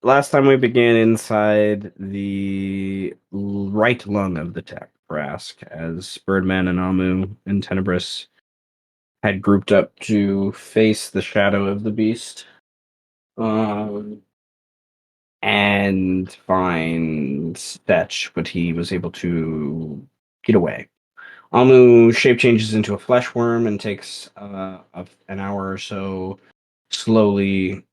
last time we began inside the right lung of the Tenebris, as Birdman and Amu and Tenebris had grouped up to face the shadow of the beast, um, and find Fetch, but he was able to get away. Amu shape changes into a flesh worm and takes an hour or so, slowly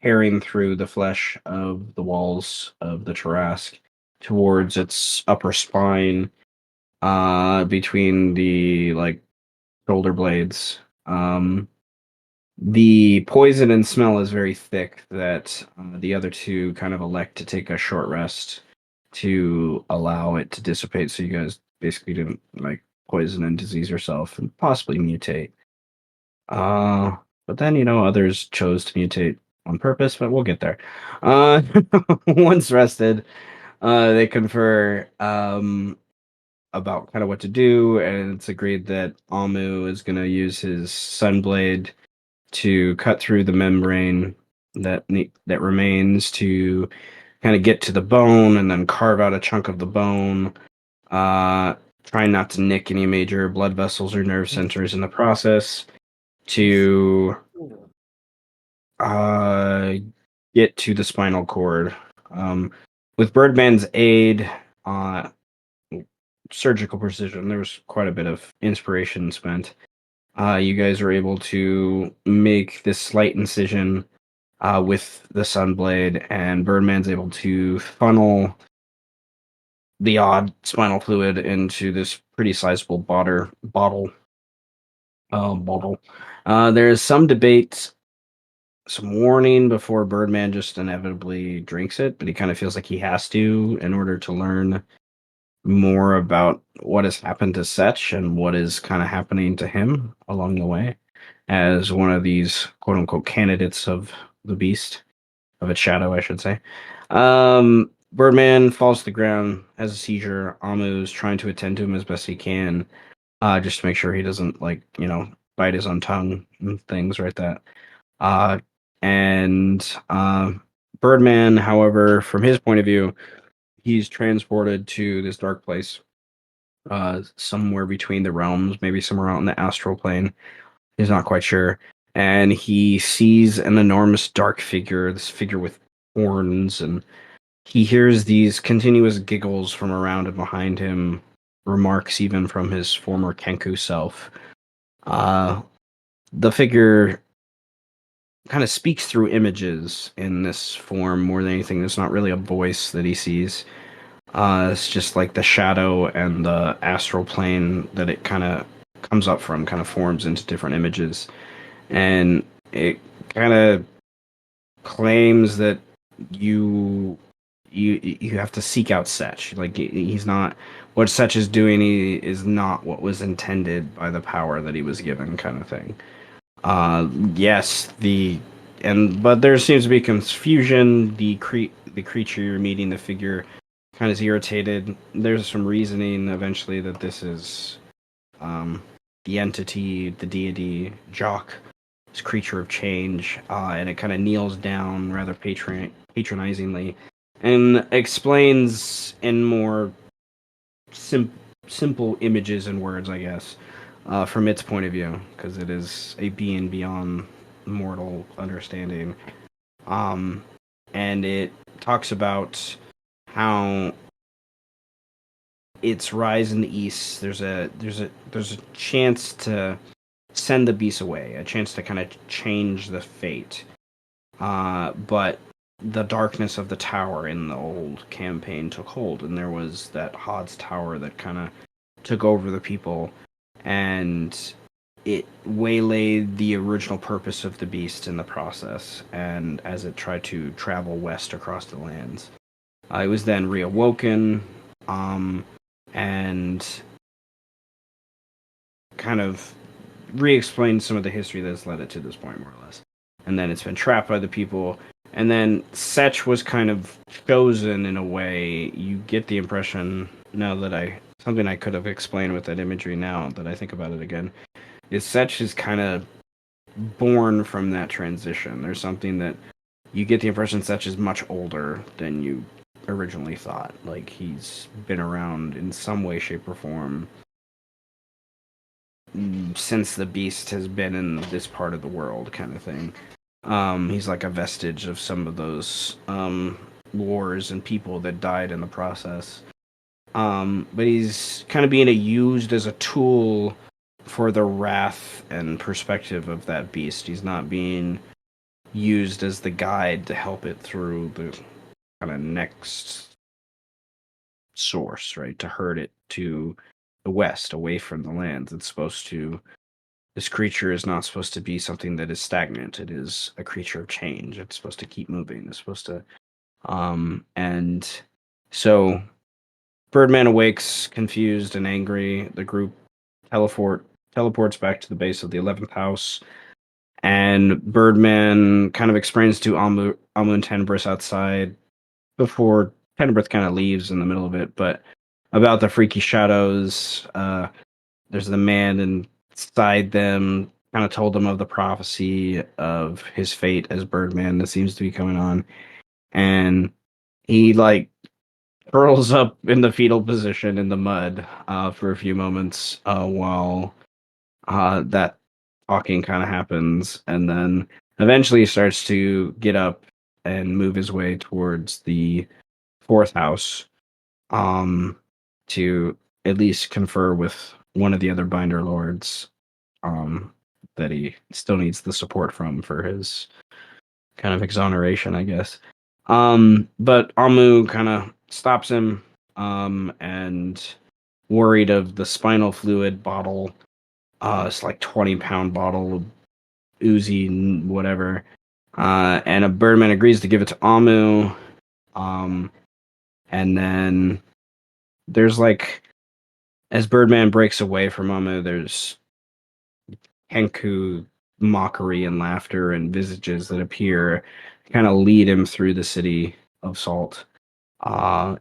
tearing through the flesh of the walls of the Tarrasque towards its upper spine, between the shoulder blades. The poison and smell is very thick that the other two kind of elect to take a short rest to allow it to dissipate, so you guys basically didn't poison and disease yourself and possibly mutate. Uh, but then, others chose to mutate on purpose, but we'll get there. Uh, once rested, they confer about kind of what to do, and it's agreed that Amu is going to use his Sunblade to cut through the membrane that remains to kind of get to the bone and then carve out a chunk of the bone. Uh, Trying not to nick any major blood vessels or nerve centers in the process to uh, get to the spinal cord. Um, with Birdman's aid, uh, surgical precision, there was quite a bit of inspiration spent. You guys were able to make this slight incision with the Sunblade, and Birdman's able to funnel the odd spinal fluid into this pretty sizable bottle. There is some debate, some warning before Birdman just inevitably drinks it, but he kind of feels like he has to in order to learn more about what has happened to Setch and what is kind of happening to him along the way as one of these quote unquote candidates of the beast, of its shadow, I should say. Birdman falls to the ground, has a seizure. Amu's trying to attend to him as best he can, just to make sure he doesn't, bite his own tongue and things right that. Uh, and Birdman, however, from his point of view, he's transported to this dark place, somewhere between the realms, maybe somewhere out in the astral plane. He's not quite sure. And he sees an enormous dark figure, this figure with horns, and he hears these continuous giggles from around and behind him, remarks even from his former Kenku self. Uh, the figure kind of speaks through images in this form more than anything. There's not really a voice that he sees. It's just like the shadow and the astral plane that it kind of comes up from, kind of forms into different images. And it kind of claims that you have to seek out Setch. Like he's not what Setch is doing. He is not what was intended by the power that he was given, kind of thing. Yes, but there seems to be confusion. The creature you're meeting, the figure, kind of is irritated. There's some reasoning eventually that this is um, the entity, the deity, Jock, this creature of change, and it kind of kneels down rather patronizingly and explains in more sim- simple images and words, I guess, from its point of view, because it is a being beyond mortal understanding. Um, and it talks about how its rise in the east. There's a chance to send the beast away, a chance to kind of change the fate. But the darkness of the tower in the old campaign took hold, and there was that Hod's tower that kind of took over the people, and it waylaid the original purpose of the beast in the process, and as it tried to travel west across the lands. It was then reawoken, and kind of re-explained some of the history that's led it to this point, more or less. And then it's been trapped by the people. And then Setch was kind of chosen in a way. You get the impression now that something I could have explained with that imagery now that I think about it again, is Setch is kind of born from that transition. There's something that you get the impression Setch is much older than you originally thought. Like he's been around in some way, shape, or form since the beast has been in this part of the world, kind of thing. He's like a vestige of some of those wars and people that died in the process. But he's kind of being used as a tool for the wrath and perspective of that beast. He's not being used as the guide to help it through the kind of next source, right? To herd it to the west, away from the lands. It's supposed to. This creature is not supposed to be something that is stagnant. It is a creature of change. It's supposed to keep moving. It's supposed to. And so Birdman awakes, confused and angry. The group teleports back to the base of the 11th house, and Birdman kind of explains to Amu and Tenebris outside before Tenebris kind of leaves in the middle of it, but about the freaky shadows. There's the man inside them, kind of told them of the prophecy of his fate as Birdman that seems to be coming on, and he like curls up in the fetal position in the mud for a few moments while that talking kind of happens, and then eventually starts to get up and move his way towards the fourth house to at least confer with one of the other binder lords that he still needs the support from for his kind of exoneration, I guess. But Amu kind of stops him and worried of the spinal fluid bottle. It's like 20-pound bottle of oozy whatever. And a Birdman agrees to give it to Amu. And then there's like, as Birdman breaks away from Amu, there's Henku mockery and laughter and visages that appear, kind of lead him through the city of Salt,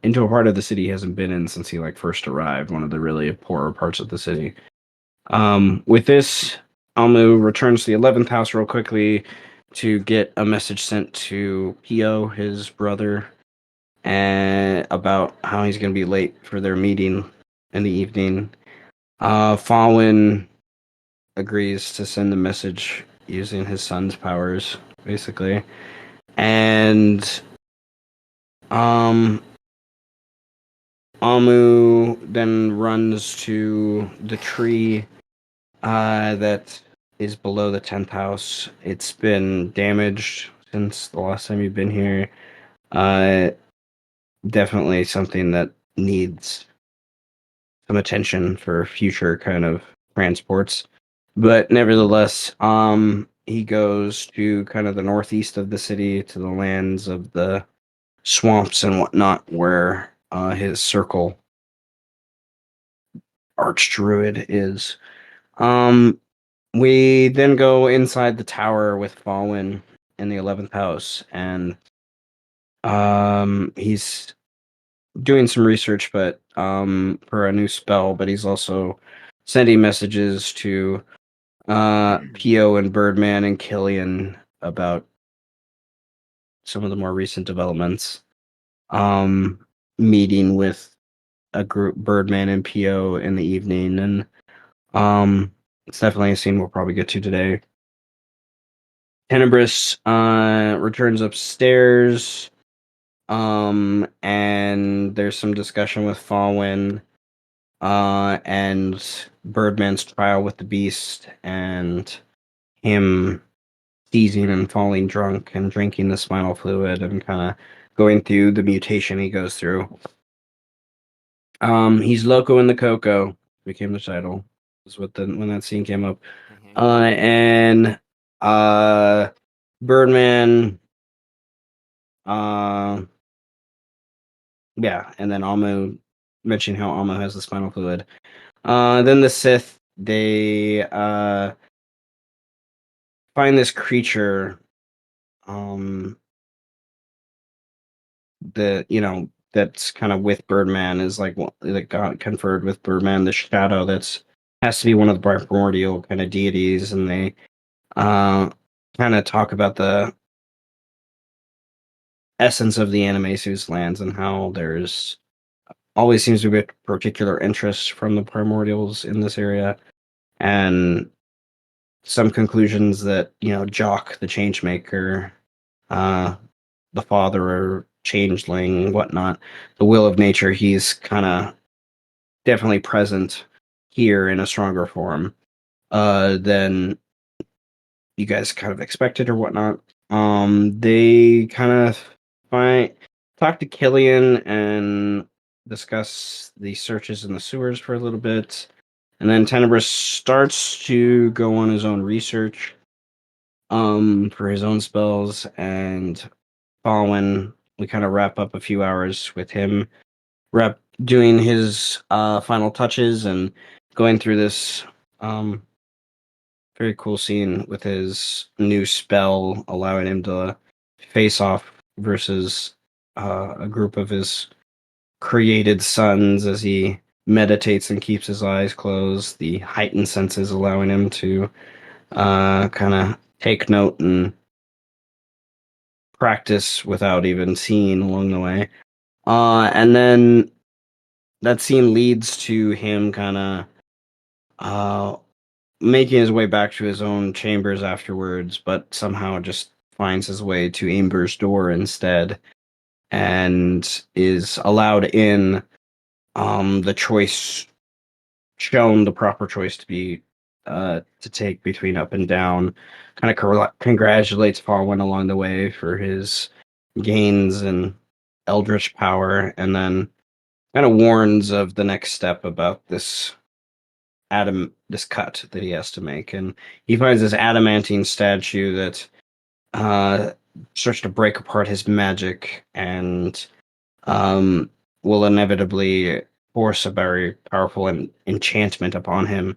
into a part of the city he hasn't been in since he like first arrived, one of the really poorer parts of the city. With this, Amu returns to the 11th house real quickly to get a message sent to Pio, his brother, and about how he's going to be late for their meeting in the evening. Faurwiin agrees to send the message using his son's powers, basically. And Amu then runs to the tree that is below the 10th house. It's been damaged since the last time you've been here. Definitely something that needs some attention for future kind of transports. But nevertheless, he goes to kind of the northeast of the city to the lands of the swamps and whatnot, where his circle archdruid is. We then go inside the tower with Faurwiin in the 11th house, and he's doing some research, but for a new spell. But he's also sending messages to Pio and Birdman and Killian about some of the more recent developments. Meeting with a group, Birdman and Pio, in the evening, and it's definitely a scene we'll probably get to today. Tenebris returns upstairs, and there's some discussion with Faurwiin, and Birdman's trial with the beast, and him seizing and falling drunk and drinking the spinal fluid and kind of going through the mutation he goes through. He's Loco in the Coco became the title. Was what when that scene came up. And Birdman, yeah, and then Amu mentioning how Amu has the spinal fluid. Then the Sith, they find this creature, that's kind of with Birdman, is like that got conferred with Birdman, the shadow that's has to be one of the primordial kind of deities, and they kind of talk about the essence of the Animaesus lands and how there's always seems to be a particular interest from the primordials in this area, and some conclusions that Jock the Changemaker, uh, the father or changeling, whatnot, the will of nature, he's kind of definitely present here in a stronger form than you guys kind of expected or whatnot. They kind of find talk to Killian and discuss the searches in the sewers for a little bit, and then Tenebris starts to go on his own research for his own spells, and Faurwiin, we kind of wrap up a few hours with him doing his final touches and going through this um very cool scene with his new spell, allowing him to face off versus a group of his created sons as he meditates and keeps his eyes closed. The heightened senses allowing him to kind of take note and practice without even seeing along the way. And then that scene leads to him kind of uh, making his way back to his own chambers afterwards, but somehow just finds his way to Amber's door instead, and is allowed in. The choice shown the proper choice to be to take between up and down. Kind of congratulates Farwin along the way for his gains and eldritch power, and then kind of warns of the next step about this cut that he has to make. And he finds this adamantine statue that uh starts to break apart his magic, and um will inevitably force a very powerful enchantment upon him.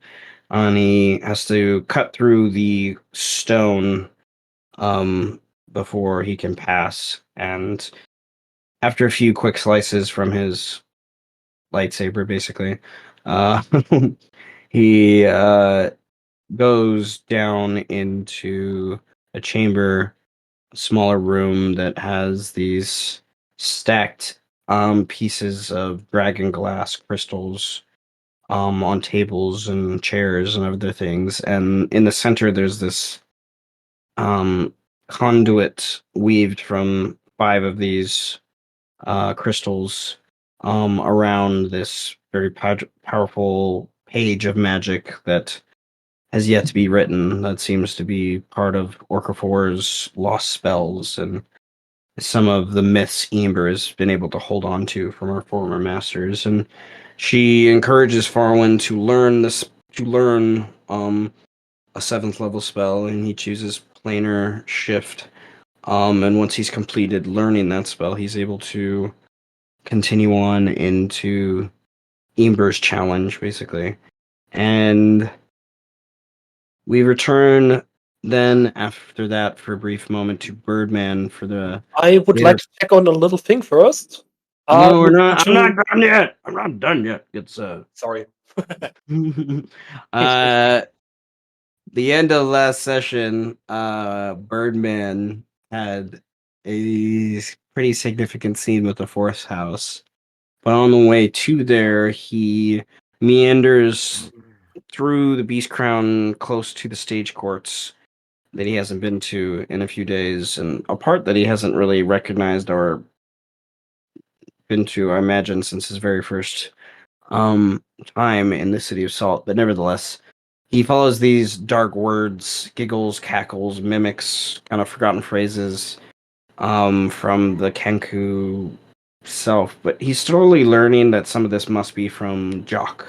And he has to cut through the stone um before he can pass. And after a few quick slices from his lightsaber, basically, uh he goes down into a chamber, a smaller room that has these stacked pieces of dragon glass crystals on tables and chairs and other things. And in the center there's this um conduit weaved from five of these crystals around this very powerful page of magic that has yet to be written, that seems to be part of Orcafor's lost spells and some of the myths Ember has been able to hold on to from her former masters. And she encourages Farwin to learn a seventh level spell, and he chooses Planar Shift. And once he's completed learning that spell, he's able to continue on into Ember's challenge, basically. And we return then after that for a brief moment to Birdman for the I would like later. to check on a little thing first. No, we're Would not. I'm you? not done yet. I'm not done yet. It's Sorry. uh the end of the last session, Birdman had a pretty significant scene with the fourth house. But on the way to there, he meanders through the Beast Crown close to the stage courts that he hasn't been to in a few days, and a part that he hasn't really recognized or been to, I imagine, since his very first time in the City of Salt. But nevertheless, he follows these dark words, giggles, cackles, mimics, kind of forgotten phrases from the Kenku self. But he's slowly learning that some of this must be from Jock,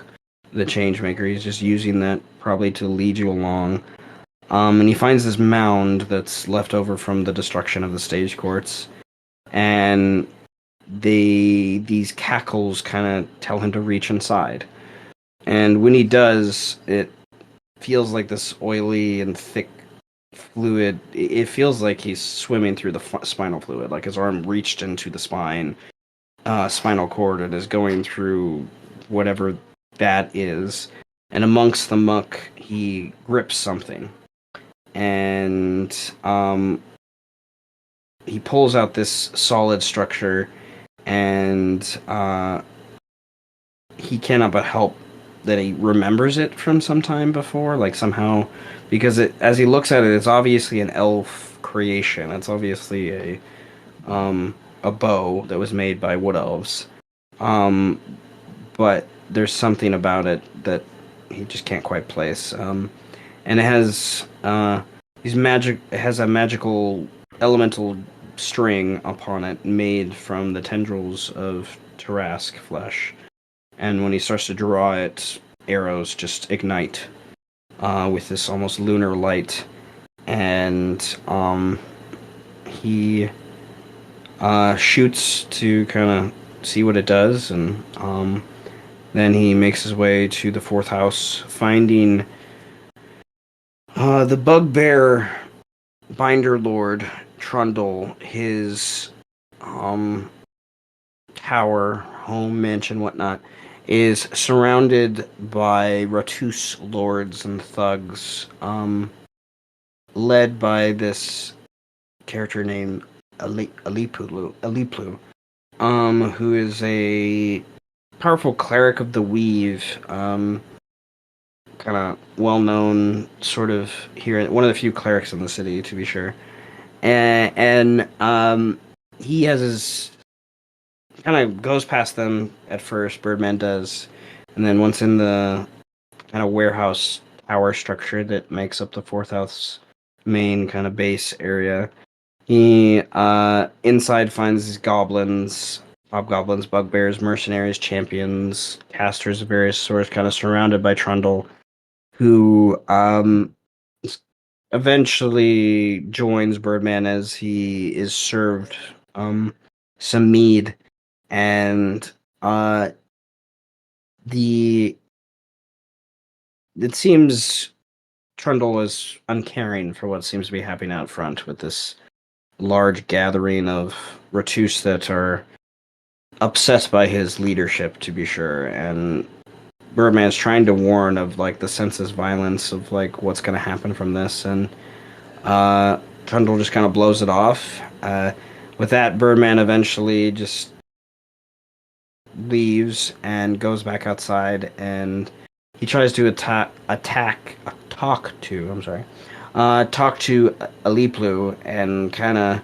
the Changemaker. He's just using that probably to lead you along. And he finds this mound that's left over from the destruction of the stage courts, and these cackles kind of tell him to reach inside. And when he does, it feels like this oily and thick fluid. It feels like he's swimming through the spinal fluid, like his arm reached into the spinal cord, and is going through whatever that is. And amongst the muck, he grips something, and he pulls out this solid structure, and he cannot but help that he remembers it from some time before, like somehow, because as he looks at it, it's obviously an elf creation. It's obviously a bow that was made by wood elves. Um, but there's something about it that he just can't quite place. And it has these magic. It has a magical elemental string upon it, made from the tendrils of Tarask flesh. And when he starts to draw it, arrows just ignite with this almost lunar light. And he shoots to kind of see what it does, and then he makes his way to the fourth house, finding the bugbear binder lord Trundle, his um, tower, home, mansion, whatnot, is surrounded by Ratus lords and thugs, led by this character named Aliplu, who is a powerful cleric of the weave, kind of well known, sort of here, one of the few clerics in the city, to be sure. And he has his kind of goes past them at first. Birdman does, and then once in the kind of warehouse tower structure that makes up the fourth house main kind of base area, he inside finds these goblins, hobgoblins, bugbears, mercenaries, champions, casters of various sorts, kind of surrounded by Trundle, who eventually joins Birdman as he is served some mead, and the it seems Trundle is uncaring for what seems to be happening out front with this large gathering of Ratus that are upset by his leadership, to be sure, and Birdman's trying to warn of like the senseless violence of like what's going to happen from this, and Trundle just kind of blows it off. With that, Birdman eventually just leaves and goes back outside, and he tries to talk to Aliplu and kind of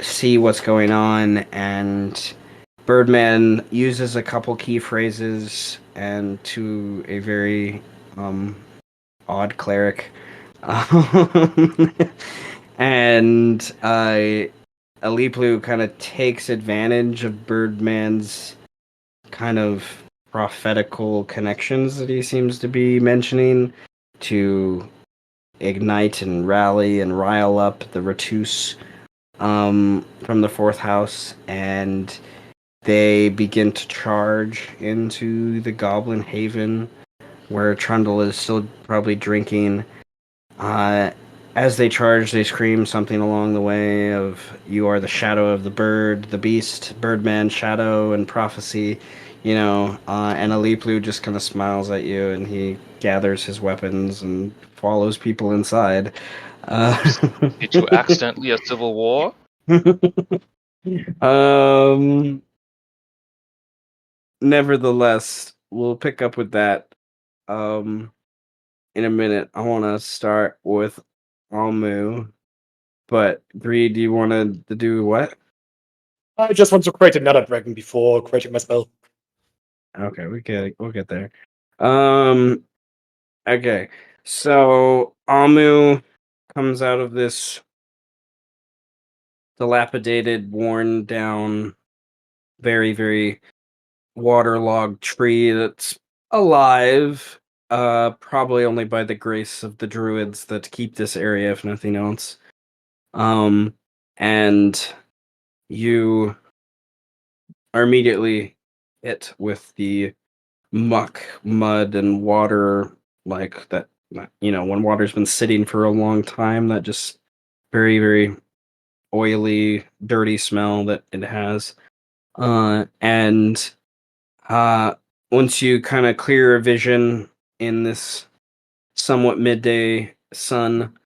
see what's going on. And Birdman uses a couple key phrases and to a very odd cleric. And Aliplu kind of takes advantage of Birdman's kind of prophetical connections that he seems to be mentioning to ignite and rally and rile up the Ratus from the fourth house, and they begin to charge into the Goblin Haven, where Trundle is still probably drinking. Uh, as they charge, they scream something along the way of "You are the shadow of the bird, the beast, Birdman, shadow, and prophecy." And Aliplu just kind of smiles at you, and he gathers his weapons and follows people inside. Did you accidentally a civil war? um, Nevertheless, we'll pick up with that um in a minute. I want to start with Almu, but Bree, do you want to do what? I just want to create another dragon before creating my spell. Okay, we'll get there. Um, okay, so Almu comes out of this dilapidated, worn down, very very waterlogged tree that's alive, probably only by the grace of the druids that keep this area, if nothing else. Um, and you are immediately hit with the muck, mud, and water, like that. When water's been sitting for a long time, that just very, very oily, dirty smell that it has. And once you kind of clear your vision in this somewhat midday sun,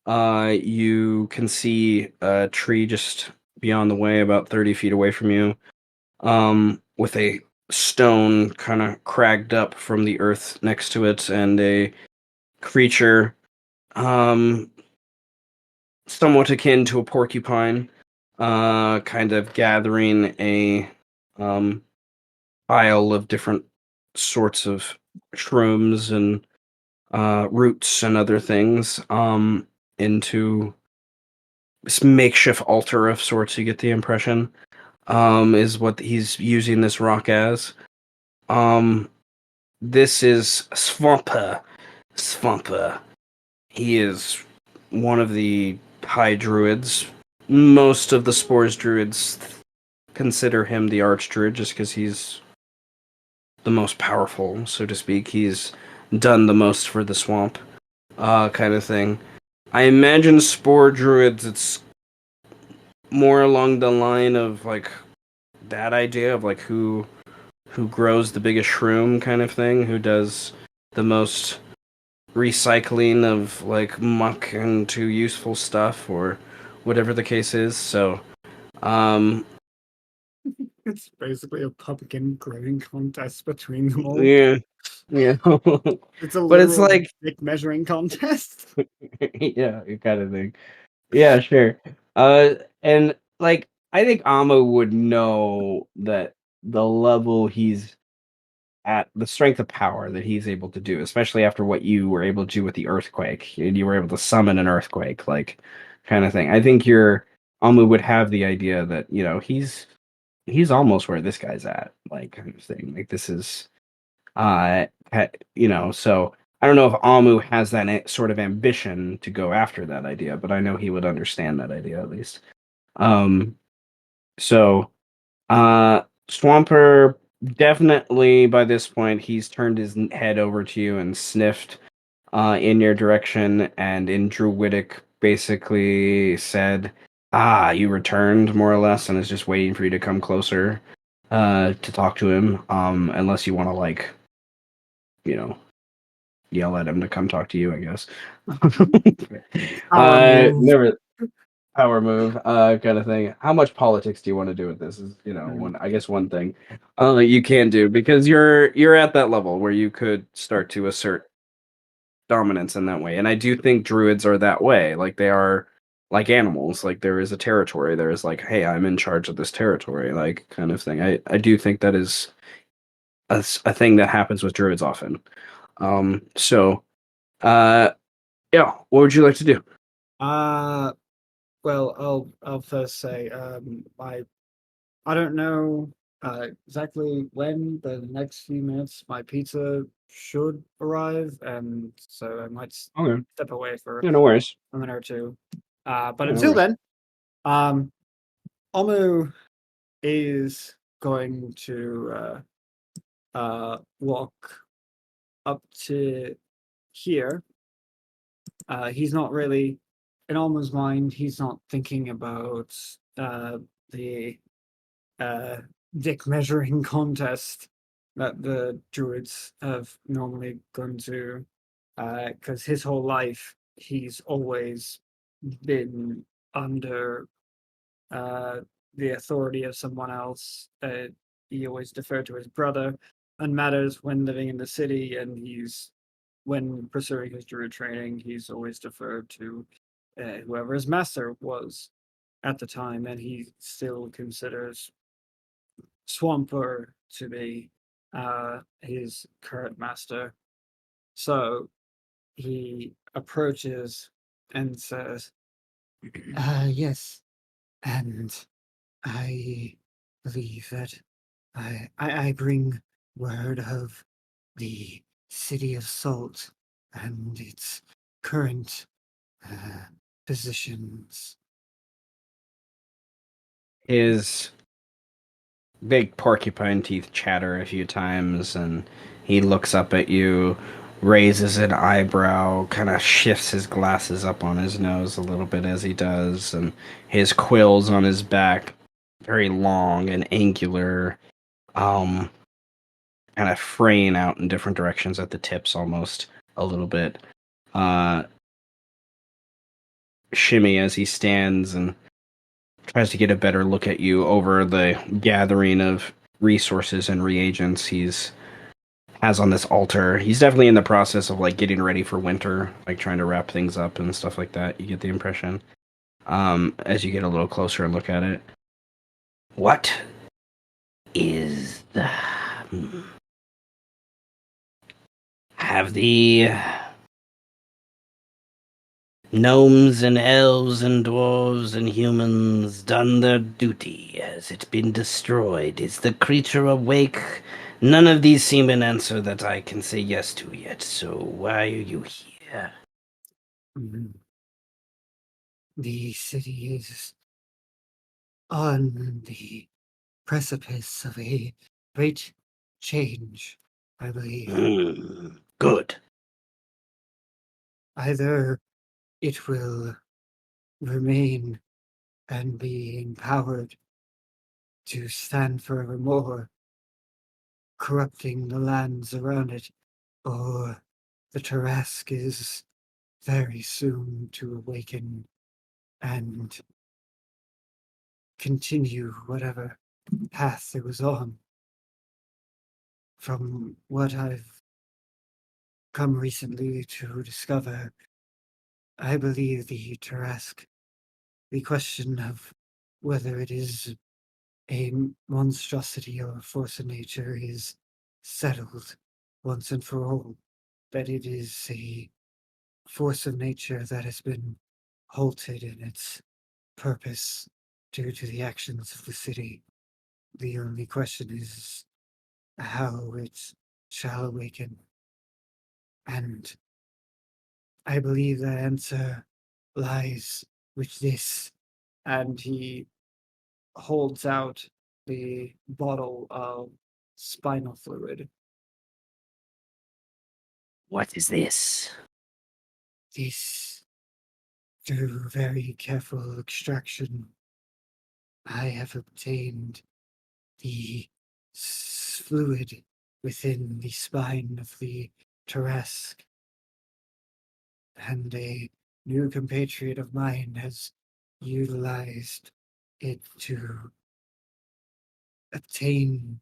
You can see a tree just beyond the way, about 30 feet away from you, with a stone kind of cragged up from the earth next to it, and a creature, um, somewhat akin to a porcupine, kind of gathering a um, pile of different sorts of shrooms and roots and other things into this makeshift altar of sorts. You get the impression is what he's using this rock as. Um, this is Swamper. He is one of the high druids. Most of the Spores druids consider him the archdruid just because he's the most powerful, so to speak. He's done the most for the swamp, kind of thing. I imagine Spore druids, it's more along the line of like that idea of like who grows the biggest shroom kind of thing, who does the most recycling of like muck into useful stuff or whatever the case is. So, um, It's basically a pumpkin growing contest between them all. yeah, yeah. It's a But it's literal like, dick measuring contest. yeah, kind of thing. Yeah, sure. And like, I think Amo would know that the level he's at, the strength of power that he's able to do, especially after what you were able to do with the earthquake, and you were able to summon an earthquake, like kind of thing. I think your Amu would have the idea that he's almost where this guy's at, like kind of thing. Like this is so I don't know if Amu has that sort of ambition to go after that idea, but I know he would understand that idea at least. Um, so Swamper definitely by this point he's turned his head over to you and sniffed in your direction, and in Druidic basically said, "Ah, you returned," more or less, and is just waiting for you to come closer to talk to him. Unless you want to like, you know, yell at him to come talk to you, I guess. Power move. Never power move, kind of thing. How much politics do you want to do with this? Is one thing you can do, because you're at that level where you could start to assert dominance in that way. And I do think druids are that way. Like they are like animals. Like there is a territory. There is like, hey, I'm in charge of this territory, like kind of thing. I do think that is a thing that happens with druids often. So yeah, what would you like to do? Well, I'll first say, I don't know exactly when, but in the next few minutes my pizza should arrive, and so I might Okay. step away for Yeah, no worries. a minute or two. But Yeah, no until worries. then, Omu is going to walk up to here. He's not really, in Omu's mind, he's not thinking about the uh, dick measuring contest that the druids have normally gone to, because his whole life he's always been under uh, the authority of someone else. He always deferred to his brother on matters when living in the city, and when pursuing his druid training, he's always deferred to whoever his master was at the time, and he still considers Swamper to be his current master. So he approaches and says, yes, and I believe that I bring word of the city of Salt and its current uh, positions. His big porcupine teeth chatter a few times, and he looks up at you, raises an eyebrow, kind of shifts his glasses up on his nose a little bit as he does, and his quills on his back, very long and angular, um, kind of fraying out in different directions at the tips almost a little bit. Uh, shimmy as he stands and tries to get a better look at you over the gathering of resources and reagents he's has on this altar. He's definitely in the process of like getting ready for winter, like trying to wrap things up and stuff like that. You get the impression as you get a little closer and look at it. What is the have the gnomes and elves and dwarves and humans done their duty? Has it been destroyed? Is the creature awake? None of these seem an answer that I can say yes to yet, so why are you here? Mhm. The city is on the precipice of a great change, I believe. Good. Either it will remain and be empowered to stand forevermore, corrupting the lands around it, or the Tarrasque is very soon to awaken and continue whatever path it was on. From what I've come recently to discover, I believe the Tarrasque, the question of whether it is a monstrosity or a force of nature is settled once and for all. That it is a force of nature that has been halted in its purpose due to the actions of the city. The only question is how it shall awaken. And I believe the answer lies with this. And he holds out the bottle of spinal fluid. What is this? This, through very careful extraction, I have obtained the fluid within the spine of the Tarrasque, and a new compatriot of mine has utilized it to obtain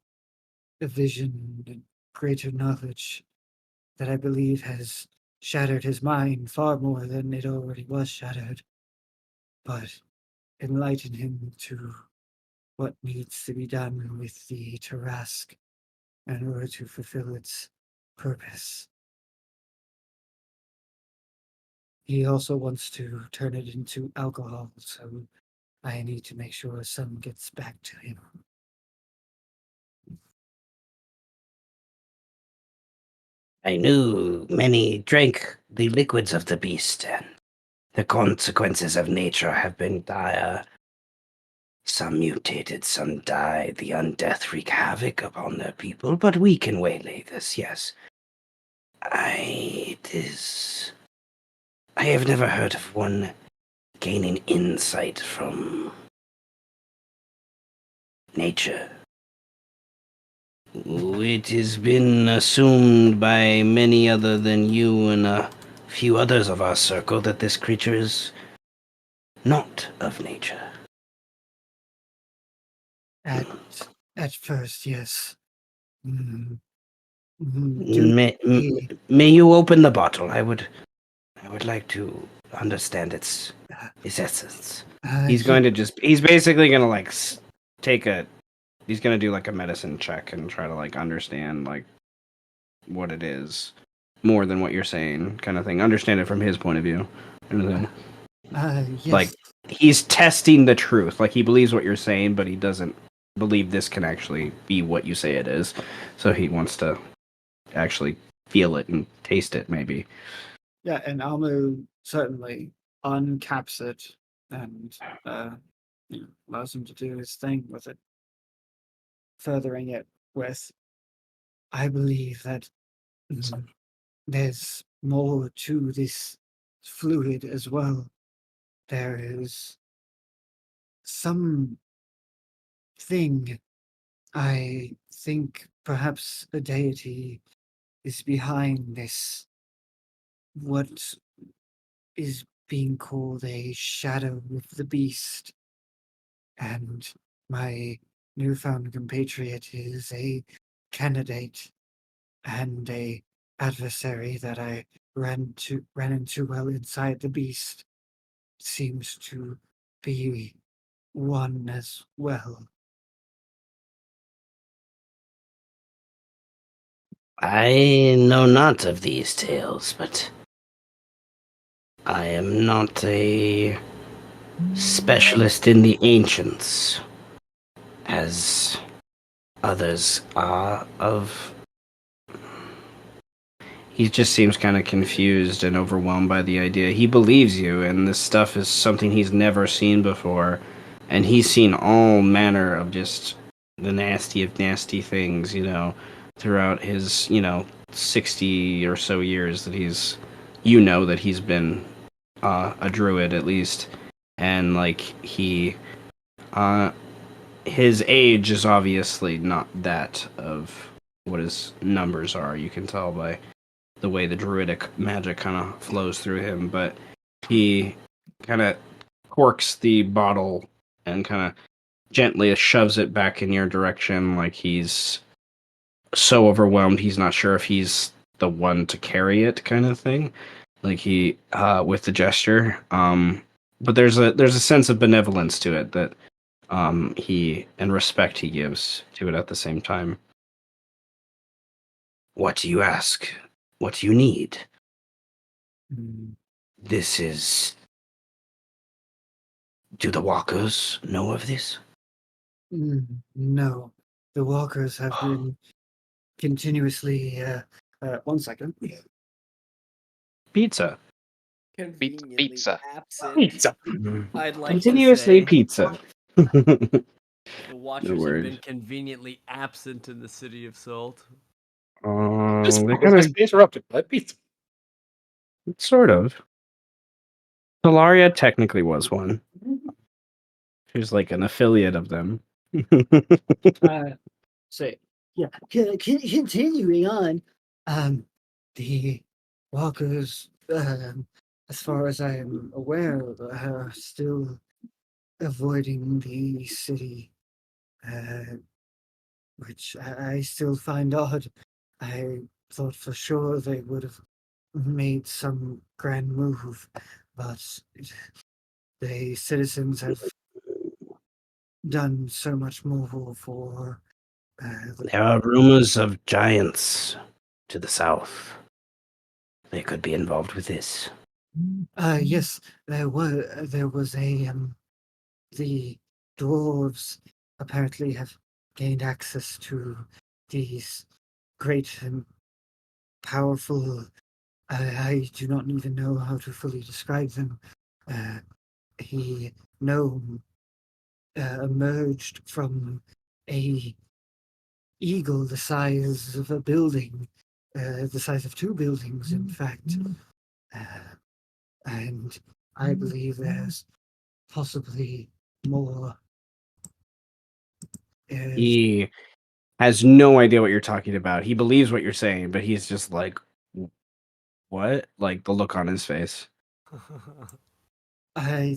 a vision and greater knowledge that I believe has shattered his mind far more than it already was shattered, but enlighten him to what needs to be done with the Tarrasque in order to fulfill its purpose. He also wants to turn it into alcohol, so I need to make sure some gets back to him. I knew many drank the liquids of the beast, and the consequences of nature have been dire. Some mutated, some died. The undeath wreak havoc upon their people, but we can waylay this, yes. I have never heard of one gaining insight from nature. It has been assumed by many other than you and a few others of our circle that this creature is not of nature. At first, yes. Mm, May, he, may you open the bottle? I would like to understand its essence. He's going to just he's basically going to like take a he's going to do like a medicine check and try to like understand like what it is more than what you're saying kind of thing. Understand it from his point of view. Kind of thing. yes. Like he's testing the truth. Like he believes what you're saying, but he doesn't believe this can actually be what you say it is. So he wants to actually feel it and taste it maybe. Yeah, and Almu certainly uncaps it and allows him to do his thing with it, furthering it with, I believe that there's more to this fluid as well. There is some thing, I think perhaps a deity is behind this, what is being called a shadow of the beast, and my newfound compatriot is a candidate and a adversary that I ran into while inside the beast. Seems to be one as well. I know not of these tales, but I am not a specialist in the ancients, as others are of. He just seems kind of confused and overwhelmed by the idea. He believes you, and this stuff is something he's never seen before. And he's seen all manner of just the nasty of nasty things, throughout his, 60 or so years that that he's been a druid at least. And, like, uh, his age is obviously not that of what his numbers are. You can tell by the way the druidic magic kind of flows through him, but he kind of corks the bottle and kind of gently shoves it back in your direction, like he's so overwhelmed he's not sure if he's the one to carry it, kind of thing. Like he, with the gesture, but there's a sense of benevolence to it that he and respect he gives to it at the same time. What do you ask? What do you need? This is. Do the walkers know of this? No, the walkers have been continuously. 1 second. Pizza. Conveniently Pizza. absent. Pizza. I'd like Continuously to say pizza. the Watchers have word. been conveniently absent in the city of Salt. This They was kind has of, been interrupted by pizza. sort of. Solaria technically was one. She was like an affiliate of them. So yeah, continuing on, the walkers, as far as I am aware, are still avoiding the city, which I still find odd. I thought for sure they would have made some grand move, but the citizens have done so much more for There are rumors of giants to the south. They could be involved with this. Yes, there was the dwarves apparently have gained access to these great and powerful. I do not even know how to fully describe them. He gnome emerged from a eagle the size of a building, the size of 2 buildings, in fact. And I believe there's possibly more. He has no idea what you're talking about. He believes what you're saying, but he's just like, what? Like the look on his face. I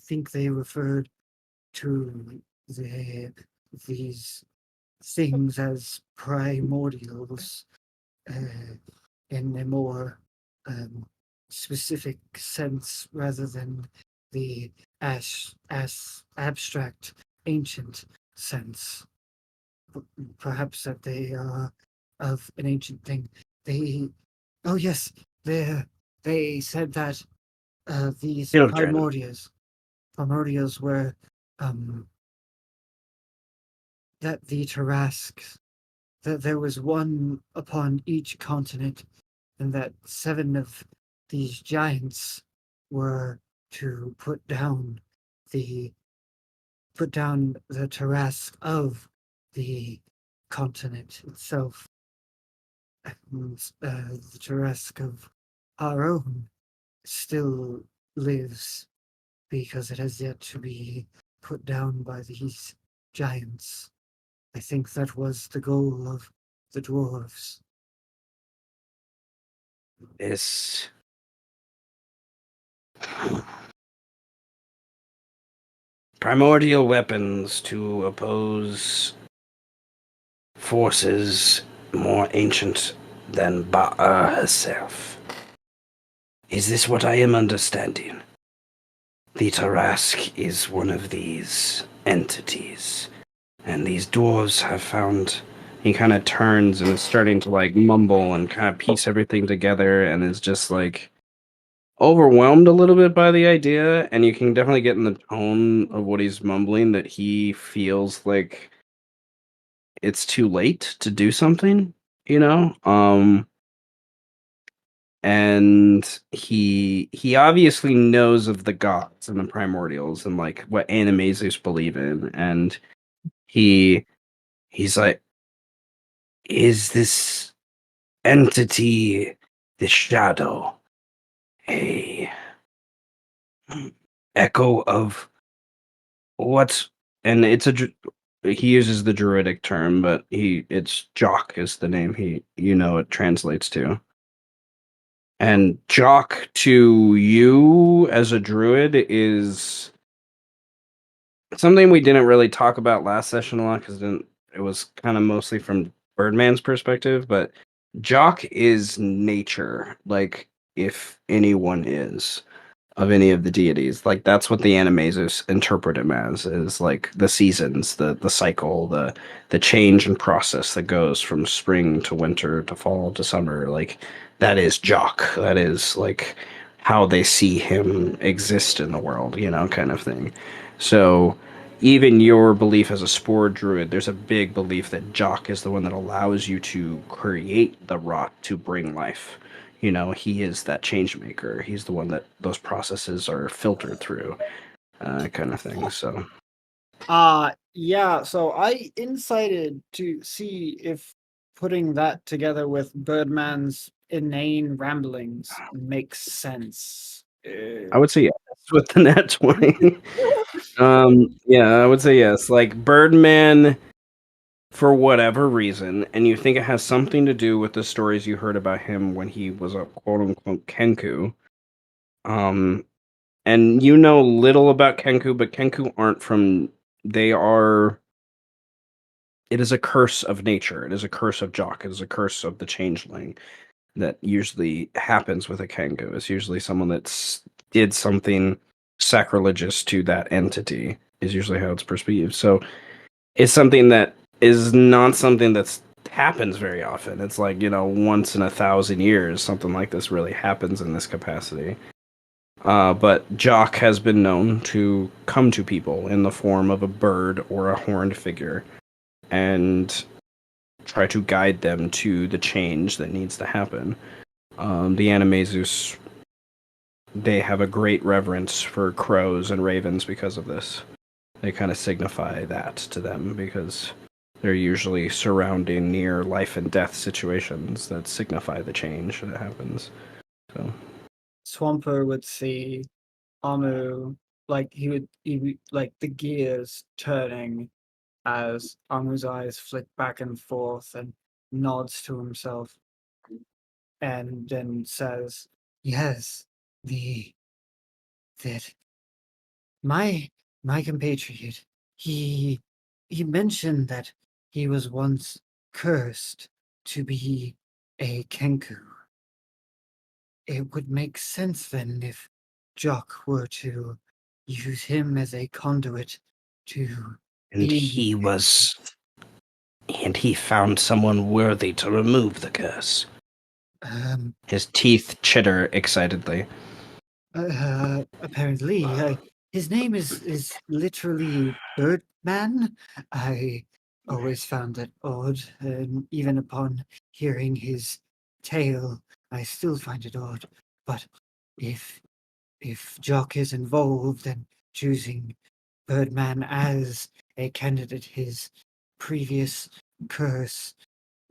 think they referred to these things as primordials in a more specific sense rather than the abstract ancient sense. Perhaps that they are of an ancient thing. Oh yes, they said that these Children. primordials were that the Tarrasques, that there was one upon each continent, and that 7 of these giants were to the Tarrasque of the continent itself. And the Tarrasque of our own still lives because it has yet to be put down by these giants. I think that was the goal of the dwarves. This Primordial weapons to oppose forces more ancient than Ba'a herself. Is this what I am understanding? The Tarask is one of these entities, and these dwarves have found... He kind of turns and is starting to like mumble and kind of piece everything together, and is just like overwhelmed a little bit by the idea. And you can definitely get in the tone of what he's mumbling that he feels like it's too late to do something, you know? And he obviously knows of the gods and the primordials and like what Animaesus believe in, and he's like, is this entity, this shadow, a echo of what? And it's he uses the druidic term, but it's Jock is the name it translates to. And Jock to you as a druid is something we didn't really talk about last session a lot because it was kind of mostly from Birdman's perspective, but Jock is nature, like if anyone is of any of the deities. Like that's what the Animaesus interpret him as, is like the seasons, the cycle, the change and process that goes from spring to winter to fall to summer. Like that is Jock. That is like how they see him exist in the world, kind of thing. So even your belief as a spore druid, there's a big belief that Jock is the one that allows you to create the rot to bring life. He is that change maker. He's the one that those processes are filtered through, kind of thing. So, Yeah, so I incited to see if putting that together with Birdman's inane ramblings makes sense. I would say yes with the net 20. Yeah, I would say yes. Like Birdman, for whatever reason, and you think it has something to do with the stories you heard about him when he was a quote unquote Kenku. And you know little about Kenku, but Kenku aren't from. They are. It is a curse of nature. It is a curse of Jock. It is a curse of the changeling that usually happens with a Kenku. It's usually someone that's did something sacrilegious to that entity. Is usually how it's perceived. So it's something that is not something that's happens very often. It's like, once in 1,000 years, something like this really happens in this capacity. But Jock has been known to come to people in the form of a bird or a horned figure and try to guide them to the change that needs to happen. The Animaesus, they have a great reverence for crows and ravens because of this. They kind of signify that to them because they're usually surrounding near life and death situations that signify the change that happens. So Swamper would see Amu, like he would like the gears turning as Amu's eyes flick back and forth and nods to himself and then says, "Yes, the that my my compatriot, he mentioned that he was once cursed to be a Kenku. It would make sense then if Jock were to use him as a conduit to and he found someone worthy to remove the curse. His teeth chitter excitedly. Apparently, his name is literally Birdman. I always found that odd, and even upon hearing his tale, I still find it odd. But if Jock is involved, then choosing Birdman as a candidate, his previous curse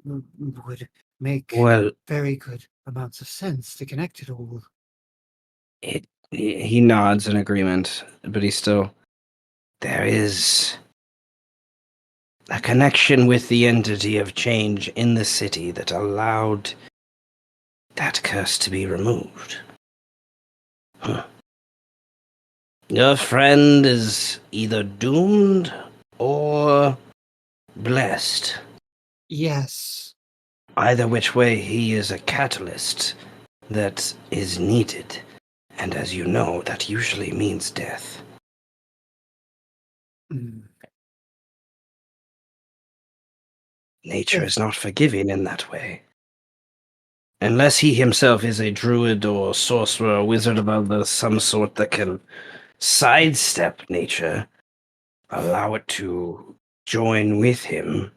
would make Well, very good amounts of sense to connect it all. he nods in agreement, but he's still... There is a connection with the entity of change in the city that allowed that curse to be removed. Your friend is either doomed or blessed. Yes. Either which way, he is a catalyst that is needed. And as you know, that usually means death. Mm. Nature Yes. is not forgiving in that way. Unless he himself is a druid or sorcerer or wizard of some sort that can sidestep nature, allow it to join with him.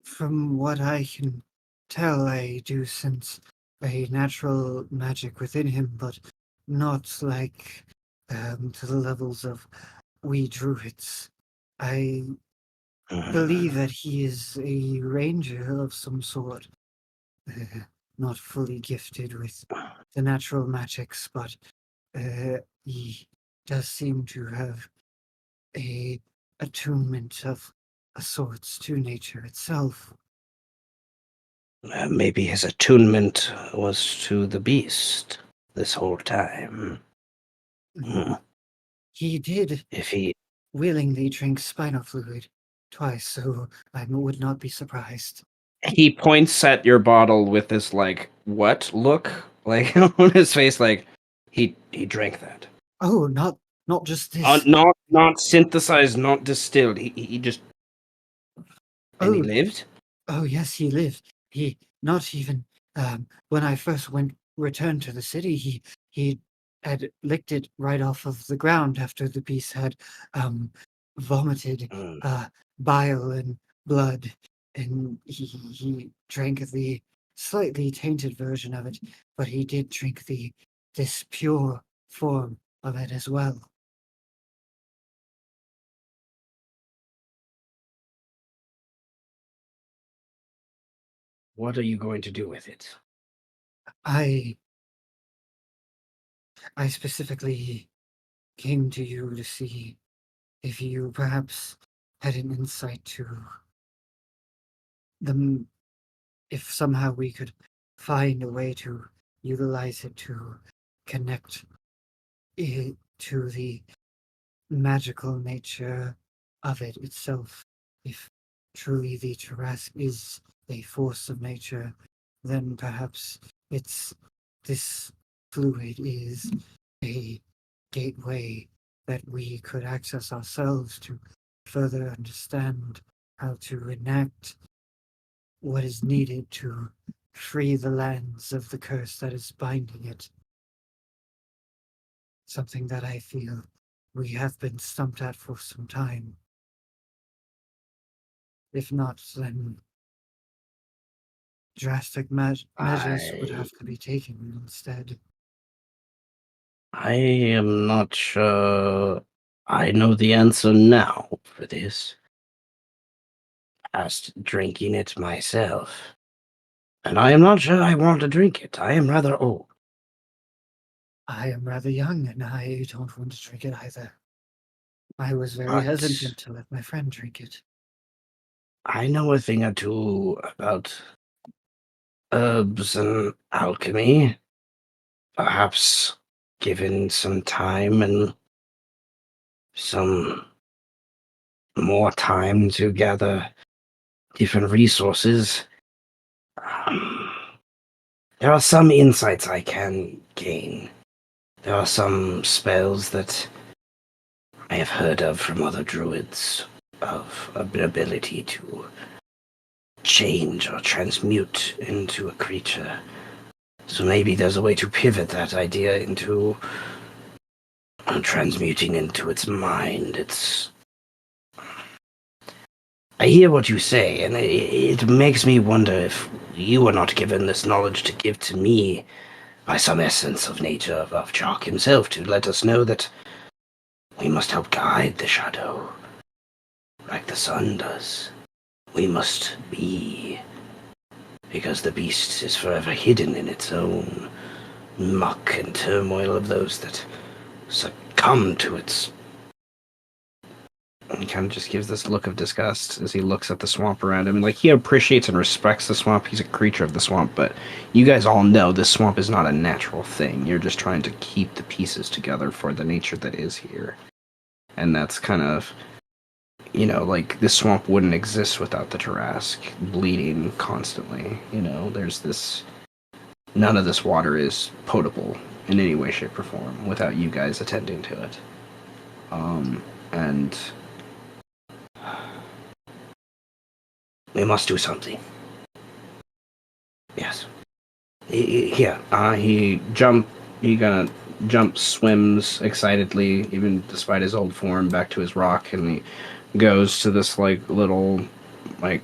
From what I can tell, I do sense a natural magic within him, but not like to the levels of we druids. I believe that he is a ranger of some sort, not fully gifted with the natural magics, but he does seem to have a attunement of a sorts to nature itself. Maybe his attunement was to the beast this whole time. Hmm. He did If he willingly drink spinal fluid twice, so I would not be surprised. He points at your bottle with this like what look like on his face, like he drank that. Oh, not just this. Not synthesized, not distilled. He just and he Oh, lived. oh yes, he lived. He not even when I first returned to the city, he had licked it right off of the ground after the beast had vomited Mm. bile and blood, and he drank the slightly tainted version of it, but he did drink this pure form of it as well. What are you going to do with it? I specifically came to you to see if you perhaps had an insight to the if somehow we could find a way to utilize it to connect it to the magical nature of it itself. If truly the Tarrasque is a force of nature, then perhaps it's this fluid is a gateway that we could access ourselves to further understand how to enact what is needed to free the lands of the curse that is binding it. Something that I feel we have been stumped at for some time. If not, then drastic measures would have to be taken instead. I am not sure I know the answer now for this. Past drinking it myself. And I am not sure I want to drink it. I am rather old. I am rather young, and I don't want to drink it either. I was very But hesitant to let my friend drink it. I know a thing or two about herbs and alchemy. Perhaps given some time and some more time to gather different resources. There are some insights I can gain. There are some spells that I have heard of from other druids of an ability to change or transmute into a creature. So maybe there's a way to pivot that idea into transmuting into its mind. I hear what you say, and it makes me wonder if you were not given this knowledge to give to me by some essence of nature of Jock himself to let us know that we must help guide the shadow, like the sun does. We must be, because the beast is forever hidden in its own muck and turmoil of those that succumb to its... He kind of just gives this look of disgust as he looks at the swamp around him. Like, he appreciates and respects the swamp. He's a creature of the swamp, but you guys all know this swamp is not a natural thing. You're just trying to keep the pieces together for the nature that is here. and that's kind of, like this swamp wouldn't exist without the Tarrasque bleeding constantly. There's this none of this water is potable in any way, shape, or form without you guys attending to it. And we must do something. Yes. Here, he gonna jump, swims excitedly, even despite his old form, back to his rock, and he goes to this, like, little, like,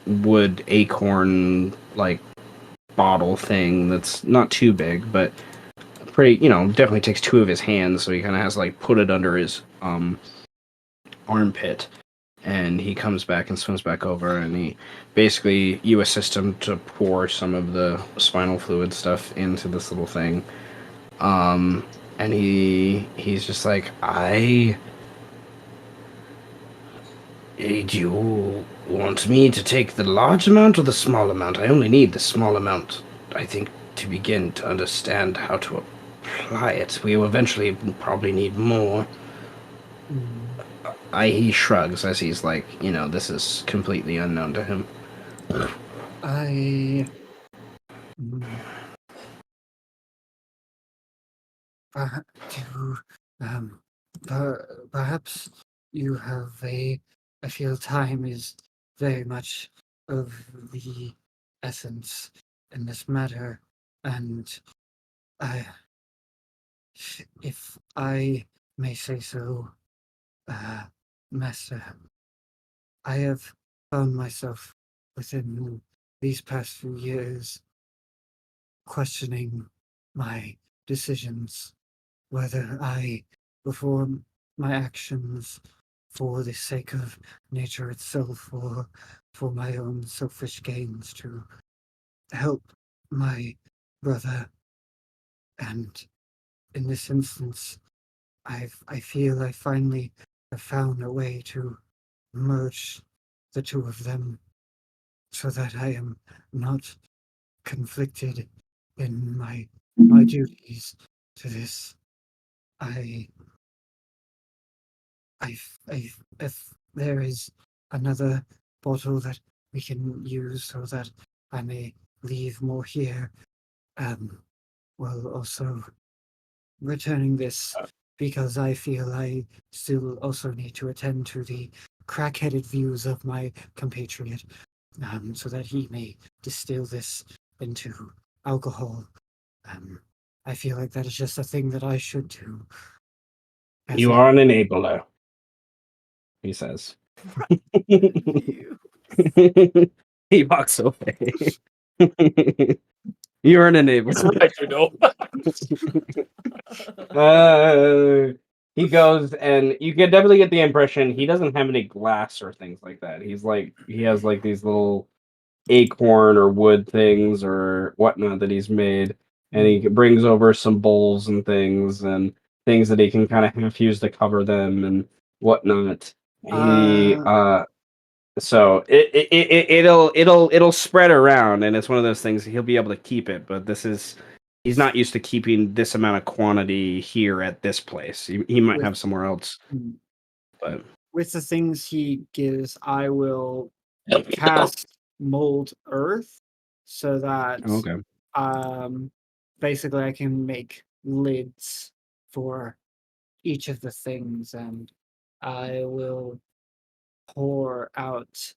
wood acorn, like, bottle thing that's not too big, but pretty, definitely takes two of his hands, so he kind of has, like, put it under his, armpit, and he comes back and swims back over, and you assist him to pour some of the spinal fluid stuff into this little thing. And he's just like, do you want me to take the large amount or the small amount? I only need the small amount, I think, to begin to understand how to apply it. We will eventually probably need more. He shrugs as he's like, this is completely unknown to him. I. Do perhaps you have I feel time is very much of the essence in this matter, and I, if I may say so, Master, I have found myself within these past few years questioning my decisions, whether I perform my actions for the sake of nature itself or for my own selfish gains to help my brother. And in this instance, I feel I finally have found a way to merge the two of them so that I am not conflicted in my duties to this. If there is another bottle that we can use so that I may leave more here, while also returning this because I feel I still also need to attend to the crack-headed views of my compatriot, so that he may distill this into alcohol. I feel like that is just a thing that I should do. You are an enabler, he says. He walks away. You're an enabler. He goes, and you can definitely get the impression he doesn't have any glass or things like that. He has like these little acorn or wood things or whatnot that he's made, and he brings over some bowls and things that he can kind of half use to cover them and whatnot. So it'll spread around, and it's one of those things he'll be able to keep it. But he's not used to keeping this amount of quantity here at this place. He might have somewhere else, but with the things he gives, I will cast mold earth so that basically I can make lids for each of the things, and I will pour out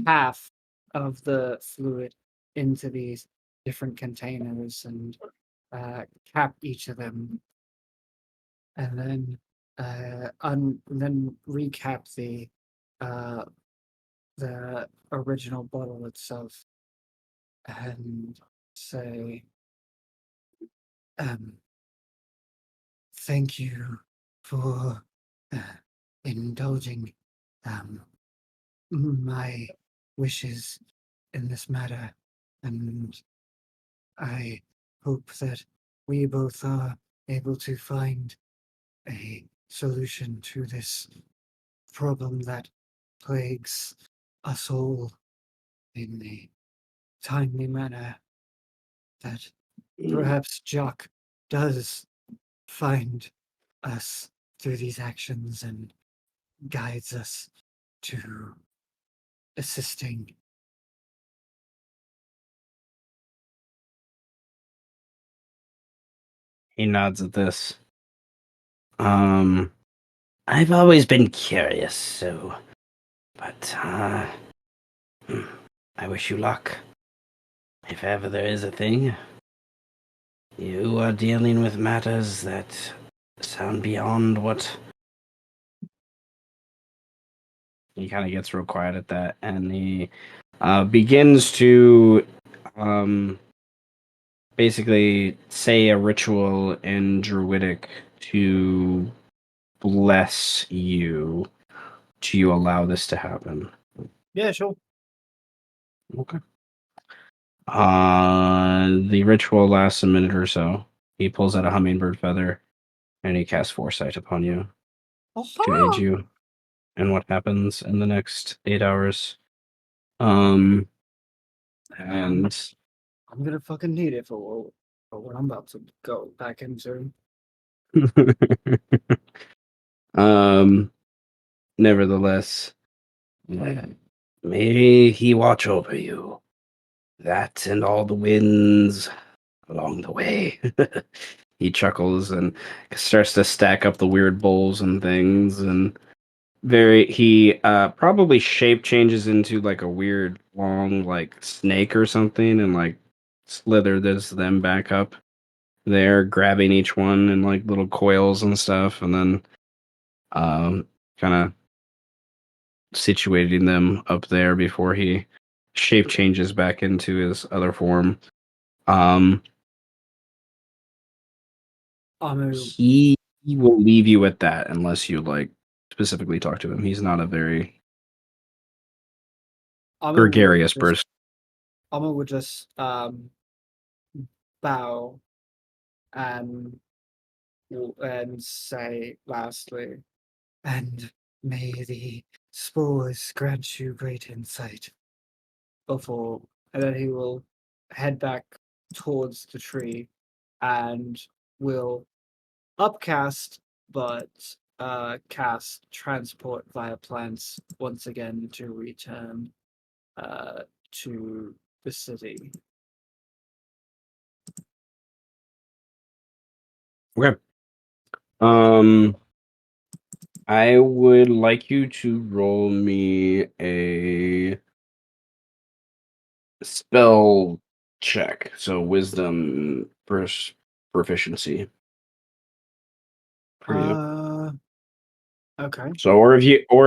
half of the fluid into these different containers and cap each of them, and then then recap the original bottle itself and say, thank you for indulging my wishes in this matter, and I hope that we both are able to find a solution to this problem that plagues us all in a timely manner, that perhaps Jock does find us through these actions and guides us to assisting. He nods at this. I've always been curious, but I wish you luck. If ever there is a thing, you are dealing with matters that sound beyond what. He kind of gets real quiet at that, and he begins to basically say a ritual in Druidic to bless you. Do you allow this to happen? Yeah, sure. Okay. The ritual lasts a minute or so. He pulls out a hummingbird feather, and he casts Foresight upon you to aid you in what happens in the next 8 hours. And I'm gonna fucking need it for what I'm about to go back into. nevertheless, May he watch over you. That and all the winds along the way. he chuckles and starts to stack up the weird bowls and things, and he probably shape changes into like a weird long like snake or something, and like slithers them back up there, grabbing each one in like little coils and stuff, and then kind of situating them up there before he shape changes back into his other form. He will leave you at that unless you like specifically talk to him. He's not a very gregarious person. Amma would just bow and say lastly, and may the spores grant you great insight. And then he will head back towards the tree and will upcast, but cast transport via plants once again to return to the city. Okay. I would like you to roll me a spell check. So wisdom versus proficiency. For you. Okay. So or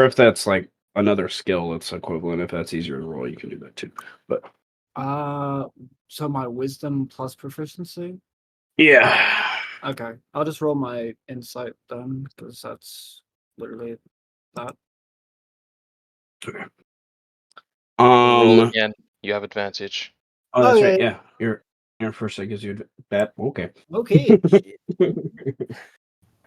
if that's like another skill that's equivalent, if that's easier to roll, you can do that too. But So my wisdom plus proficiency? yeah. Okay. I'll just roll my insight then, because that's literally that. Okay. Roll again. You have advantage. Oh, that's Okay. right. Yeah. Your first that gives you that. Okay. Okay.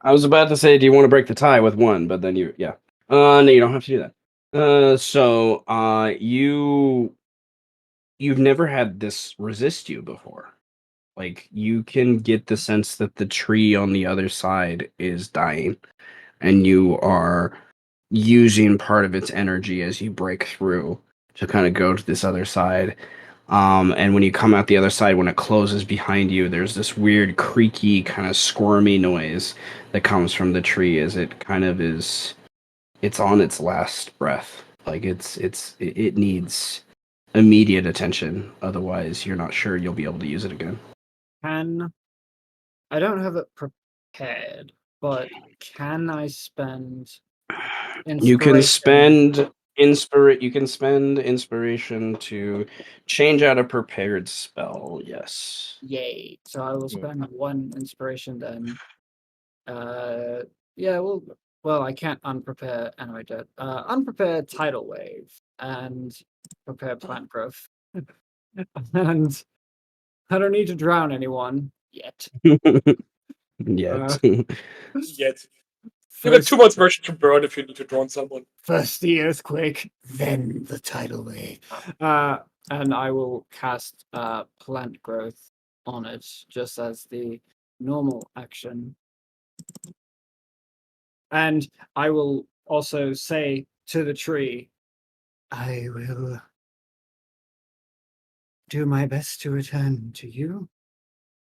I was about to say, do you want to break the tie with one? But then yeah. No, you don't have to do that. So, you've never had this resist you before. Like, you can get the sense that the tree on the other side is dying, and you are using part of its energy as you break through to kind of go to this other side. And when you come out the other side, when it closes behind you, there's this weird creaky kind of squirmy noise that comes from the tree as it kind of it's on its last breath. Like it needs immediate attention. Otherwise, you're not sure you'll be able to use it again. I don't have it prepared, but can I spend You can inspiration? spend inspiration to change out a prepared spell. Yes. Yay. So I will spend one inspiration then. Yeah, well, I can't unprepare anyway. Unprepare tidal wave and prepare plant growth, and I don't need to drown anyone yet. Yet. Yet. You got First, 2 months version to burn if you need to drown someone. first the earthquake, then the tidal wave. And I will cast plant growth on it, just as the normal action. And I will also say to the tree, I will do my best to return to you,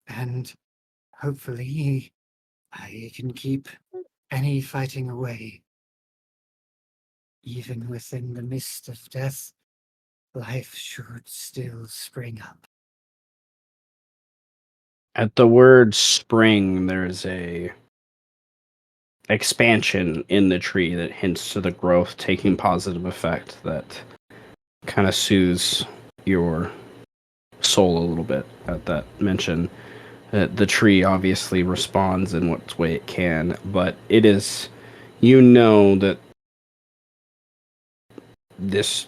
and hopefully I can keep any fighting away. Even within the mist of death, life should still spring up. At the word spring, there's a expansion in the tree that hints to the growth taking positive effect that kind of soothes your soul a little bit at that mention. The tree obviously responds in what way it can, but it is, you know, that this,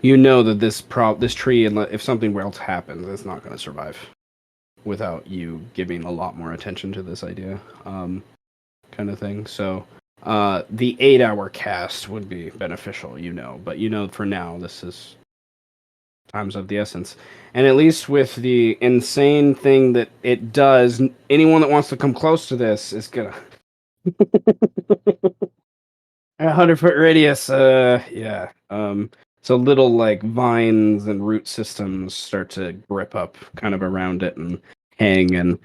this tree, if something else happens, it's not going to survive without you giving a lot more attention to this idea, kind of thing. So, the 8-hour cast would be beneficial, but for now, this is times of the essence. And at least with the insane thing that it does, anyone that wants to come close to this is gonna 100-foot radius. Yeah. So little like vines and root systems start to grip up kind of around it and hang. And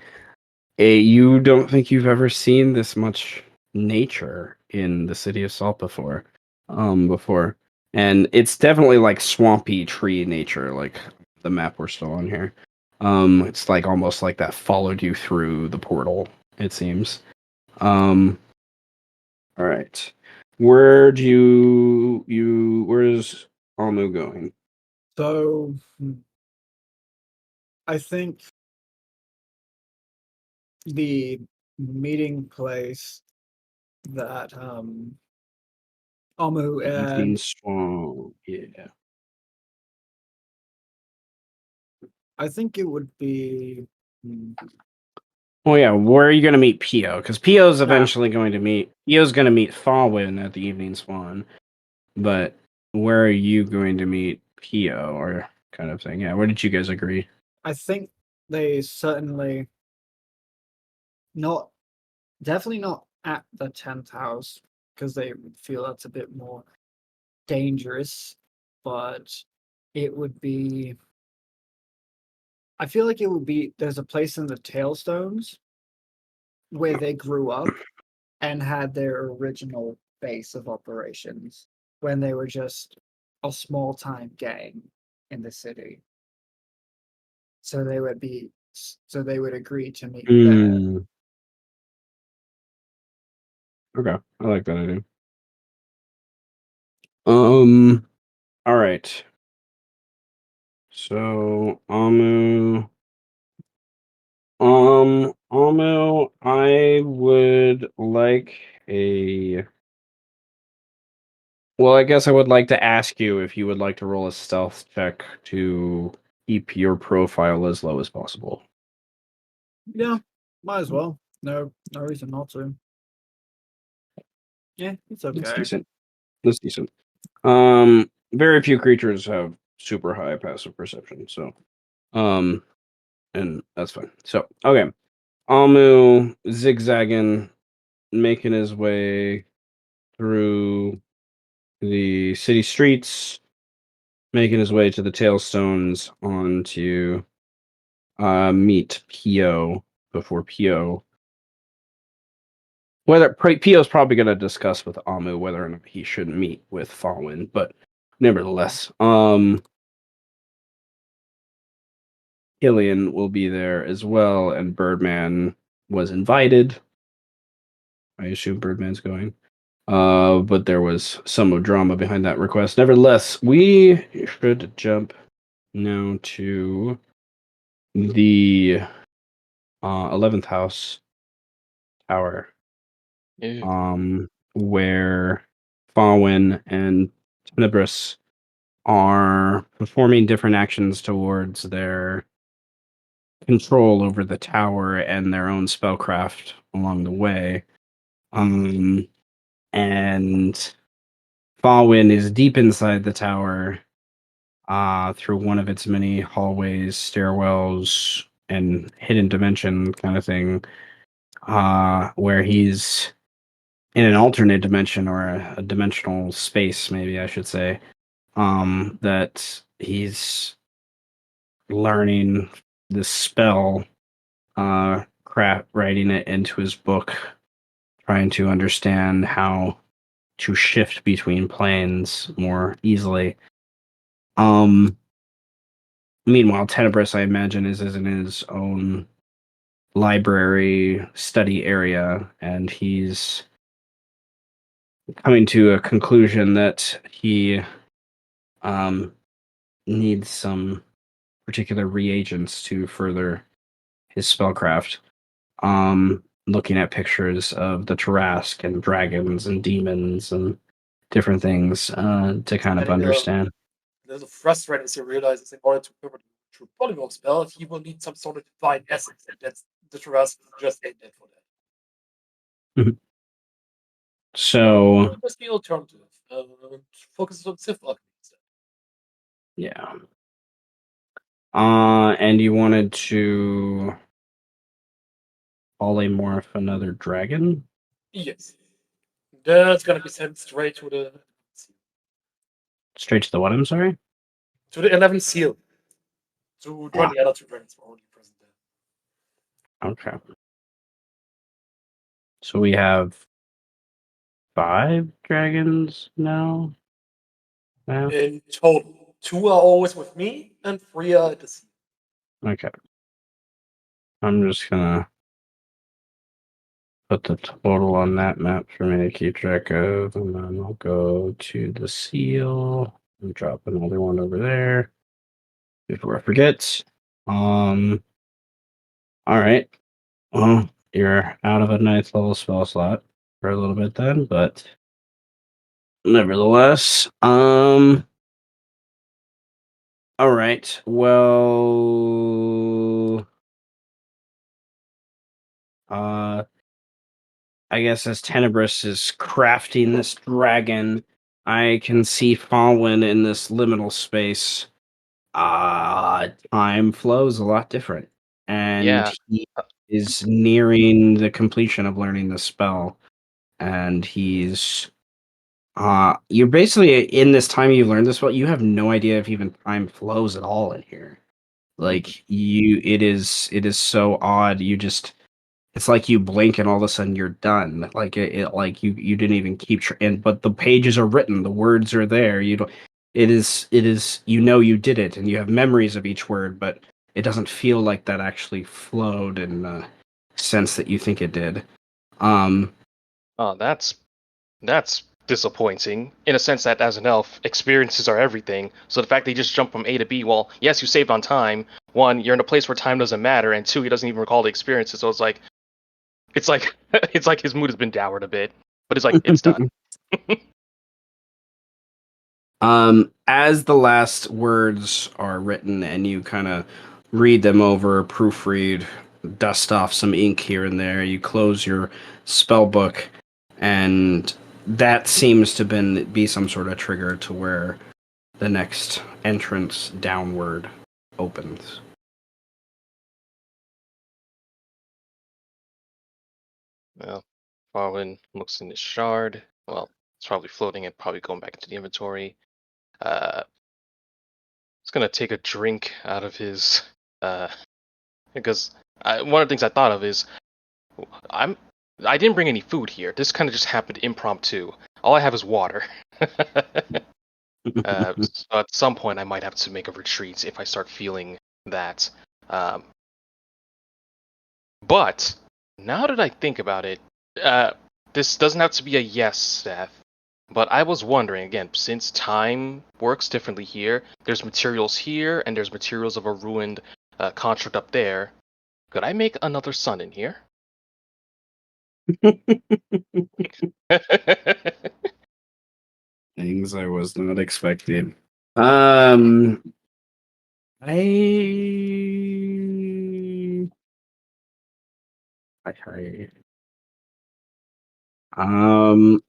you don't think you've ever seen this much nature in the city of Salt before. Before. And it's definitely like swampy tree nature, like the map we're still on here. It's like almost like that followed you through the portal, it seems. All right. Where's Almu going? So, I think the meeting place that Amu Evening and Swamp. Yeah. I think it would be. Oh yeah, where are you going to meet Pio? Because Pio's Yeah. eventually going to meet. Pio's going to meet Faurwiin at the Evening Swan, but where are you going to meet Pio, or kind of thing? Yeah, where did you guys agree? I think they certainly definitely not at the 10th house because they would feel that's a bit more dangerous, but it would be. I feel like it would be. There's a place in the Tailstones where they grew up and had their original base of operations when they were just a small time gang in the city. So they would agree to meet there. Okay, I like that idea. All right. So Amu, I would like a. Well, I guess I would like to ask you if you would like to roll a stealth check to keep your profile as low as possible. Yeah, might as well. No reason not to. Yeah, it's That's okay. decent. That's decent. Very few creatures have super high passive perception, so and that's fine. So okay, Amu zigzagging, making his way through the city streets, making his way to the Tailstones on to meet Pio before Pio. Pio's probably going to discuss with Amu whether or not he should meet with Faurwiin, but nevertheless, Killian will be there as well, and Birdman was invited. I assume Birdman's going. But there was some drama behind that request. Nevertheless, we should jump now to the 11th house tower, Yeah. where Faurwiin and Tenebris are performing different actions towards their control over the tower and their own spellcraft along the way. And Faurwiin is deep inside the tower, through one of its many hallways, stairwells, and hidden dimension kind of thing, where he's in an alternate dimension or a dimensional space, maybe I should say, that he's learning this spell, writing it into his book, trying to understand how to shift between planes more easily. Meanwhile, Tenebris, I imagine, is in his own library study area, and he's coming to a conclusion that he needs some particular reagents to further his spellcraft. Looking at pictures of the Tarask and dragons and demons and different things to kind of understand. There's a frustrating as he realizes in order to perform a true polymorph spell, he will need some sort of divine essence, and that's the Tarask just ain't dead for that. So, What's the alternative? Focuses on Sith alchemy instead. yeah. And you wanted to polymorph another dragon? Yes. That's gonna be sent straight to the Straight to the what, I'm sorry? to the 11th seal. To join the other two dragons who are already present there. Okay. So we have 5 dragons now? In total. 2 are always with me, and 3 are at the sea. Okay. I'm just gonna put the total on that map for me to keep track of, and then I'll go to the seal and drop another one over there before I forget. All right. Well, you're out of a 9th level spell slot for a little bit then, but nevertheless, all right. Well, I guess as Tenebris is crafting this dragon, I can see Faurwiin in this liminal space. Time flows a lot different, and Yeah. he is nearing the completion of learning the spell, and he's you're basically in this time you've learned this spell, you have no idea if even time flows at all in here. Like it is so odd. It's like you blink and all of a sudden you're done. Like like you didn't even keep and but the pages are written, the words are there. You don't. It is you know you did it and you have memories of each word, but it doesn't feel like that actually flowed in the sense that you think it did. Oh, that's disappointing. In a sense that as an elf, experiences are everything. So the fact that you just jump from A to B, well, yes, you saved on time. One, you're in a place where time doesn't matter, and two, he doesn't even recall the experiences. So it's like it's like his mood has been dowered a bit. But it's like it's done. As the last words are written and you kind of read them over, proofread, dust off some ink here and there, you close your spell book, and that seems to be some sort of trigger to where the next entrance downward opens. Well, Farwin looks in his shard. Well, it's probably floating and probably going back into the inventory. He's gonna take a drink out of his because one of the things I thought of is I didn't bring any food here. This kind of just happened impromptu. All I have is water. So at some point, I might have to make a retreat if I start feeling that. But now that I think about it, this doesn't have to be a yes, Seth. But I was wondering again, since time works differently here, there's materials here and there's materials of a ruined construct up there. Could I make another sun in here? Things I was not expecting. I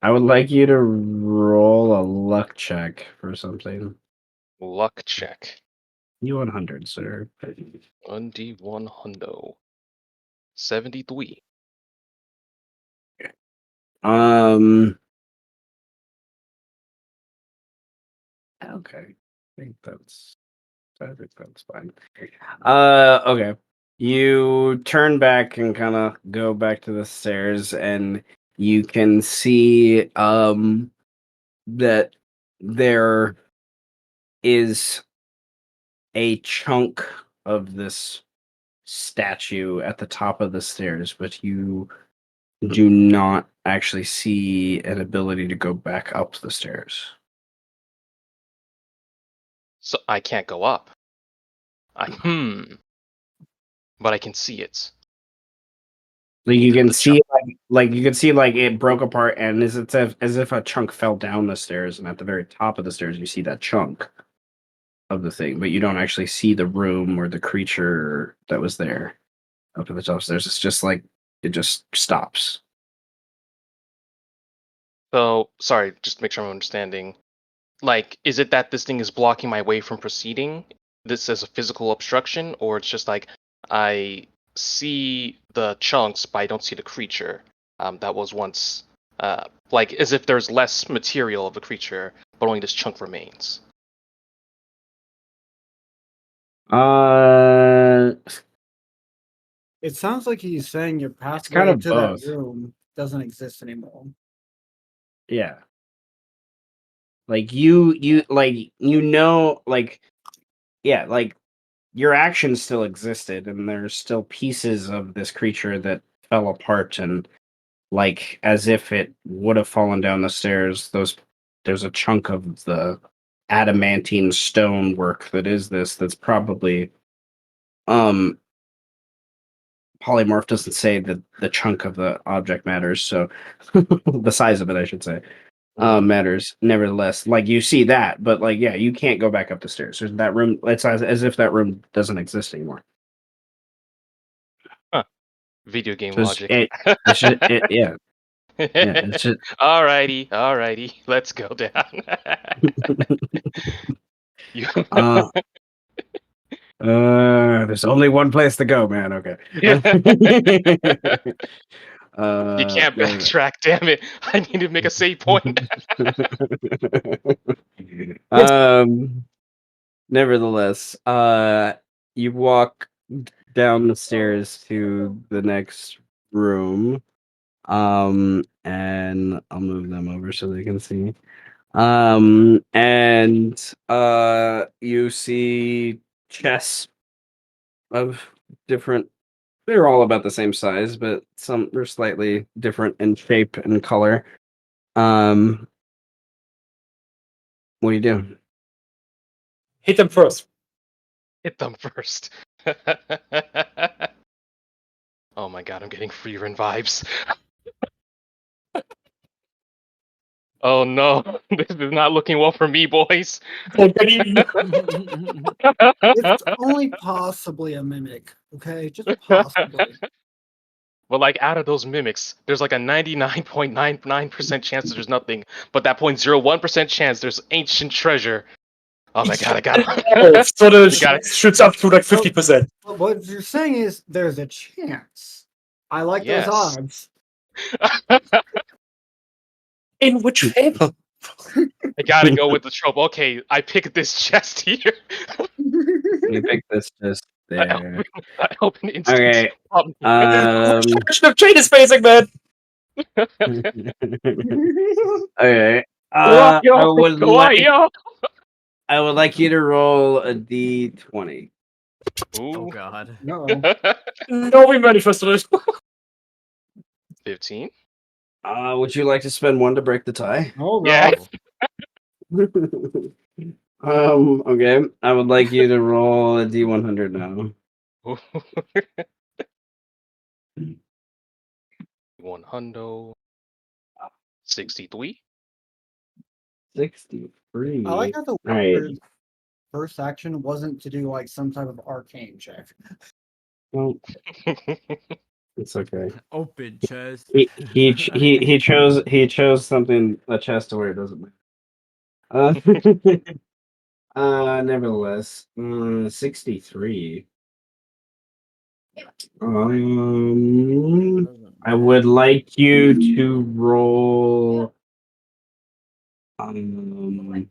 would like you to roll a luck check for something. Luck check. U100, sir. 1d1 hundo. 73. Okay. I think that's fine. Okay. You turn back and kind of go back to the stairs, and you can see that there is a chunk of this statue at the top of the stairs, but you do not actually see an ability to go back up the stairs. So I can't go up. But I can see it. Like you can The see, like you can see, like it broke apart, and as if a chunk fell down the stairs, and at the very top of the stairs, you see that chunk of the thing, but you don't actually see the room or the creature that was there up at the top of the stairs. It's just like it just stops. So sorry, just to make sure I'm understanding. Like, is it that this thing is blocking my way from proceeding? This is a physical obstruction, or it's just like I see the chunks, but I don't see the creature that was once like as if there's less material of the creature, but only this chunk remains. It sounds like he's saying your kind pathway of to both. that room doesn't exist anymore. Yeah. Like you like like yeah, like your actions still existed, and there's still pieces of this creature that fell apart, and like as if it would have fallen down the stairs. There's a chunk of the adamantine stonework that is this that's probably um polymorph doesn't say that the chunk of the object matters, so the size of it, I should say, matters nevertheless. Like you see that, but like yeah, you can't go back up the stairs. There's that room. It's as if that room doesn't exist anymore. Huh. Video game So logic. it's just, yeah, it's just. Alrighty, let's go down. You There's only one place to go, man. Okay. You can't No. backtrack, damn it. I need to make a save point. Nevertheless, you walk down the stairs to the next room. And I'll move them over so they can see. And you see chests of different. They're all about the same size, but some they're slightly different in shape and color. What do you do? Hit them first. Hit them first. Oh my god, I'm getting Freerun vibes. Oh no, this is not looking well for me, boys. It's only possibly a mimic, okay? Just possibly. Well, like out of those mimics, there's like a 99.99% chance that there's nothing, but that 0.01% chance there's ancient treasure. Oh my god, I got it. So the Got it. shoots up to like 50%. But what you're saying is there's a chance. I like Yes. those odds. In which favor? I gotta go with the trope. Okay, I picked this chest here. You pick this just there. I open instance. Okay. Chain is facing, man. Okay. I would like you to roll a d20. Oh god. No. No, we manifested it. 15. Would you like to spend one to break the tie? Oh Yeah. god. Okay. I would like you to roll a d100 now. 100. 63. 63. I like how the Alright. first action wasn't to do like some type of arcane check. Well, it's okay. Open chest. He chose something, a chest to where it doesn't matter. Nevertheless, 63. I would like you to roll. Okay,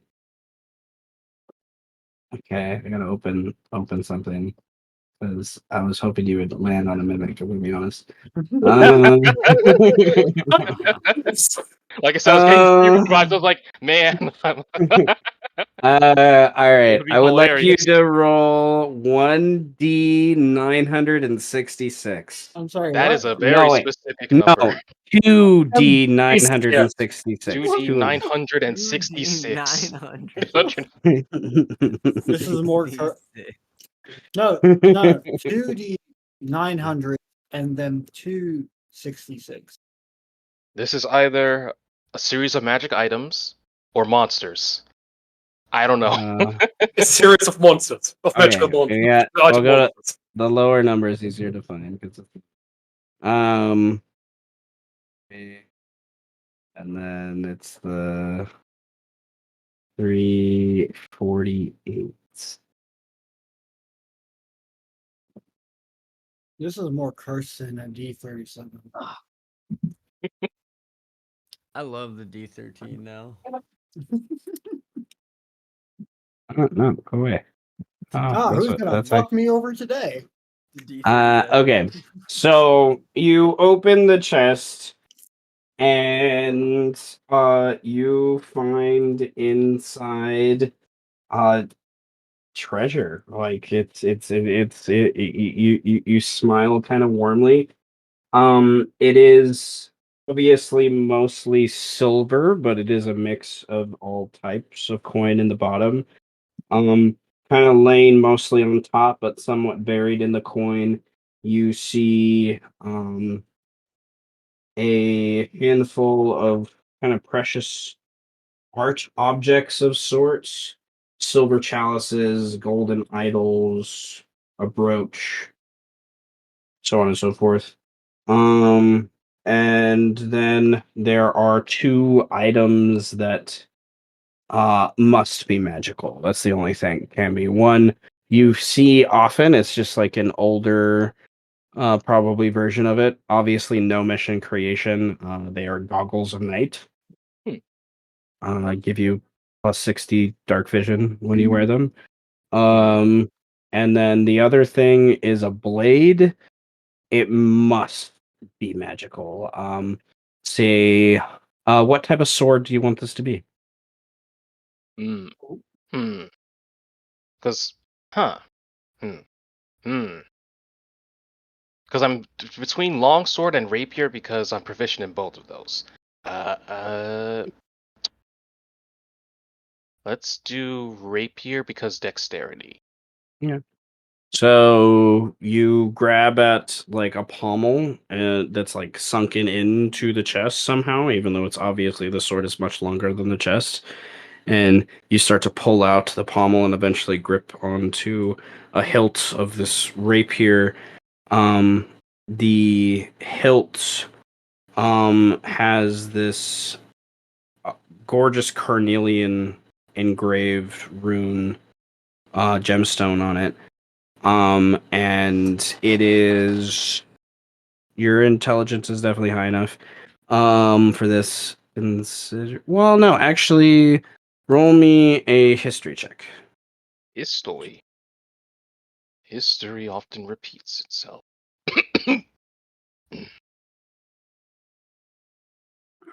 I gotta open something because I was hoping you would land on a mimic. To be honest. Like I said, I was getting stupid vibes. I was like, man, All it right. would be I would like you hilarious. to roll 1d966. I'm sorry, That what? is a very No, wait. specific No, number. 2d966. 2D 966. 966. This is more no, 2D 900 and then 266. This is either a series of magic items or monsters. I don't know. A series of monsters, of magical Okay, monsters. yeah, Item we'll go to monsters. the lower number is easier to find because and then it's the 348. This is more cursed than a D37. I love the D13 now. No, go away. Who's gonna fuck me over today? The D37. Okay. So you open the chest and you find inside treasure. Like you smile kind of warmly. It is obviously mostly silver, but it is a mix of all types of coin in the bottom. Um, Kind of laying mostly on top, but somewhat buried in the coin. You see a handful of kind of precious art objects of sorts, silver chalices, golden idols, a brooch, so on and so forth. And then there are two items that must be magical. That's the only thing can be. One you see often, it's just like an older probably version of it. Obviously no mission creation. They are goggles of night. Give you plus 60 dark vision when you wear them. And then the other thing is a blade. It must be magical. Say, what type of sword do you want this to be? Hmm. Hmm. Because, huh. Hmm. Hmm. Because I'm between longsword and rapier because I'm proficient in both of those. Let's do rapier because dexterity. Yeah. So you grab at like a pommel that's like sunken into the chest somehow, even though it's obviously the sword is much longer than the chest. And you start to pull out the pommel and eventually grip onto a hilt of this rapier. Um, the hilt has this gorgeous carnelian engraved rune gemstone on it. And it is your intelligence is definitely high enough for this. Well, no, actually, roll me a history check. History. History often repeats itself.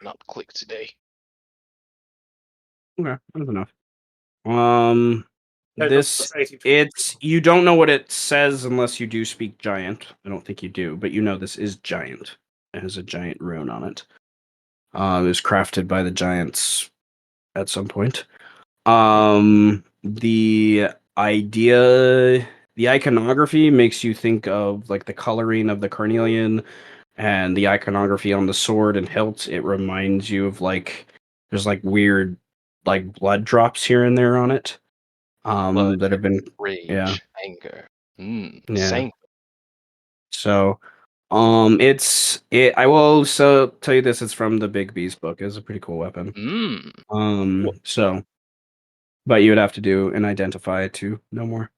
Not click today. Okay, that's enough. Um, And this that's 18. it's you don't know what it says unless you do speak giant. I don't think you do, but you know this is giant. It has a giant rune on it. It was crafted by the giants at some point. The idea, the iconography makes you think of like the coloring of the carnelian and the iconography on the sword and hilt. It reminds you of like there's like weird like blood drops here and there on it. Blood, That have been yeah, rage, anger. yeah. Same. So I will so tell you this, it's from the Big Beast book. It's a pretty cool weapon. So but you would have to do an identify to know more.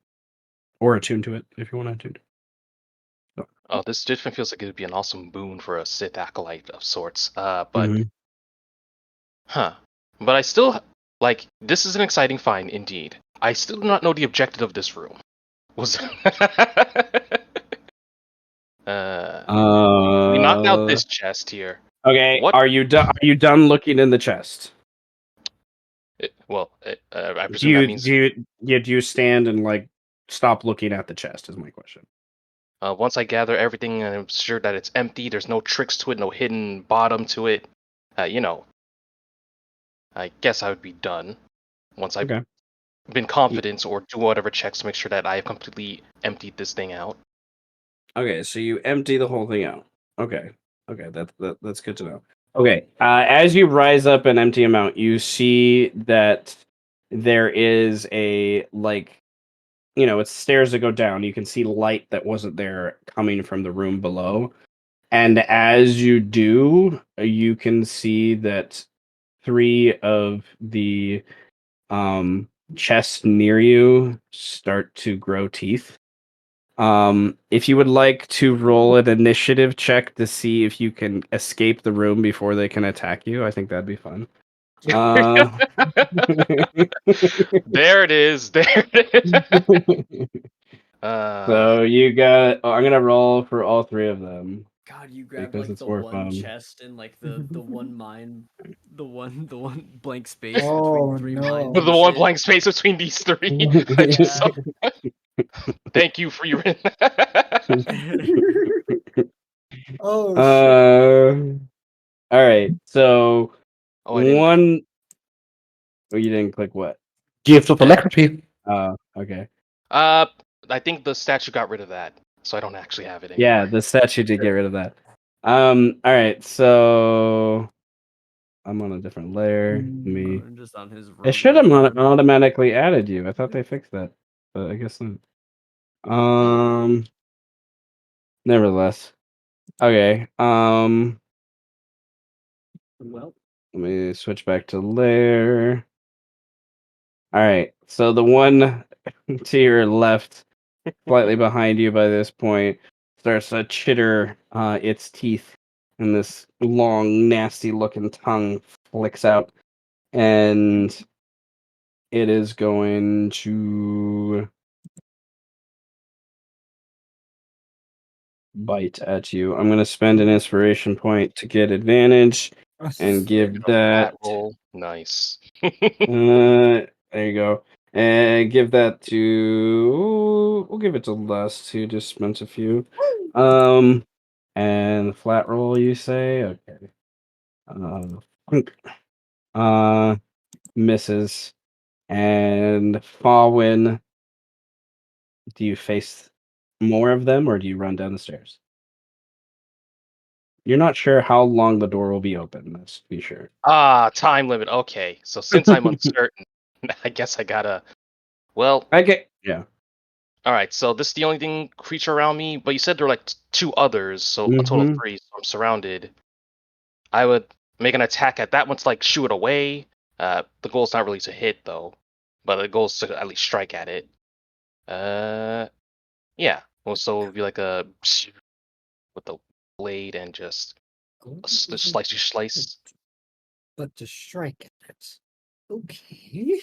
Or attune to it if you want to attune. Oh, this definitely feels like it would be an awesome boon for a Sith acolyte of sorts. But Mhm. huh. But I still like this is an exciting find indeed. I still do not know the objective of this room. Was we knocked out this chest here. Okay, What? are you done? Are you done looking in the chest? I Do presume that you means do you yeah, do you stand and like stop looking at the chest? Is my question. once I gather everything and I'm sure that it's empty, there's no tricks to it, no hidden bottom to it. You know, I guess I would be done once I've Okay. been confident or do whatever checks to make sure that I have completely emptied this thing out. Okay, so you empty the whole thing out. Okay. Okay, that's good to know. Okay, as you rise up an empty amount, you see that there is a it's stairs that go down. You can see light that wasn't there coming from the room below. And as you do, you can see that 3 of the chests near you start to grow teeth. If you would like to roll an initiative check to see if you can escape the room before they can attack you, I think that'd be fun. There it is. There it is. So you got. Oh, I'm gonna roll for all 3 of them God, you grabbed because like it's the more one fun. chest and like the one mine, the one blank space Oh, between 3 no. mines. the and one shit. blank space between these 3. Thank you for your. Oh shit. All right. So Oh, I didn't. one. Oh, you didn't click what? Gift of Telepathy. Okay. I think the statue got rid of that, so I don't actually have it Yeah, anymore. the statue did get rid of that. All right. So I'm on a different layer. Let me. I'm just on his room. It should have right now. automatically added you. I thought they fixed that, but I guess not. Nevertheless. Okay. Well, Let me switch back to layer. All right. So the one to your left, slightly behind you by this point, starts to chitter its teeth, and this long, nasty-looking tongue flicks out, and it is going to bite at you. I'm going to spend an inspiration point to get advantage and give A that. flat roll. Nice. There you go. And give that to. We'll give it to Les who just spent a few. And flat roll, you say? Okay. Clunk. Misses. And Faurwiin, do you face more of them or do you run down the stairs? You're not sure how long the door will be open, let's be sure. Time limit. Okay, so since I'm uncertain, I guess I gotta. Well, Yeah. all right. So this is the only creature around me, but you said there were like 2 others, so a total of Mm-hmm. 3. So I'm surrounded. I would make an attack at that one to like shoo it away. The goal's not really to hit though, but the goal is to at least strike at it. Yeah. Well, so it'd be like a with the blade and just slice. but to strike at it. Okay.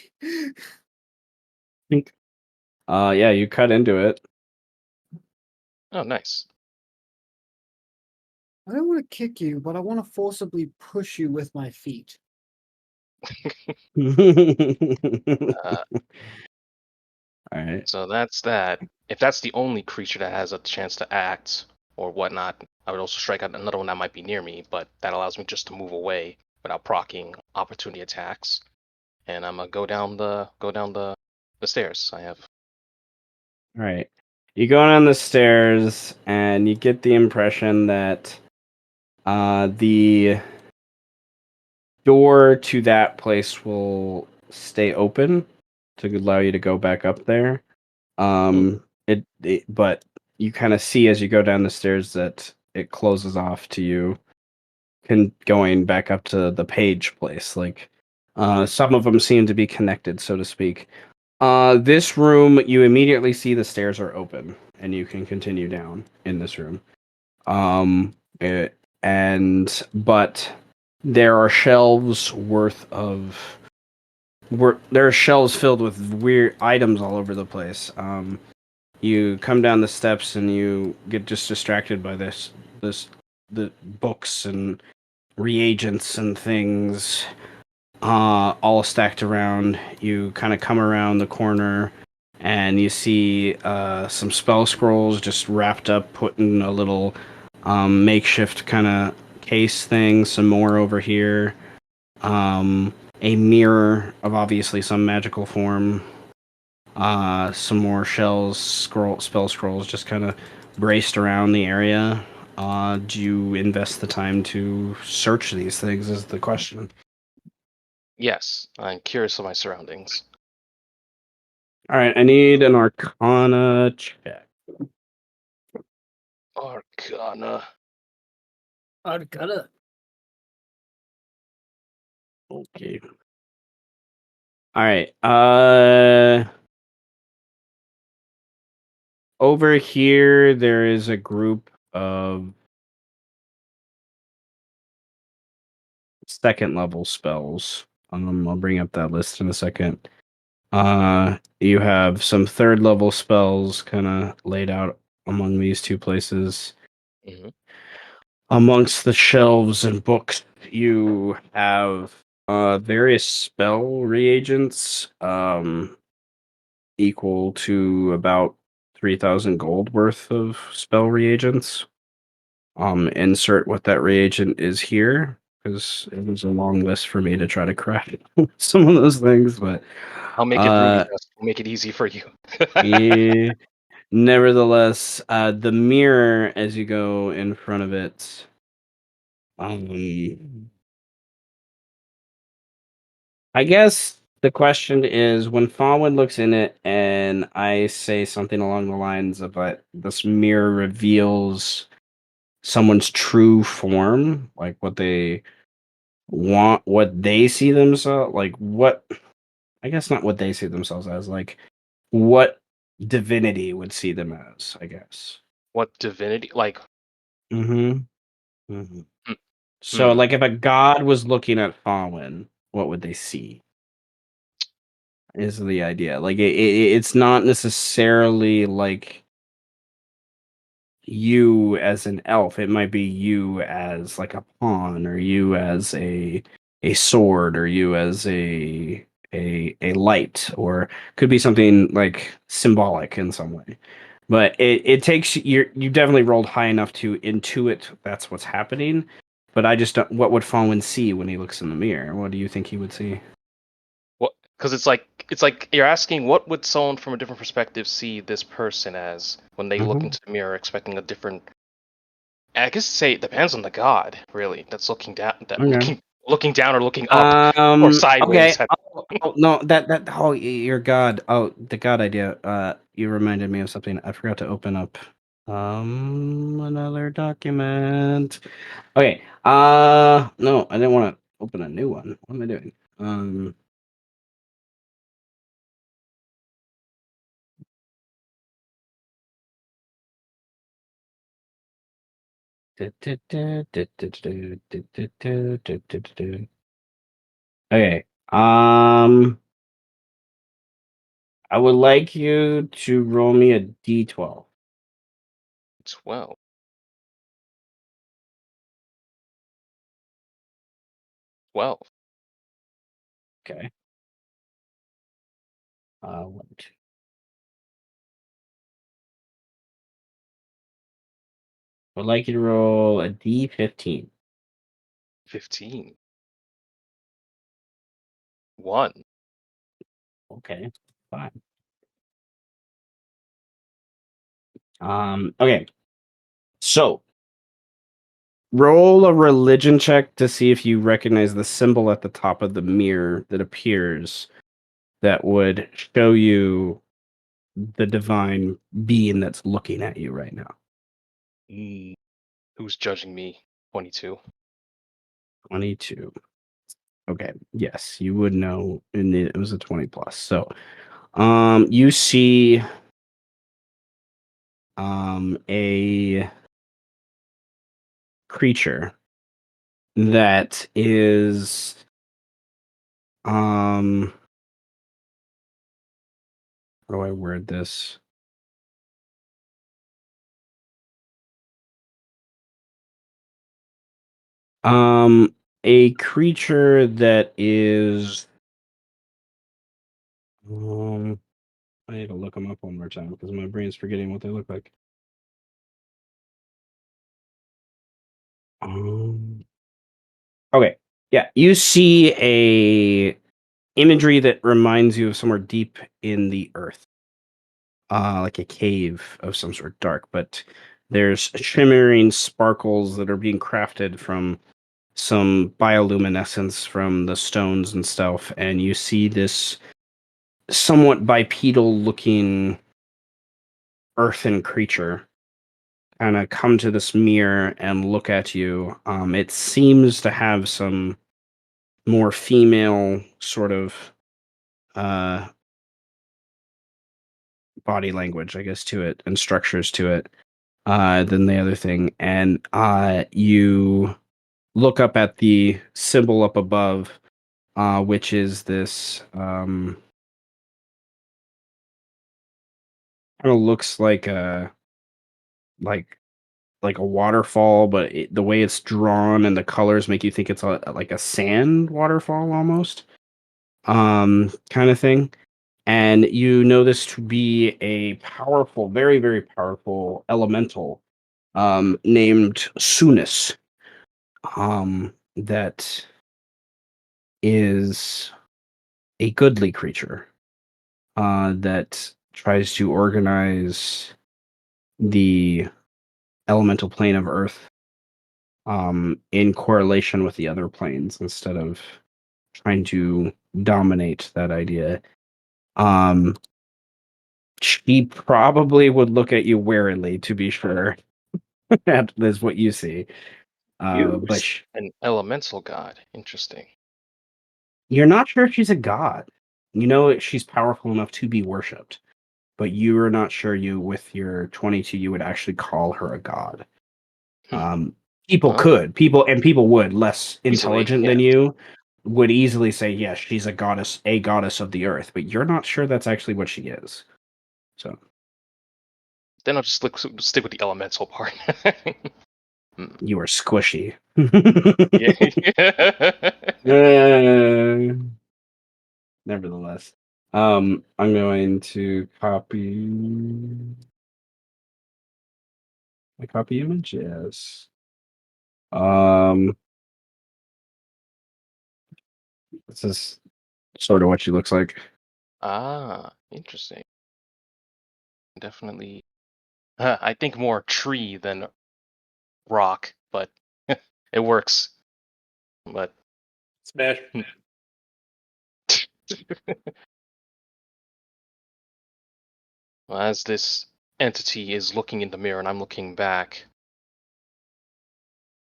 Yeah, you cut into it. Oh, nice. I don't want to kick you, but I want to forcibly push you with my feet. All right. So that's that. If that's the only creature that has a chance to act or whatnot, I would also strike at another one that might be near me, but that allows me just to move away without proccing opportunity attacks. And I'm gonna go down the stairs. I have. All right. You go down the stairs and you get the impression that the door to that place will stay open to allow you to go back up there. But you kind of see as you go down the stairs that it closes off to you, going back up to the page place. Like some of them seem to be connected, so to speak. This room, you immediately see the stairs are open, and you can continue down in this room. it, but there are shelves worth of there are shelves filled with weird items all over the place. You come down the steps and you get just distracted by the books and reagents and things all stacked around. You kind of come around the corner and you see some spell scrolls just wrapped up, put in a little makeshift kind of case thing. Some more over here. A mirror of obviously some magical form. Some more spell scrolls just kind of braced around the area. Do you invest the time to search these things? Is the question. Yes, I'm curious of my surroundings. All right, I need an Arcana check. Arcana. Arcana. Okay. All right. Over here there is a group of second level spells. I'll bring up that list in a second. You have some third level spells kind of laid out among these two places. Mhm. Amongst the shelves and books, you have various spell reagents equal to about 3,000 gold worth of spell reagents. Insert what that reagent is here, because it was a long list for me to try to craft some of those things, but I'll make it really fast. I'll make it easy for you. yeah, nevertheless, the mirror as you go in front of it, I guess the question is when Faurwiin looks in it and I say something along the lines of this mirror reveals someone's true form, like what they want, what they see themselves, like what, I guess not what they see themselves as, like what divinity would see them as, I guess. What divinity? Like, Mm-hmm. Mm-hmm. mm, So, hmm. like, if a god was looking at Faurwiin, what would they see? Is the idea. Like, it's not necessarily like you as an elf. It might be you as like a pawn, or you as a sword, or you as a light, or could be something like symbolic in some way. But it takes you definitely rolled high enough to intuit that's what's happening. But I just don't, what would Fawn see when he looks in the mirror? What do you think he would see? What? Because it's like you're asking what would someone from a different perspective see this person as when they look Mm-hmm. into the mirror, expecting a different. I guess say it depends on the god, really. That's looking down, Okay. looking down or looking up or Okay. sideways. Oh, no, that oh, your god. Oh, the god idea. You reminded me of something. I forgot to open up another document. Okay. No, I didn't want to open a new one. What am I doing? Okay. I would like you to roll me a d12. 12. 12. Okay. 1, 2. I would like you to roll a d15. 15. 1. Okay. Fine. Okay. So roll a religion check to see if you recognize the symbol at the top of the mirror that appears that would show you the divine being that's looking at you right now. Who's judging me? 22. 22. Okay. Yes, you would know, and it was a 20 plus. So, you see, a creature that is how do I word this? A creature that is I need to look them up one more time because my brain's forgetting what they look like. Okay, yeah, you see a imagery that reminds you of somewhere deep in the earth, like a cave of some sort, dark, but there's shimmering sparkles that are being crafted from some bioluminescence from the stones and stuff, and you see this somewhat bipedal looking earthen creature kind of come to this mirror and look at you. It seems to have some more female sort of uh, body language, I guess, to it and structures to it than the other thing. And you look up at the symbol up above, which is this kind of looks like like like a waterfall, but the way it's drawn and the colors make you think it's like a sand waterfall almost, kind of thing. And you know this to be a powerful, very, very powerful elemental, named Sunis, that is a goodly creature, that tries to organize the elemental plane of Earth, in correlation with the other planes instead of trying to dominate that idea. Um, she probably would look at you warily, to be sure. That is what you see. But An elemental god. Interesting. you're not sure if she's a god. You know she's powerful enough to be worshipped, but you are not sure you, with your 22, you would actually call her a god. People Well, could, people would, less easily, intelligent yeah. than you, would easily say, yes, she's a goddess of the earth, but you're not sure that's actually what she is. So Then I'll just stick with the elemental part. you are squishy. Yeah. Nevertheless, I'm going to copy image. Yes. This is sort of what she looks like. Interesting. Definitely. I think more tree than rock, but it works. But Smash. as this entity is looking in the mirror and I'm looking back,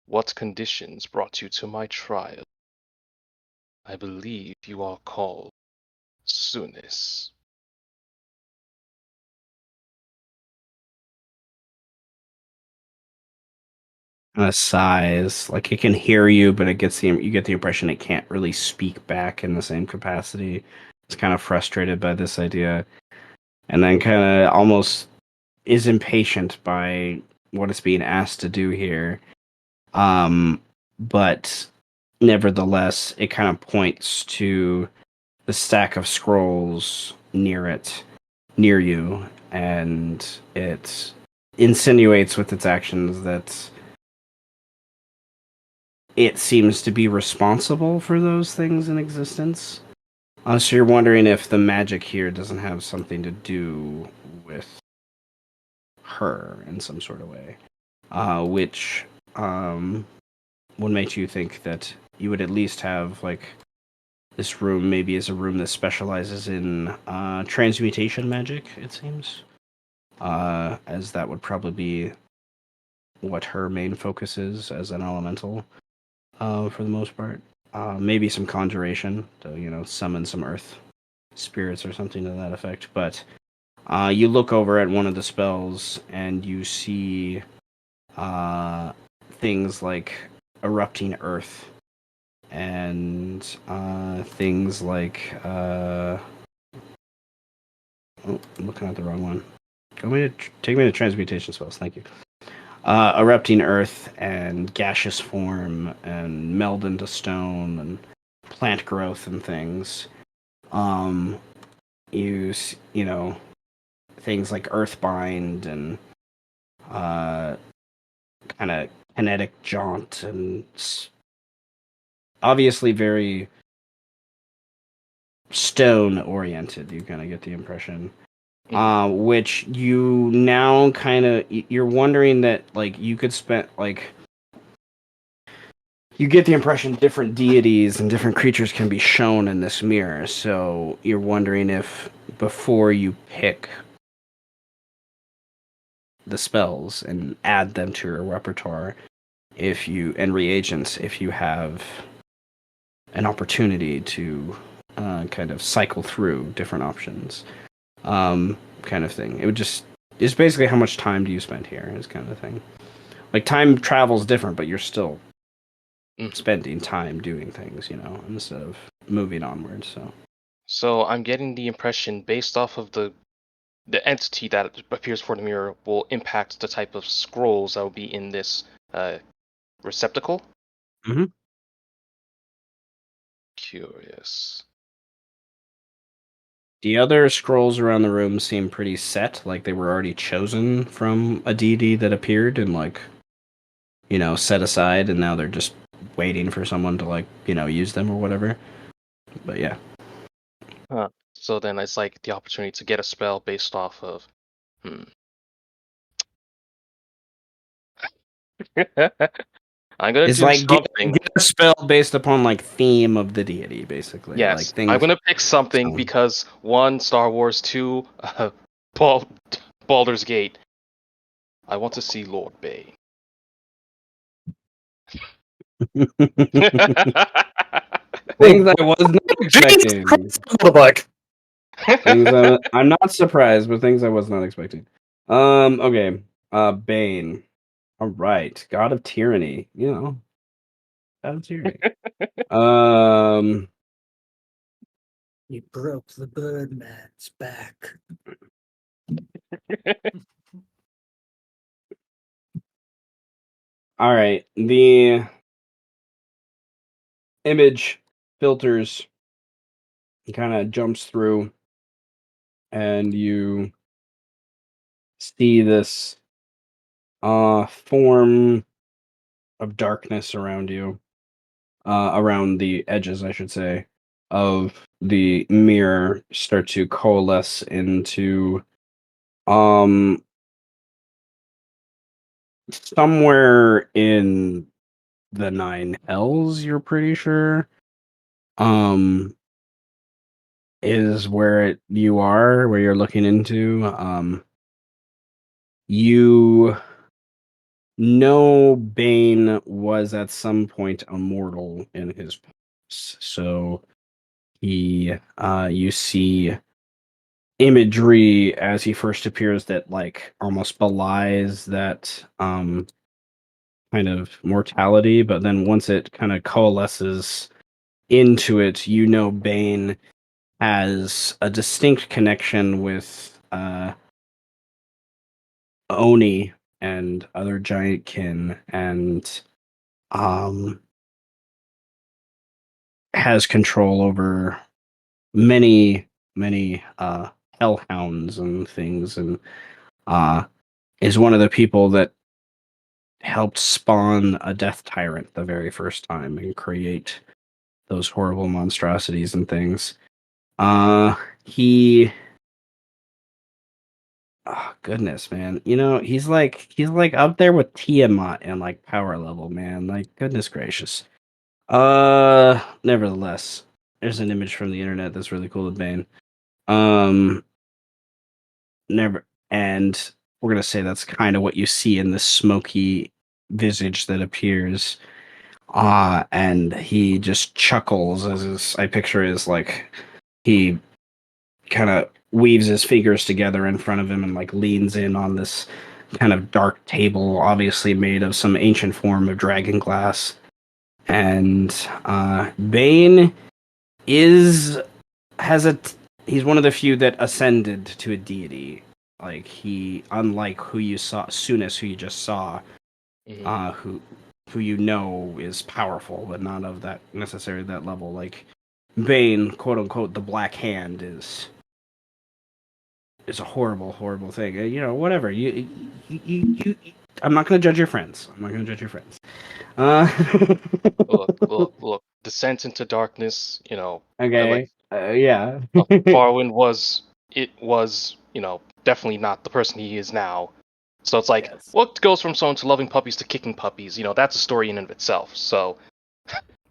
what conditions brought you to my trial? I believe you are called Sunis. Sighs, like it can hear you, but you get the impression it can't really speak back in the same capacity. It's kind of frustrated by this idea, and then kind of almost is impatient by what it's being asked to do here. But nevertheless, it kind of points to the stack of scrolls near you, and it insinuates with its actions that it seems to be responsible for those things in existence. So you're wondering if the magic here doesn't have something to do with her in some sort of way, which would make you think that you would at least have like this room maybe is a room that specializes in transmutation magic. It seems, as that would probably be what her main focus is as an elemental, for the most part. Maybe some conjuration to summon some earth spirits or something to that effect. But you look over at one of the spells and you see things like erupting earth and things like oh, I'm looking at the wrong one. Take me to transmutation spells. Thank you. Erupting earth and gaseous form and meld into stone and plant growth and things. Use things like earthbind and kind of kinetic jaunt and obviously very stone oriented. You kind of get the impression. Which you now kind of you're wondering that like you could spend like you get the impression different deities and different creatures can be shown in this mirror. So you're wondering if before you pick the spells and add them to your repertoire, and reagents, if you have an opportunity to kind of cycle through different options, kind of thing. It's basically how much time do you spend here is kind of thing. Like time travel's different, but you're still spending time doing things, instead of moving onwards. So I'm getting the impression, based off of the entity that appears for the mirror, will impact the type of scrolls that will be in this receptacle. Mhm. Curious. The other scrolls around the room seem pretty set, like they were already chosen from a deity that appeared and set aside, and now they're just waiting for someone to use them or whatever. But yeah. Huh. So then it's like the opportunity to get a spell based off of. I'm gonna It's do like something. get a spell based upon theme of the deity, basically. Yes, Like things. I'm gonna pick something because 1, Star Wars, 2, Baldur's Gate. I want to see Lord Bane. Things I was not expecting. I'm not surprised, but things I was not expecting. Okay. Bane. All right. God of Tyranny. God of Tyranny. You broke the Birdman's back. All right. The image filters kind of jumps through, and you see this form of darkness around you, around the edges, I should say, of the mirror start to coalesce into somewhere in the nine hells, you're pretty sure, is where you are, where you're looking into. You know Bane was at some point immortal in his past, so you see imagery as he first appears that almost belies that kind of mortality, but then once it kind of coalesces into it, Bane has a distinct connection with Oni and other giant kin, and has control over many hellhounds and things, and is one of the people that helped spawn a death tyrant the very first time and create those horrible monstrosities and things. He Oh goodness, man. He's like up there with Tiamat and power level, man. Goodness gracious. Nevertheless, there's an image from the internet that's really cool with Bane. Never and we're gonna say that's kind of what you see in the smoky visage that appears. And he just chuckles I picture is he kind of weaves his fingers together in front of him and leans in on this kind of dark table, obviously made of some ancient form of dragon glass. And Bane is has a he's one of the few that ascended to a deity. Like he, unlike who you saw, Sunis, who you just saw, Mhm. who you know is powerful, but not of that necessarily that level. Like Bane, quote unquote, the Black Hand is a horrible, horrible thing. You know, whatever. You I'm not going to judge your friends. I'm not going to judge your friends. Uh, Look. Descent into Darkness. Like okay. Yeah. Faurwiin was definitely not the person he is now. So it's like, Yes. what goes from someone to loving puppies to kicking puppies? That's a story in and of itself. So,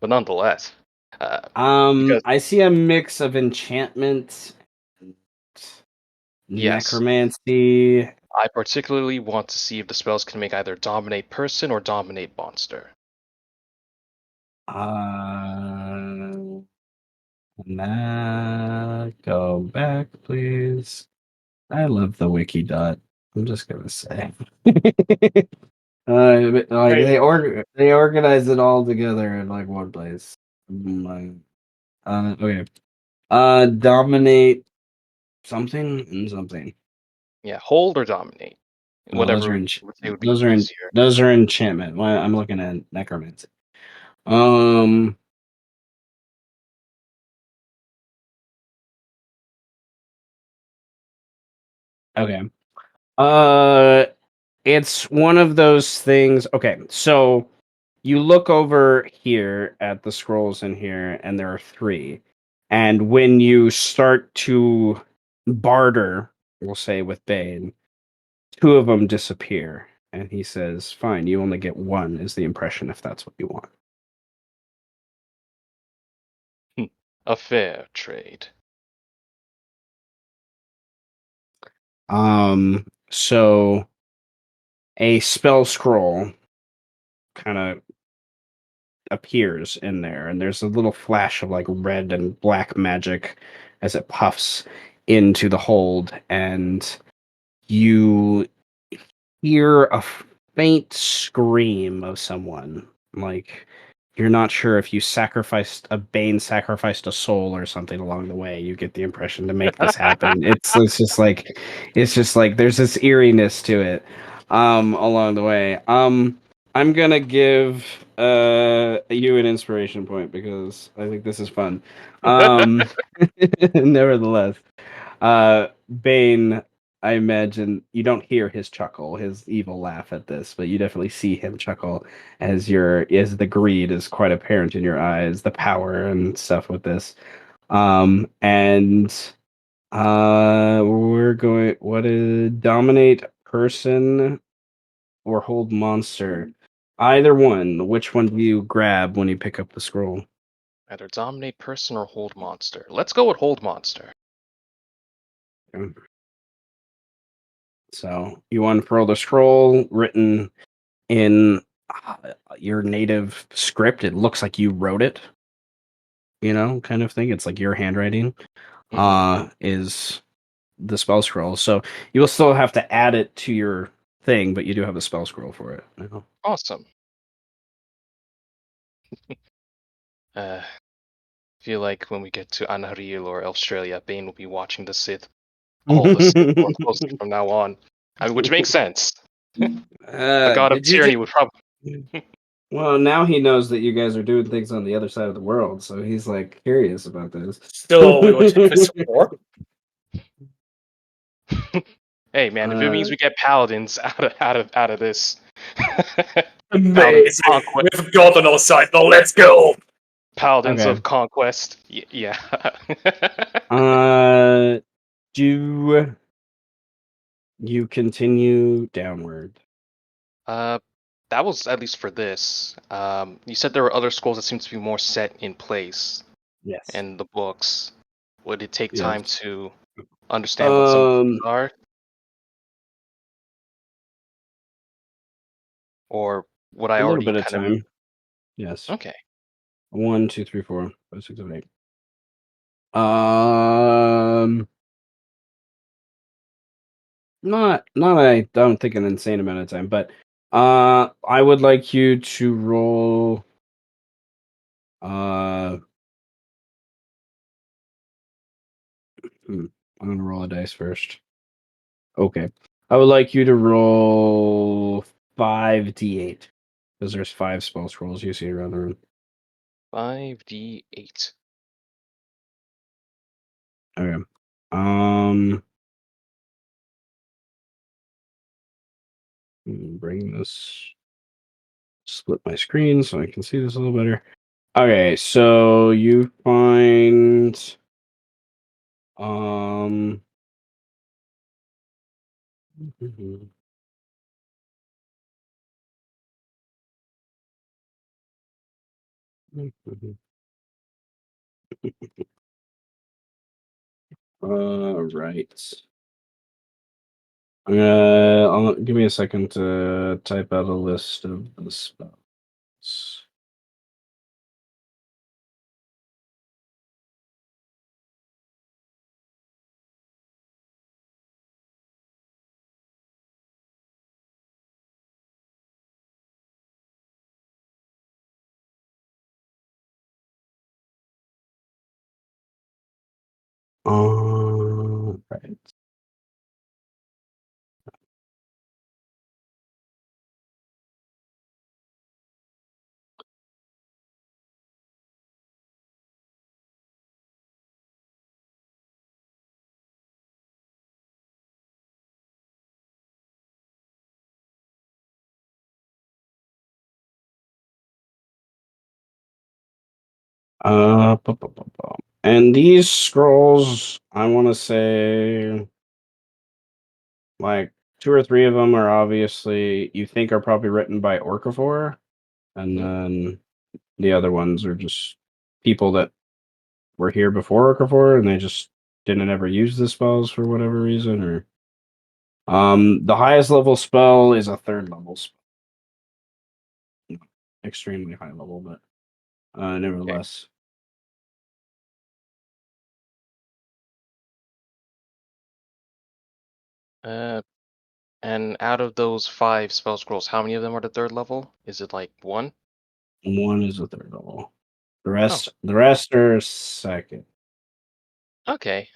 but nonetheless, because I see a mix of enchantment, and yes, necromancy. I particularly want to see if the spells can make either dominate person or dominate monster. Go back, please. I love the wiki dot. I'm just gonna say. Like Right. they organize it all together in like one place. Like, okay. Dominate something and something. Yeah, hold or dominate, No, whatever would say would be those are easier. those are enchantment. Well, I'm looking at necromancy. Um. Okay. Uh, it's one of those things. Okay, so you look over here at the scrolls in here, and there are three. And when you start to barter, we'll say with Bane, two of them disappear. And he says, "Fine, you only get one." Is the impression if that's what you want? A fair trade. So a spell scroll kind of appears in there, and there's a little flash of like red and black magic as it puffs into the hold, and you hear a faint scream of someone. Like you're not sure if Bane sacrificed a soul or something along the way. You get the impression to make this happen. It's just like there's this eeriness to it along the way. I'm gonna give you an inspiration point because I think this is fun. Um nevertheless. Bane, I imagine you don't hear his chuckle, his evil laugh at this, but you definitely see him chuckle as the greed is quite apparent in your eyes, the power and stuff with this. And we're going what is dominate person or hold monster? Either one. Which one do you grab when you pick up the scroll? Either dominate person or hold monster. Let's go with hold monster. So you unfurl the scroll written in your native script. It looks like you wrote it, kind of thing. It's like your handwriting is the spell scroll. So you will still have to add it to your thing, but you do have a spell scroll for it. Awesome. Feel like when we get to Anaril or Australia, Bane will be watching the Sith, all the Sith more closely from now on. Which makes sense. A god of Did you tyranny would probably. Well, now he knows that you guys are doing things on the other side of the world, so he's like curious about this. Still, we want to take this war. Hey man, if it means we get paladins out of this, Amazing. conquest, We've got on our side. Now let's go. paladins Okay. of conquest. Yeah. Do you continue downward? That was at least for this. You said there were other scrolls that seem to be more set in place Yes. in the books. Would it take Yes. time to understand what some of these are? Or would I A little already bit of kind of... time. Yes. Okay. 1, 2, 3, 4, 5, 6, 7, 8. Not I don't think an insane amount of time, but I would like you to roll I'm gonna roll a dice first. Okay. I would like you to roll 5d8. Because there's 5 spell scrolls you see around the room. 5d8. Okay. Um bring this split my screen so I can see this a little better. Okay, so you find um right. Give me a second to type out a list of the spells. Right. And these scrolls, I want to say, like 2 or 3 of them are obviously you think are probably written by Orcafor, and then the other ones are just people that were here before Orcafor, and they just didn't ever use the spells for whatever reason. Or the highest level spell is a 3rd level spell, extremely high level, but Okay. nevertheless. And out of those 5 spell scrolls, how many of them are the 3rd level? Is it like 1? One is a 3rd level. The Oh, rest are 2nd. okay.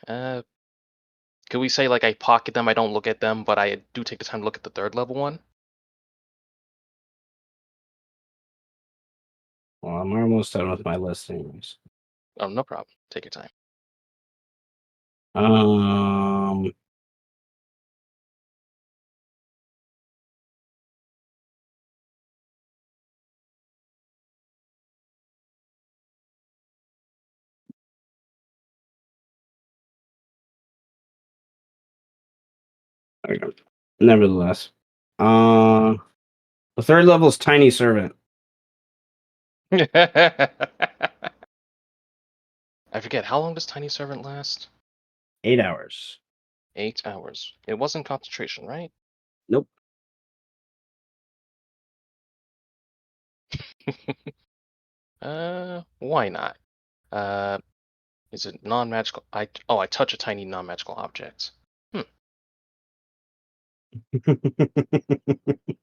Could we say like I pocket them, I don't look at them, but I do take the time to look at the 3rd level one? Well, I'm almost done with my list, anyways. Oh, no problem. Take your time. Um, okay. Nevertheless, the 3rd level is Tiny Servant. I forget, how long does Tiny Servant last? 8 hours. 8 hours. It wasn't concentration, right? Nope. Why not? Uh, is it non-magical? I touch a tiny non-magical object.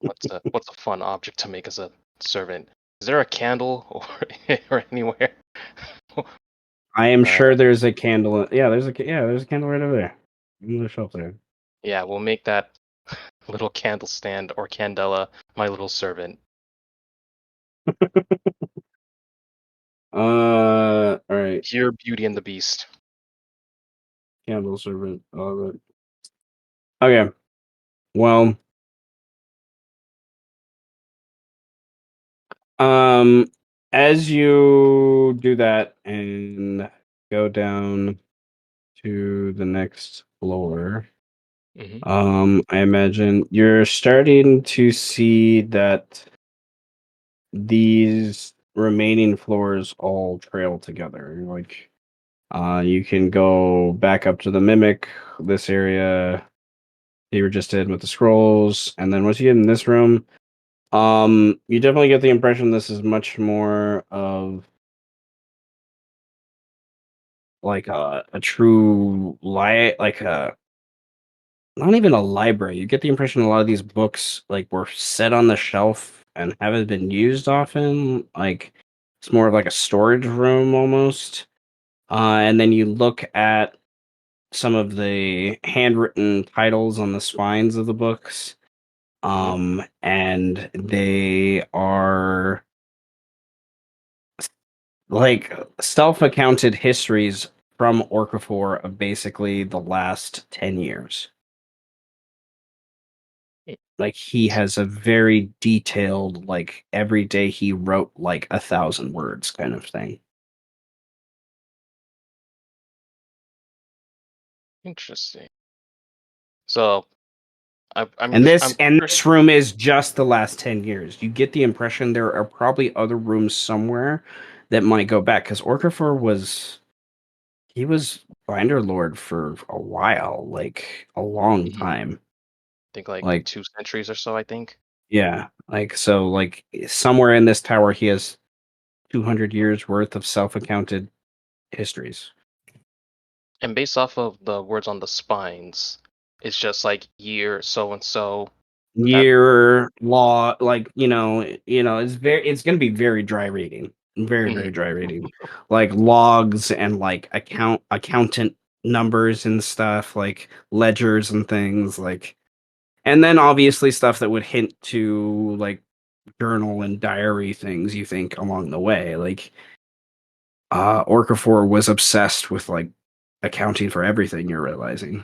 What's a fun object to make as a servant? Is there a candle or anywhere? I am Uh, sure there's a candle. Yeah, there's a candle right over there. On the shelf there. yeah, we'll make that little candle stand or candela my little servant. All right. Pure Beauty and the Beast. Candle servant. All right. Okay. Well, as you do that and go down to the next floor, Hmm. I imagine you're starting to see that these remaining floors all trail together. Like, you can go back up to the mimic, this area you were just in with the scrolls, and then once you get in this room, you definitely get the impression this is much more of like a true light, like not even a library. You get the impression a lot of these books like were set on the shelf and haven't been used often. Like it's more of like a storage room almost. And then you look at some of the handwritten titles on the spines of the books. And they are like self-accounted histories from Orcafor of basically the last 10 years. Like he has a very detailed, like every day he wrote like 1,000 words kind of thing. Interesting. So, I'm And I'm this room is just the last 10 years. You get the impression there are probably other rooms somewhere that might go back because Orcafor was he was Binder Lord for a while, like a long time. think like Like 2 centuries or so. I think. yeah, like so like somewhere in this tower he has 200 years worth of self-accounted histories. And based off of the words on the spines, it's just like year so and so. Year law, like it's gonna be very dry reading, very dry reading, like logs and like accountant numbers and stuff, like ledgers and things, like, and then obviously stuff that would hint to like journal and diary things you think along the way, like Orcafor was obsessed with like accounting for everything, you're realizing.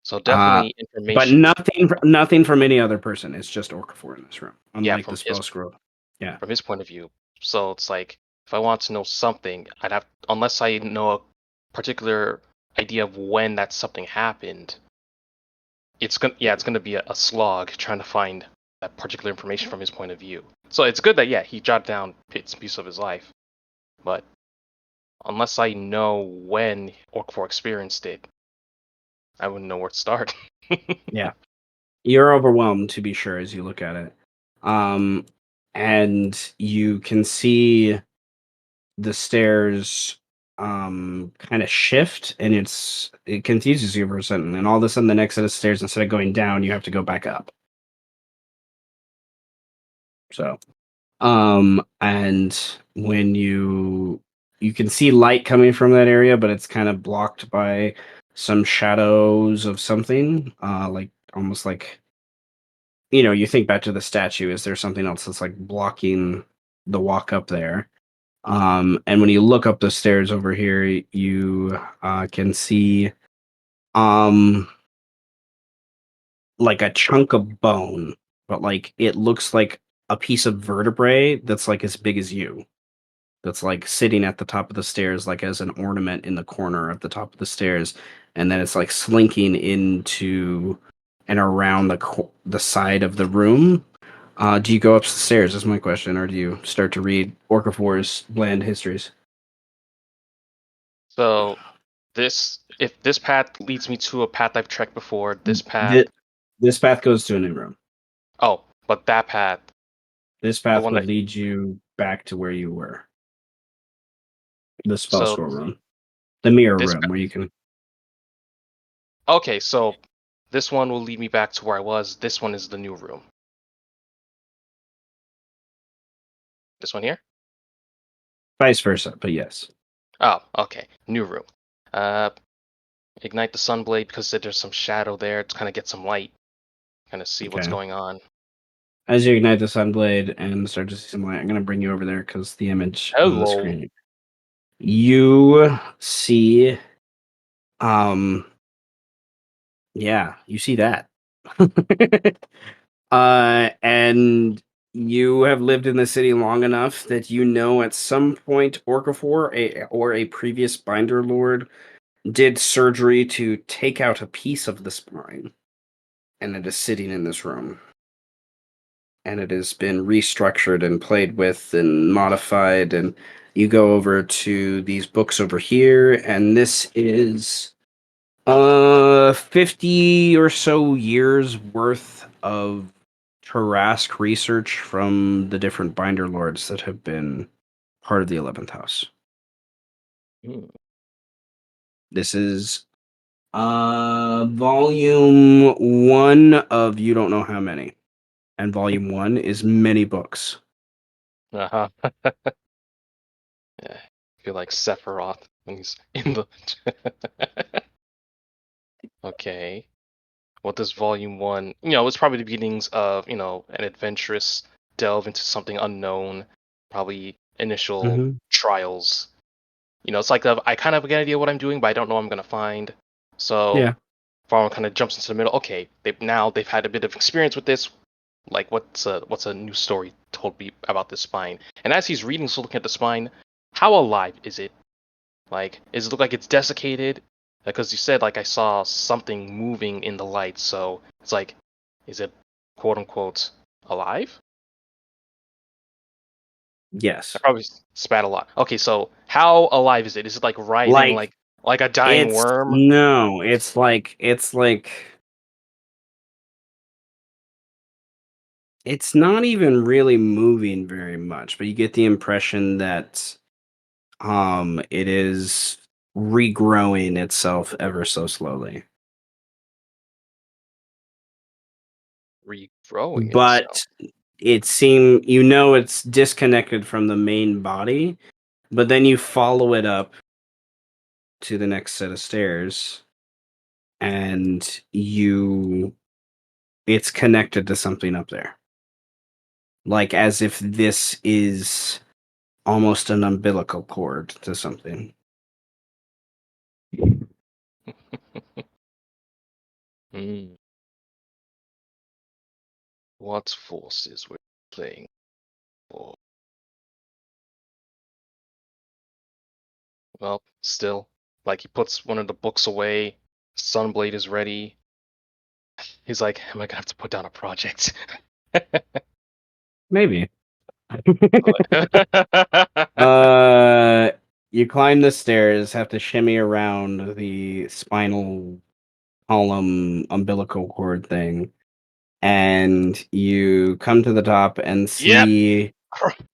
So Uh, definitely but information. nothing from any other person. It's just Orcafor in this room, Yeah, unlike the spell scroll. Yeah, from his point of view. So it's like if I want to know something, I'd have unless I know a particular idea of when that something happened. It's gonna be a slog trying to find that particular information from his point of view. So it's good that he jotted down bits and pieces of his life, but unless I know when Orc4 experienced it, I wouldn't know where to start. yeah. You're overwhelmed to be sure as you look at it, and you can see the stairs kind of shift, and it confuses you for a second, and all of a sudden the next set of stairs, instead of going down, you have to go back up. So and when you can see light coming from that area, but it's kind of blocked by some shadows of something, like almost like you think back to the statue. Is there something else that's like blocking the walk up there? And when you look up the stairs over here, you can see um like a chunk of bone, but like it looks like a piece of vertebrae that's like as big as you. That's like sitting at the top of the stairs, like as an ornament in the corner of the top of the stairs, and then it's like slinking into and around the side of the room. Do you go up the stairs? Is my question, or do you start to read Orcafor's bland histories? So if this path leads me to a path I've trekked before, this path. Th- this path goes to a new room. Oh, but that path, This the path one would that. lead you back to where you were. The spell So scroll room, the mirror this. room, where you can. Okay, so this one will lead me back to where I was. This one is the new room. This one here? Vice versa, but yes. Oh, okay. New room. Uh, ignite the sunblade because there's some shadow there to kind of get some light, kind of see what's Okay. going on. As you ignite the sunblade and start to see some light, I'm going to bring you over there because the image on the Hello. screen. You see, um, yeah, you see that. And you have lived in the city long enough that you know at some point Orcafor, or a previous Binder Lord, did surgery to take out a piece of the spine, and it is sitting in this room. And it has been restructured and played with and modified, and you go over to these books over here, and this is 50 or so years worth of Tarask research from the different binder lords that have been part of the 11th house. Hmm. This is Volume 1 of you don't know how many. And volume 1 is many books. Uh-huh. Yeah, I feel like Sephiroth when he's in the. Okay. What does Volume 1? It's probably the beginnings of, an adventurous delve into something unknown, probably initial Mhm. trials. It's like I kind of have an idea what I'm doing, but I don't know what I'm gonna find. So Yeah. Farmer kind of jumps into the middle. Okay, they've had a bit of experience with this. Like, what's a new story told me about this spine? And as he's reading, so looking at the spine, how alive is it? Like, does it look like it's desiccated? Because you said, like, I saw something moving in the light, so it's like, is it quote unquote alive? I Yes. probably spat a lot. Okay, so how alive is it? Is it like writhing Like like a dying worm? it's like it's not even really moving very much, but you get the impression that it is regrowing itself ever so slowly. Regrowing itself. But it's disconnected from the main body, but then you follow it up to the next set of stairs and it's connected to something up there. Like as if this is almost an umbilical cord to something. Hmm. What forces we're playing for? Well, still, like he puts one of the books away. Sunblade is ready. He's like, am I gonna have to put down a project? Maybe. uh you climb the stairs, have to shimmy around the spinal column umbilical cord thing, and you come to the top and Yep. see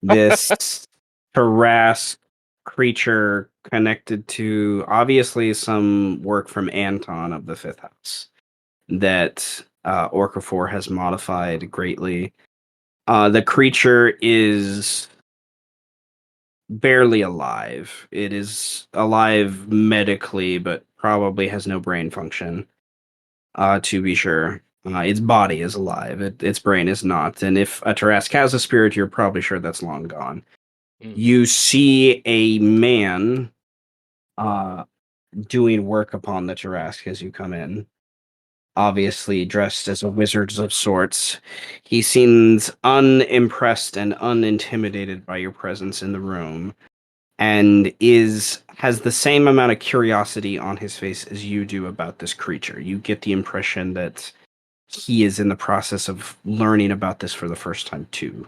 this Tarrasque creature connected to obviously some work from Anton of the Fifth House that Orcafor has modified greatly. The creature is barely alive. It is alive medically, but probably has no brain function. To be sure. Its body is alive. Its brain is not. And if a Tarrasque has a spirit, you're probably sure that's long gone. Mm. You see a man uh, doing work upon the Tarrasque as you come in. Obviously dressed as a wizard of sorts. He seems unimpressed and unintimidated by your presence in the room, and has the same amount of curiosity on his face as you do about this creature. You get the impression that he is in the process of learning about this for the first time too.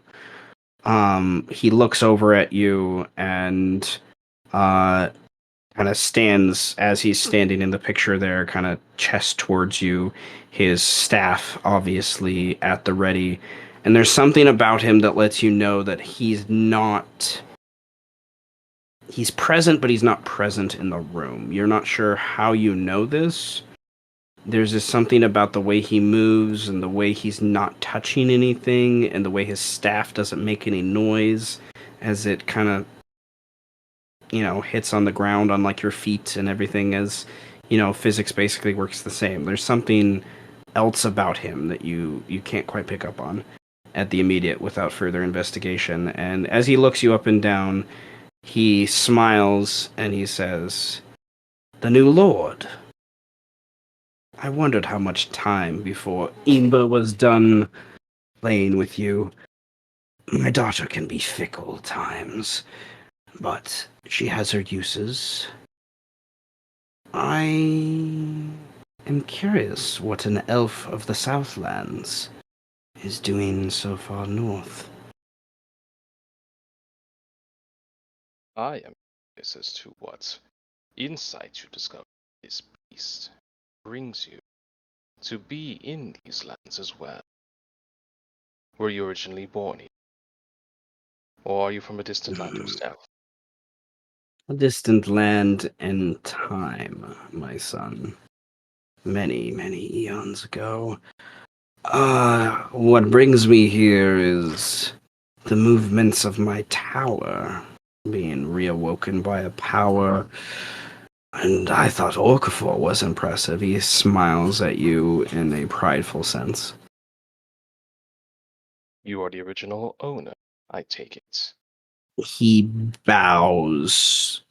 He looks over at you and uh, kind of stands as he's standing in the picture there, kind of chest towards you, his staff obviously at the ready. And there's something about him that lets you know that he's present, but he's not present in the room. You're not sure how you know this. There's just something about the way he moves and the way he's not touching anything and the way his staff doesn't make any noise as it kind of, hits on the ground on like your feet and everything, as, physics basically works the same. There's something else about him that you can't quite pick up on at the immediate without further investigation. And as he looks you up and down, he smiles and he says, "The new lord. I wondered how much time before Imba was done playing with you. My daughter can be fickle at times, but she has her uses. I am curious what an elf of the Southlands is doing so far north." I am curious as to what insight you discover this beast brings you to be in these lands as well. Were you originally born here? Or are you from a distant land yourself? A distant land and time, my son. many, many eons ago. What brings me here is the movements of my tower being reawoken by a power. And I thought Okafor was impressive. He smiles at you in a prideful sense. You are the original owner, I take it. He bows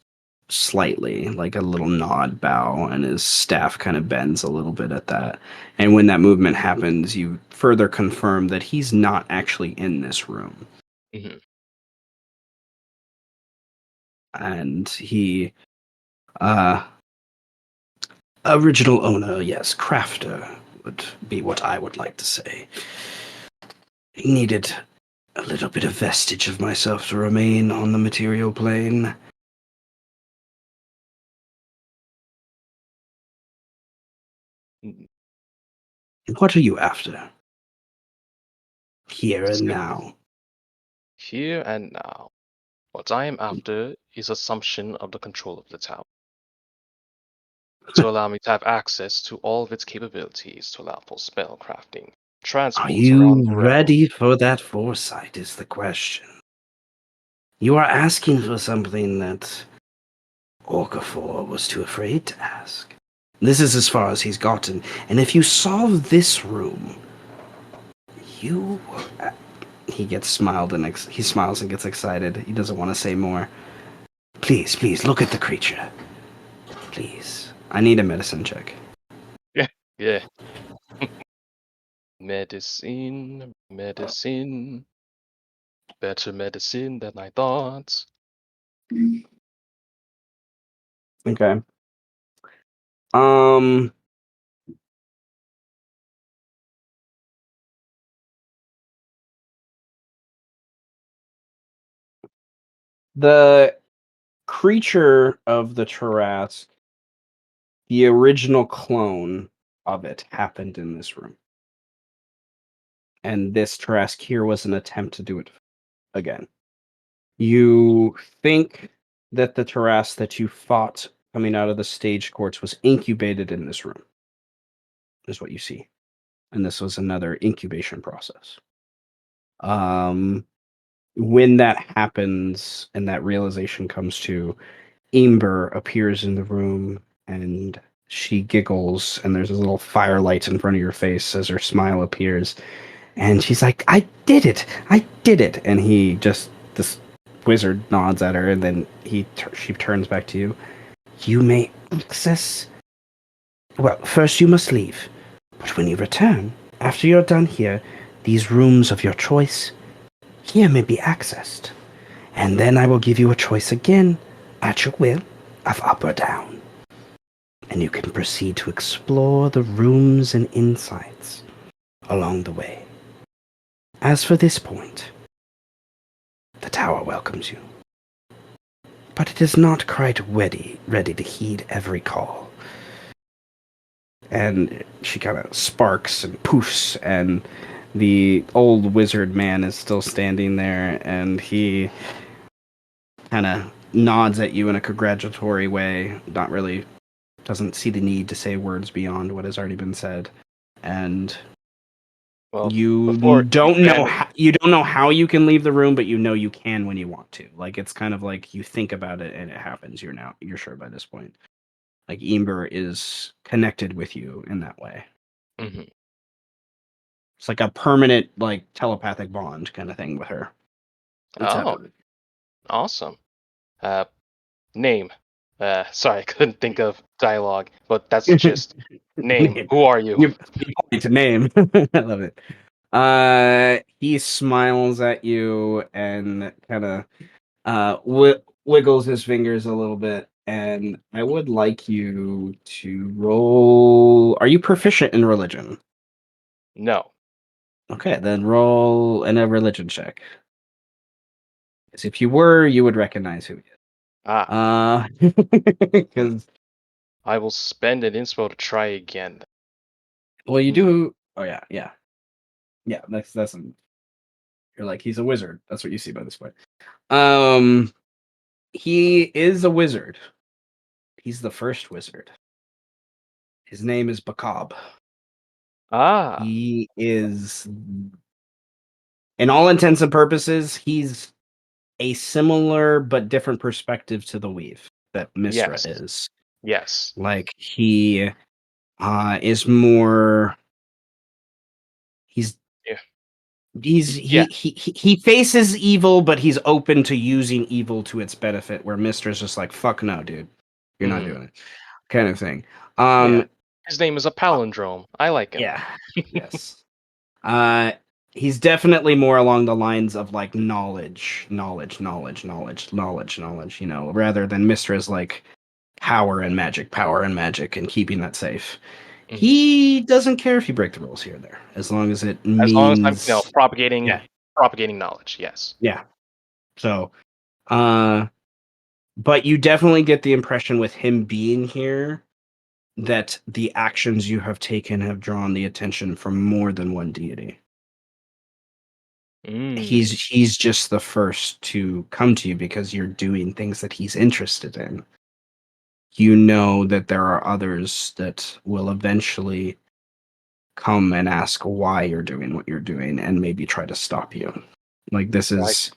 slightly, like a little nod bow, and his staff kind of bends a little bit at that. And when that movement happens, you further confirm that he's not actually in this room. Mm-hmm. And he, original owner, yes, crafter would be what I would like to say. He needed a little bit of vestige of myself to remain on the material plane. What are you after? Here and now. Here and now. What I am after is assumption of the control of the tower. To allow me to have access to all of its capabilities to allow for spell crafting, Are transports around you the realm. ready for that foresight is the question. You are asking for something that Okafor was too afraid to ask. This is as far as he's gotten, and if you solve this room, you... He gets smiled and he smiles and gets excited. He doesn't want to say more. Please, please, look at the creature. Please. I need a medicine check. Yeah. Medicine, medicine. Better medicine than I thought. Okay. Um... The creature of the Tarrasque, the original clone of it, happened in this room. And this Tarrasque here was an attempt to do it again. You think that the Tarrasque that you fought coming out of the stage courts was incubated in this room, is what you see. And this was another incubation process. When that happens and that realization comes to, Amber appears in the room and she giggles, and there's a little firelight in front of your face as her smile appears. And she's like, I did it! I did it! And this wizard nods at her, and then she turns back to you. You may access... Well, first you must leave. But when you return, after you're done here, these rooms of your choice here may be accessed. And then I will give you a choice again, at your will, of up or down. And you can proceed to explore the rooms and insights along the way. As for this point, the tower welcomes you. But it is not quite ready to heed every call. And she kind of sparks and poofs, and the old wizard man is still standing there, and he kind of nods at you in a congratulatory way, doesn't see the need to say words beyond what has already been said. And Well, you before don't know expanding, you don't know how you can leave the room, but you know you can when you want to. Like, it's kind of like you think about it and it happens. You're sure by this point. Like, Ember is connected with you in that way. Mhm. It's like a permanent, like, telepathic bond kind of thing with her. It's Oh, happening. awesome. Name. Sorry, I couldn't think of dialogue, but that's just name. Who are you? You point to name. I love it. He smiles at you and kind of wiggles his fingers a little bit. And I would like you to roll. Are you proficient in religion? No. Okay, then roll in a religion check. As if you were, you would recognize who he Ah, is. Because I will spend an inspo to try again. well, you Hmm. do. Oh yeah, yeah, yeah. That's you're like, he's a wizard. That's what you see by this point. Um, he is a wizard. He's the first wizard. His name is Bakab. Ah, He is, in all intents and purposes, he's a similar but different perspective to the Weave that Mistra yes, is. yes. Like he is more. He's Yeah. Yeah. he faces evil, but he's open to using evil to its benefit. Where Mistra's just like, "Fuck no, dude, you're not doing it," kind of thing. Yeah. His name is a palindrome. I like him. Yeah. Yes. He's definitely more along the lines of like knowledge, you know, rather than Mistra's like power and magic, and keeping that safe. Mhm. He doesn't care if you break the rules here or there, as long as it As long as I'm, means propagating Yeah. propagating knowledge. Yes. yeah. So, but you definitely get the impression with him being here that the actions you have taken have drawn the attention from more than one deity. Mm. He's just the first to come to you because you're doing things that he's interested in. You know that there are others that will eventually come and ask why you're doing what you're doing and maybe try to stop you. Like this is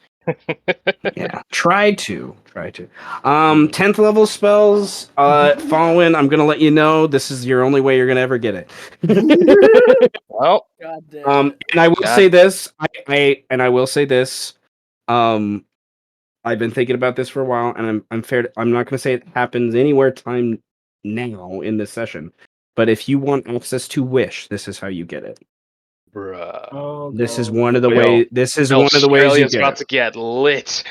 yeah. Try to. 10th level spells, Faurwiin, I'm gonna let you know this is your only way you're gonna ever get it. Well, God damn it. And I will God. say this, I will say this. I've been thinking about this for a while, and I'm not gonna say it happens anywhere time now in this session. But if you want access to Wish, this is how you get it. Bruh. Oh, This is God. one of the Yo, ways. This is one of the ways you Australia's get about it. to get lit.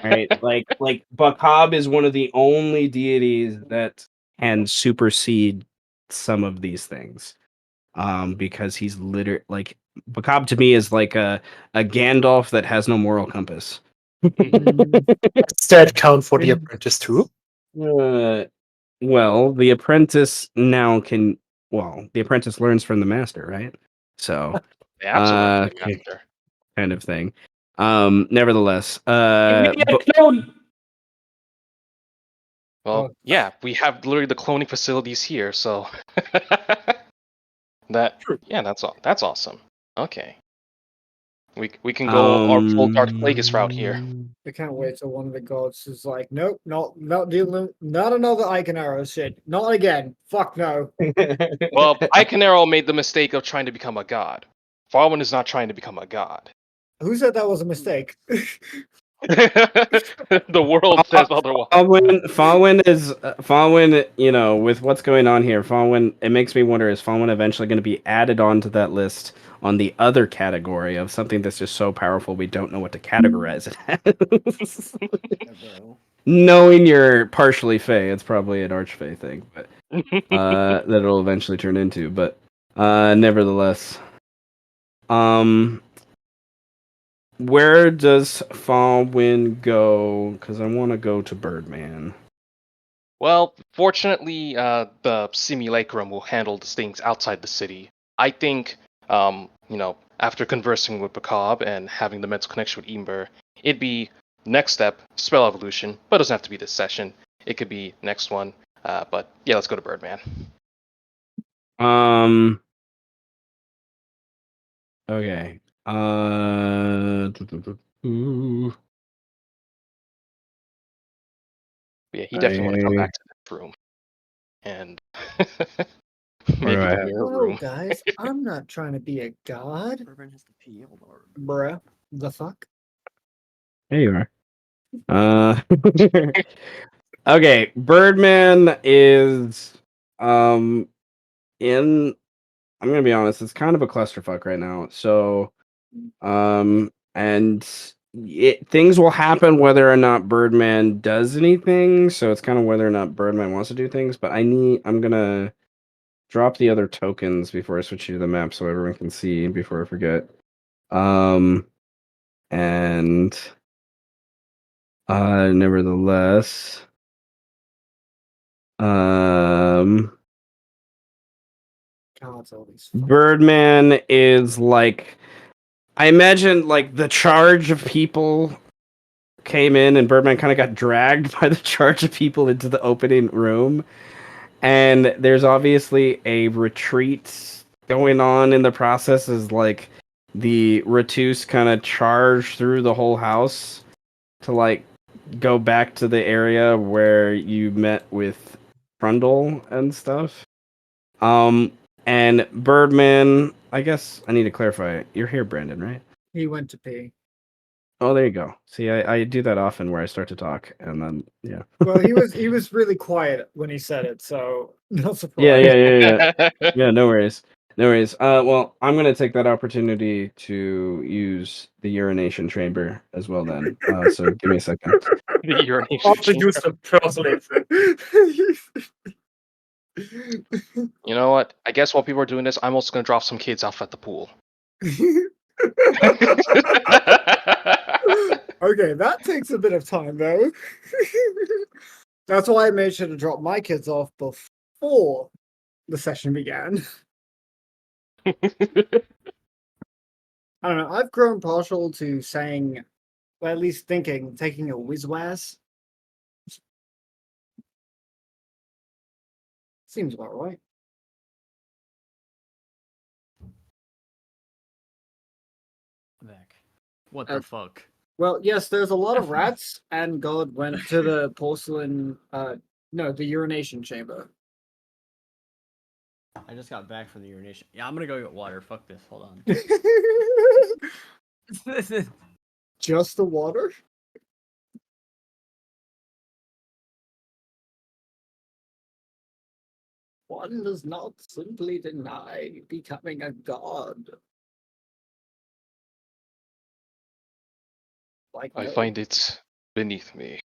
Right? Like Bakab is one of the only deities that can supersede some of these things. Because he's literally like Bakab to me is like a Gandalf that has no moral compass. Does that count for the apprentice too? Well, the apprentice now can. Well, the apprentice learns from the master, right? So, They absolutely okay, master. kind of thing. Nevertheless, Well, Oh. yeah, we have literally the cloning facilities here, so that's awesome. Okay, we can go our full Dark Plagueis route here. I can't wait till one of the gods is like, nope, not dealing, not another Icon Arrow shit, not again. Fuck no. Well, Iconero made the mistake of trying to become a god. Faurwiin is not trying to become a god. Who said that was a mistake? The world says otherwise. Faurwiin, you know, with what's going on here, Faurwiin, it makes me wonder, is Faurwiin eventually going to be added onto that list on the other category of something that's just so powerful we don't know what to categorize it as? Yeah, bro. Knowing you're partially Fey, it's probably an Archfey thing, but that it'll eventually turn into. But nevertheless, where does Faurwiin go? Because I want to go to Birdman. Well, fortunately, the simulacrum will handle the things outside the city. I think, after conversing with Bakab and having the mental connection with Ember, it'd be next step, spell evolution, but it doesn't have to be this session. It could be next one. But yeah, let's go to Birdman. Okay. Yeah, he definitely want to come back to this room. And maybe do I the have? mirror Hello, room. guys. I'm not trying to be a god, Birdman has to pee. Hold on. bruh. The fuck? There you are. Okay, Birdman is in. I'm gonna be honest. It's kind of a clusterfuck right now. So, and things will happen whether or not Birdman does anything. So it's kind of whether or not Birdman wants to do things. But I'm gonna drop the other tokens before I switch you to the map so everyone can see before I forget. And nevertheless, Gods, all these. Birdman is like, I imagine like the charge of people came in and Birdman kind of got dragged by the charge of people into the opening room. And there's obviously a retreat going on in the process as like the Ratus kind of charge through the whole house to like go back to the area where you met with Trundle and stuff. And Birdman, I guess I need to clarify. You're here, Brandon, right? He went to pee. Oh, there you go. See, I do that often where I start to talk and then yeah. Well, he was really quiet when he said it, so no surprise. Yeah. Yeah, no worries. No worries. Well, I'm gonna take that opportunity to use the urination chamber as well then. So give me a second. The urination Also chamber. use the personally. You know what? I guess while people are doing this, I'm also gonna drop some kids off at the pool. Okay, that takes a bit of time though. That's why I made sure to drop my kids off before the session began. I don't know. I've grown partial to saying, or at least thinking, taking a whiz-waz. Seems about right. Back. What the fuck? Well, yes, there's a lot of rats, and God went to the porcelain, the urination chamber. I just got back from the urination. Yeah, I'm gonna go get water. Fuck this. Hold on. Just the water? One does not simply deny becoming a god. Like I no. find it beneath me.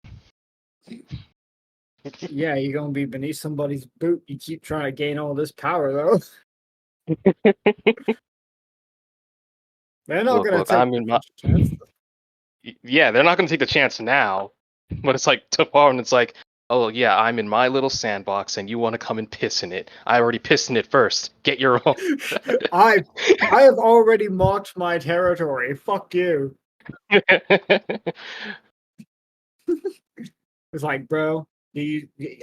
Yeah, you're gonna be beneath somebody's boot. You keep trying to gain all this power, though. They're not Look, gonna look, take I'm in my- the chance. Yeah, they're not gonna take the chance now. But it's like tomorrow, and it's like, oh yeah, I'm in my little sandbox, and you want to come and piss in it. I already pissed in it first. Get your own. I have already marked my territory. Fuck you. It's like, bro,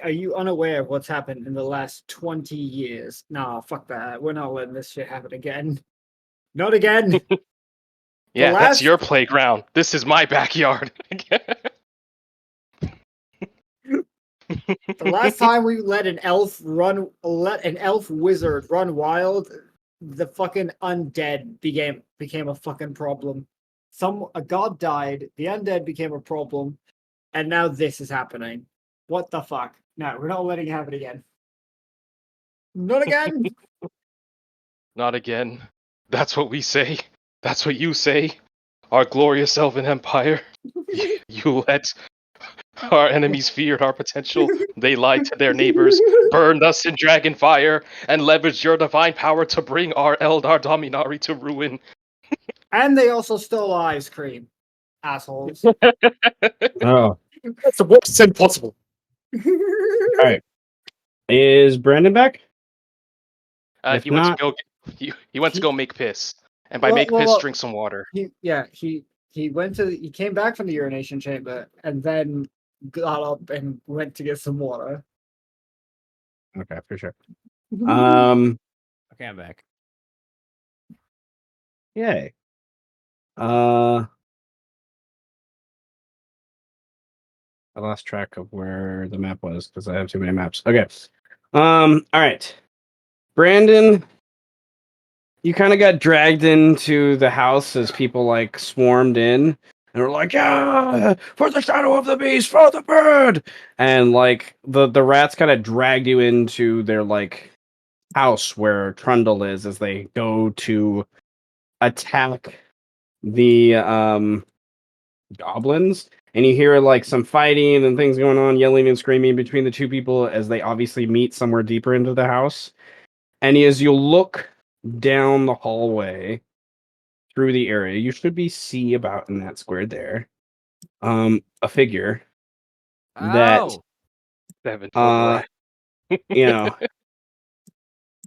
are you unaware of what's happened in the last 20 years? Nah, fuck that. We're not letting this shit happen again. Not again. Yeah, last- that's your playground. This is my backyard. The last time we let an elf wizard run wild, the fucking undead became a fucking problem. A god died, the undead became a problem, and now this is happening. What the fuck? No, we're not letting it happen again. Not again. Not again. That's what we say. That's what you say. Our glorious elven empire. You let our enemies feared our potential. They lied to their neighbors, burned us in dragon fire, and leveraged your divine power to bring our Eldar Dominari to ruin. And they also stole ice cream. Assholes. Oh, That's the worst sin possible. all right. Is Brandon back? If He went not- to go. He went to go make piss, and by Well, make piss, well, drink some water. He came back from the urination chamber and then got up and went to get some water. Okay, for sure. Okay, I'm back. Yay. I lost track of where the map was because I have too many maps. Okay. All right. Brandon, you kind of got dragged into the house as people like swarmed in and were like, "Yeah, for the shadow of the beast, for the bird!" And like the rats kind of dragged you into their like house where Trundle is as they go to attack the goblins. And you hear like some fighting and things going on, yelling and screaming between the two people as they obviously meet somewhere deeper into the house. And as you look down the hallway through the area, you should see about in that square there, a figure that, Ow! 7 foot rat. you know,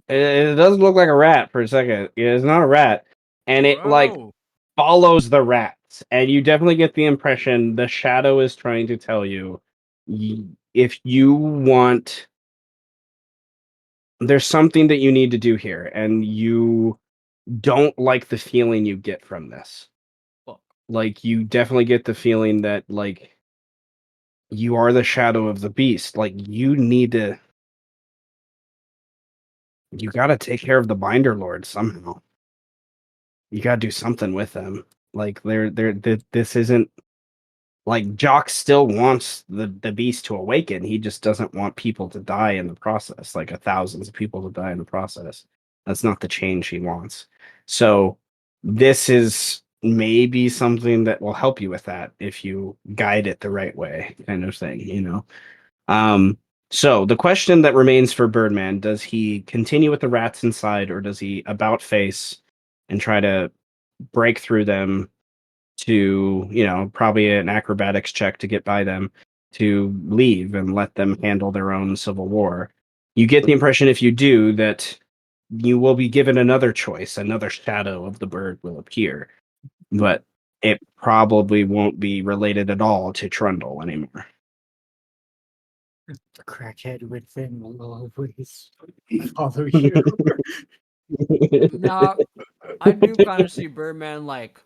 it does look like a rat for a second. It's not a rat, and it like Bro. follows the rats, and you definitely get the impression the shadow is trying to tell you if you want there's something that you need to do here, and you don't like the feeling you get from this. Fuck. Like, you definitely get the feeling that, like, you are the shadow of the beast. Like, you need to. You gotta take care of the Binder Lords somehow. You gotta do something with them. Like, this isn't. Like, Jock still wants the beast to awaken. He just doesn't want people to die in the process, like thousands of people to die in the process. That's not the change he wants. So this is maybe something that will help you with that if you guide it the right way, kind of thing, you know. So the question that remains for Birdman, does he continue with the rats inside, or does he about face and try to break through them to, you know, probably an acrobatics check to get by them, to leave and let them handle their own civil war? You get the impression, if you do, that you will be given another choice. Another shadow of the bird will appear, but it probably won't be related at all to Trundle anymore. The crackhead within will always follow you. Nah, I do kind of see Birdman like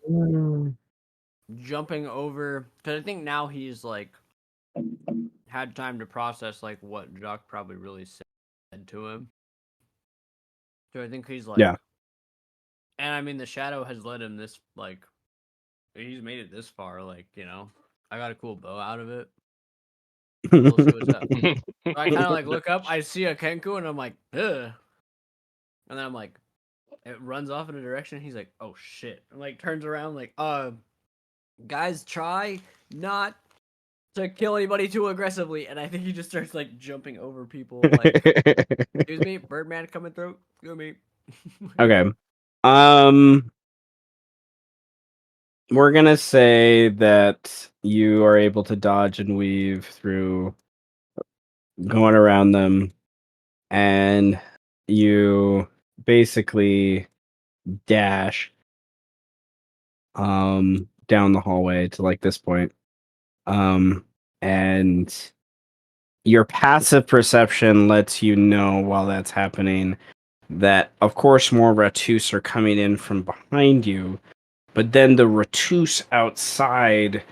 jumping over, because I think now he's like had time to process like what Jock probably really said to him. So I think he's like, Yeah. and I mean the shadow has led him this like, he's made it this far. Like, you know, I got a cool bow out of it. We'll see what's up. So I kind of like look up, I see a Kenku, and I'm like, ugh. And then I'm like, it runs off in a direction. He's like, oh shit. And like turns around, like, guys, try not to kill anybody too aggressively. And I think he just starts like jumping over people. Like, excuse me, Birdman coming through. Excuse me. Okay. We're gonna say that you are able to dodge and weave through going around them, and you basically dash down the hallway to like this point. And your passive perception lets you know while that's happening that, of course, more Ratus are coming in from behind you, but then the Ratus outside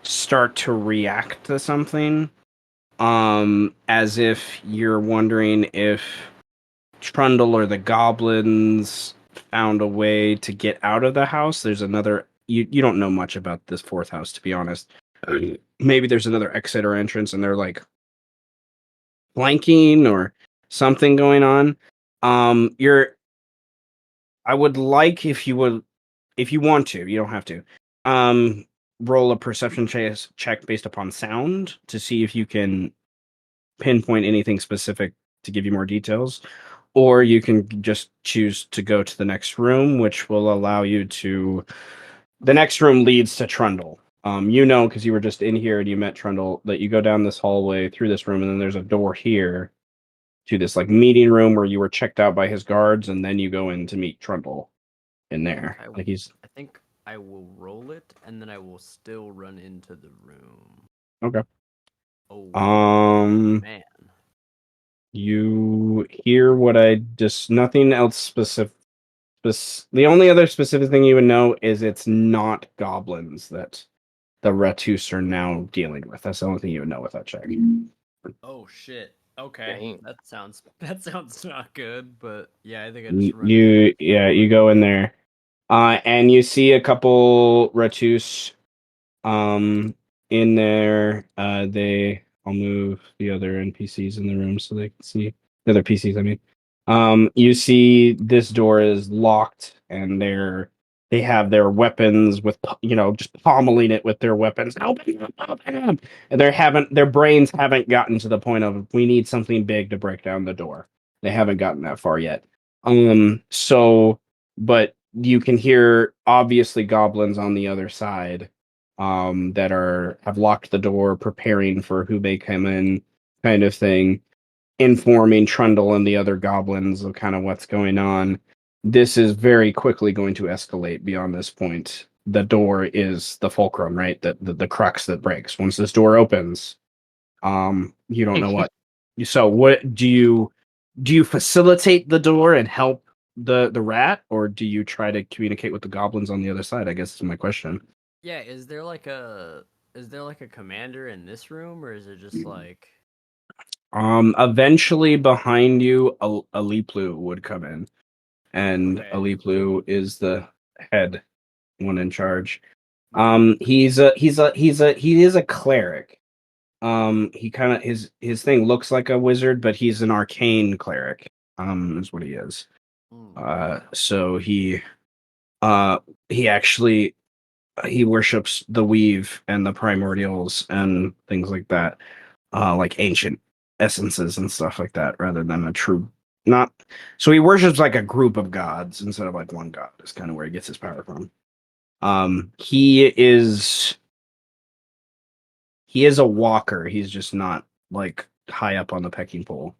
start to react to something, as if you're wondering if Trundle or the goblins found a way to get out of the house. There's another. You don't know much about this fourth house, to be honest. Maybe there's another exit or entrance, and they're like flanking or something going on. You're. I would like, if you would, if you want to, you don't have to. Roll a perception check based upon sound to see if you can pinpoint anything specific to give you more details, or you can just choose to go to the next room, which will allow you to. The next room leads to Trundle. You know, because you were just in here and you met Trundle, that you go down this hallway through this room, and then there's a door here to this like meeting room where you were checked out by his guards, and then you go in to meet Trundle in there. Like, he's I think I will roll it, and then I will still run into the room. okay. Oh, man. You hear what I just, nothing else specific. The only other specific thing you would know is it's not goblins that the Ratus are now dealing with. That's the only thing you would know with that check. Oh shit. Okay. Dang. That sounds not good, but yeah, I think I just run in. You go in there. And you see a couple Ratus in there. I'll move the other NPCs in the room so they can see the other PCs, I mean. You see this door is locked, and they have their weapons with, just pommeling it with their weapons. Open up. And their brains haven't gotten to the point of, we need something big to break down the door. They haven't gotten that far yet. But you can hear obviously goblins on the other side, that have locked the door, preparing for who may come in, kind of thing, informing Trundle and the other goblins of kind of what's going on. This is very quickly going to escalate beyond this point. The door is the fulcrum, right? The crux that breaks. Once this door opens, you don't know what. So what do you do you facilitate the door and help the rat, or do you try to communicate with the goblins on the other side? I guess is my question. Yeah, is there like a commander in this room, or is it just like Eventually behind you, a Leaplu would come in, and okay? Leaplu is the head one in charge. Okay. He is a cleric. He kind of his thing looks like a wizard, but he's an arcane cleric. Is what he is. So he actually he worships the weave and the primordials and things like that, like ancient essences and stuff like that, rather than a true not. So he worships like a group of gods instead of like one god. Is kind of where he gets his power from. He is a walker. He's just not like high up on the pecking pole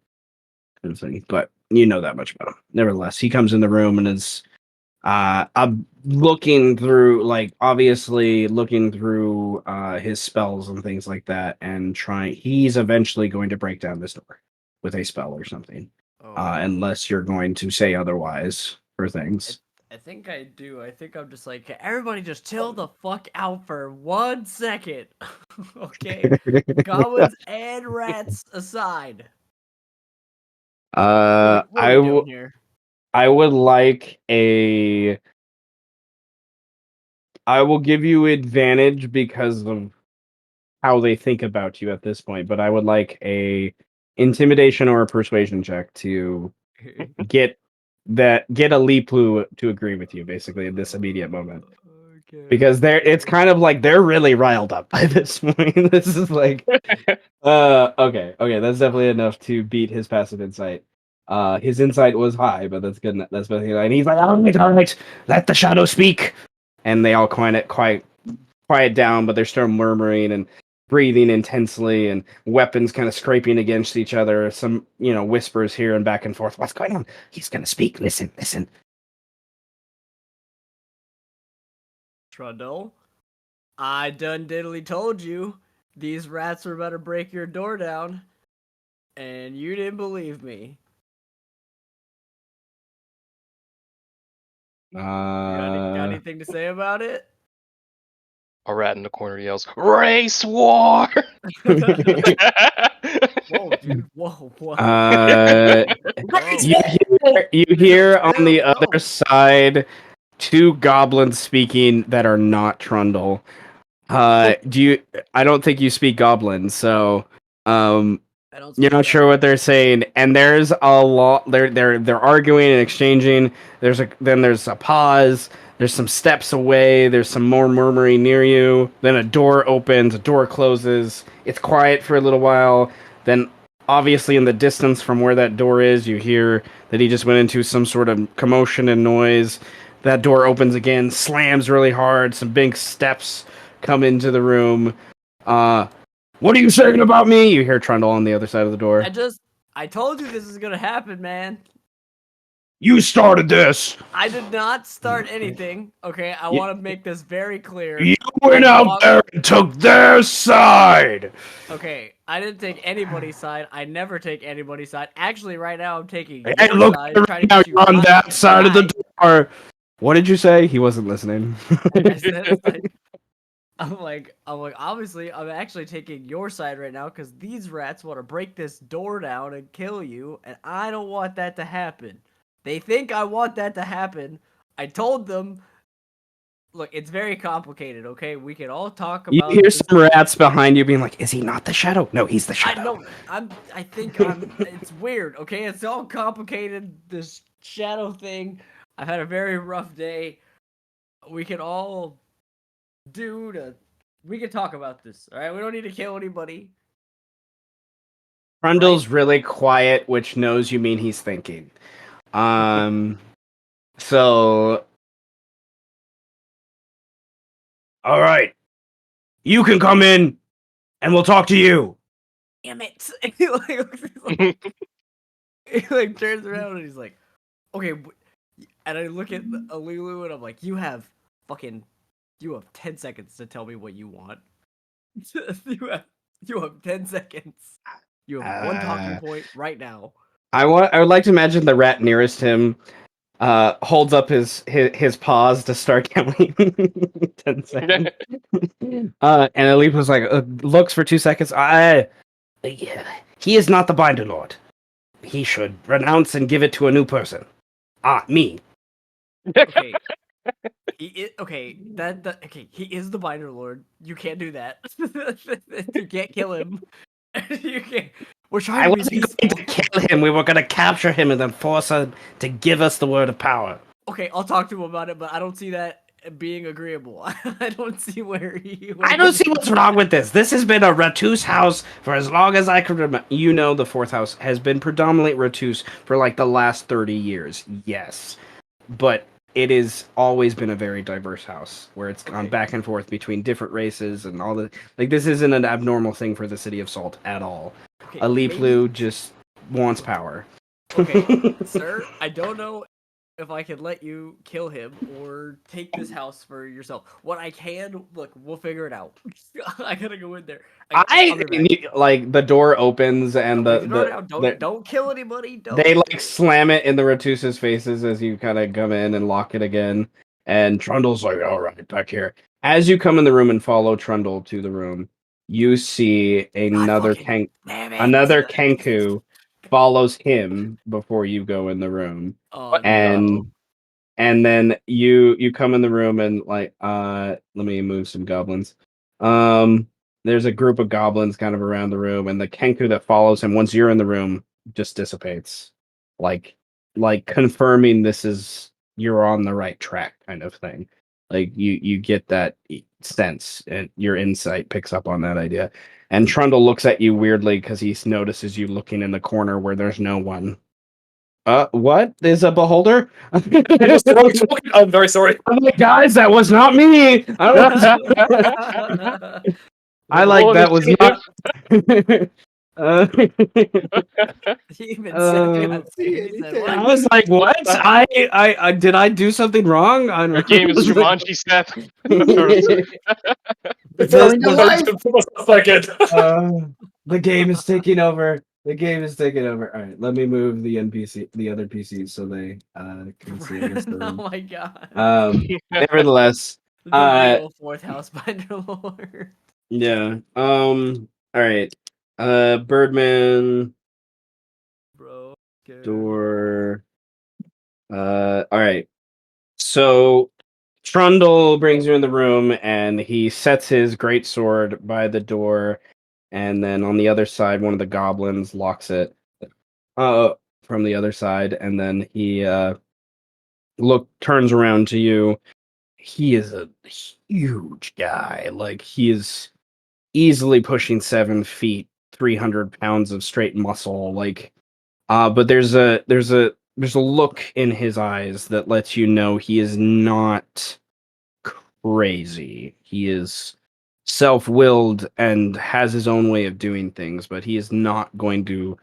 kind of thing. But you know that much about him. Nevertheless, he comes in the room and is I'm looking through, like, obviously looking through his spells and things like that, and trying. He's eventually going to break down this door with a spell or something, Oh, unless you're going to say otherwise for things. I think I do. I think I'm just like, everybody just chill the fuck out for 1 second. Okay? Goblins and rats aside. What are we doing here? I would like a. I will give you advantage because of how they think about you at this point, but I would like a intimidation or a persuasion check to get a Leaplu to agree with you, basically, in this immediate moment. Okay. Because it's kind of like they're really riled up by this point. This is like, okay, that's definitely enough to beat his passive insight. His insight was high, but that's good. That's better. And he's like, all right, let the shadow speak. And they all quiet down, but they're still murmuring and breathing intensely, and weapons kind of scraping against each other. Some, whispers here and back and forth. What's going on? He's gonna speak. Listen. Trundle, I done diddly told you these rats were about to break your door down, and you didn't believe me. Got anything to say about it? A rat in the corner yells, "Race war!" Whoa, dude! Whoa! You hear on the other side two goblins speaking that are not Trundle. I don't think you speak Goblin, so you're not sure what they're saying. And there's a lot. They're arguing and exchanging. There's a pause. There's some steps away. There's some more murmuring near you. Then a door opens. A door closes. It's quiet for a little while. Then, obviously, in the distance from where that door is, you hear that he just went into some sort of commotion and noise. That door opens again, slams really hard. Some big steps come into the room. What are you saying about me? You hear Trundle on the other side of the door. I told you this is gonna happen, man. You started this. I did not start anything. Okay, I want to make this very clear. You went out there and took their side. Okay, I didn't take anybody's side. I never take anybody's side. Actually, right now I'm taking Hey, your look, side. right now you're on that side of the door. What did you say? He wasn't listening. I said, I'm like, obviously, I'm actually taking your side right now because these rats want to break this door down and kill you, and I don't want that to happen. They think I want that to happen. I told them, look, it's very complicated, okay? We can all talk about. You hear some rats behind you being like, "Is he not the shadow? No, he's the shadow." I know. I think it's weird, okay? It's all complicated. This shadow thing. I've had a very rough day. We can all we can talk about this, all right? We don't need to kill anybody. Trundle's really quiet, which knows you mean he's thinking. So, all right, you can come in, and we'll talk to you. Damn it! He like turns around and he's like, okay. And I look at Alulu and I'm like, you have 10 seconds to tell me what you want. you have 10 seconds. You have one talking point right now. I would like to imagine the rat nearest him holds up his paws to start counting 10 seconds. And Alip was like, looks for 2 seconds. He is not the Binder Lord. He should renounce and give it to a new person. Me. Okay. Okay, he is the Binder Lord. You can't do that. You can't kill him. You can't. We're trying I to be wasn't peaceful. going to kill him. We were going to capture him and then force him to give us the word of power. Okay, I'll talk to him about it, but I don't see that being agreeable. I don't see where he. I don't see what's wrong with this. This has been a Ratus house for as long as I can remember. You know, the fourth house has been predominantly Ratus for like the last 30 years. Yes. But it has always been a very diverse house where it's gone back and forth between different races and all the. Like, this isn't an abnormal thing for the City of Salt at all. Okay, Aliplu just wants power. Okay, sir, I don't know if I can let you kill him or take this house for yourself. What I can, look, we'll figure it out. I gotta go in there. I'll be back. Like the door opens and Don't figure it out. the Don't kill anybody. Don't. they like slam it in the Ratus's faces as you kind of come in and lock it again. And Trundle's like, "All right, back here." As you come in the room and follow Trundle to the room, you see another Damn it. another Kenku follows him before you go in the room. Oh, and no. and then you come in the room and like let me move some goblins. There's a group of goblins kind of around the room, and the Kenku that follows him once you're in the room just dissipates, like confirming this is you're on the right track kind of thing. Like you get that sense, and your insight picks up on that idea. And Trundle looks at you weirdly because he notices you looking in the corner where there's no one. What is a beholder? I'm very sorry. I'm like, guys, that was not me. I like that was not. He even said God, he said, I what? was like, what? I did I do something wrong? Your game is Jumanji, Seth. The game is taking over. The game is taking over. All right, let me move the other PCs, so they can see against the Oh room. my god. Nevertheless, The real fourth house Binder Lord. yeah. All right. Birdman Bro. Okay. door. All right. So Trundle brings you in the room, and he sets his great sword by the door, and then on the other side, one of the goblins locks it from the other side, and then he turns around to you. He is a huge guy. Like, he is easily pushing 7 feet, 300 pounds of straight muscle. Like, but there's a look in his eyes that lets you know he is not crazy. He is self-willed and has his own way of doing things, but he is not going to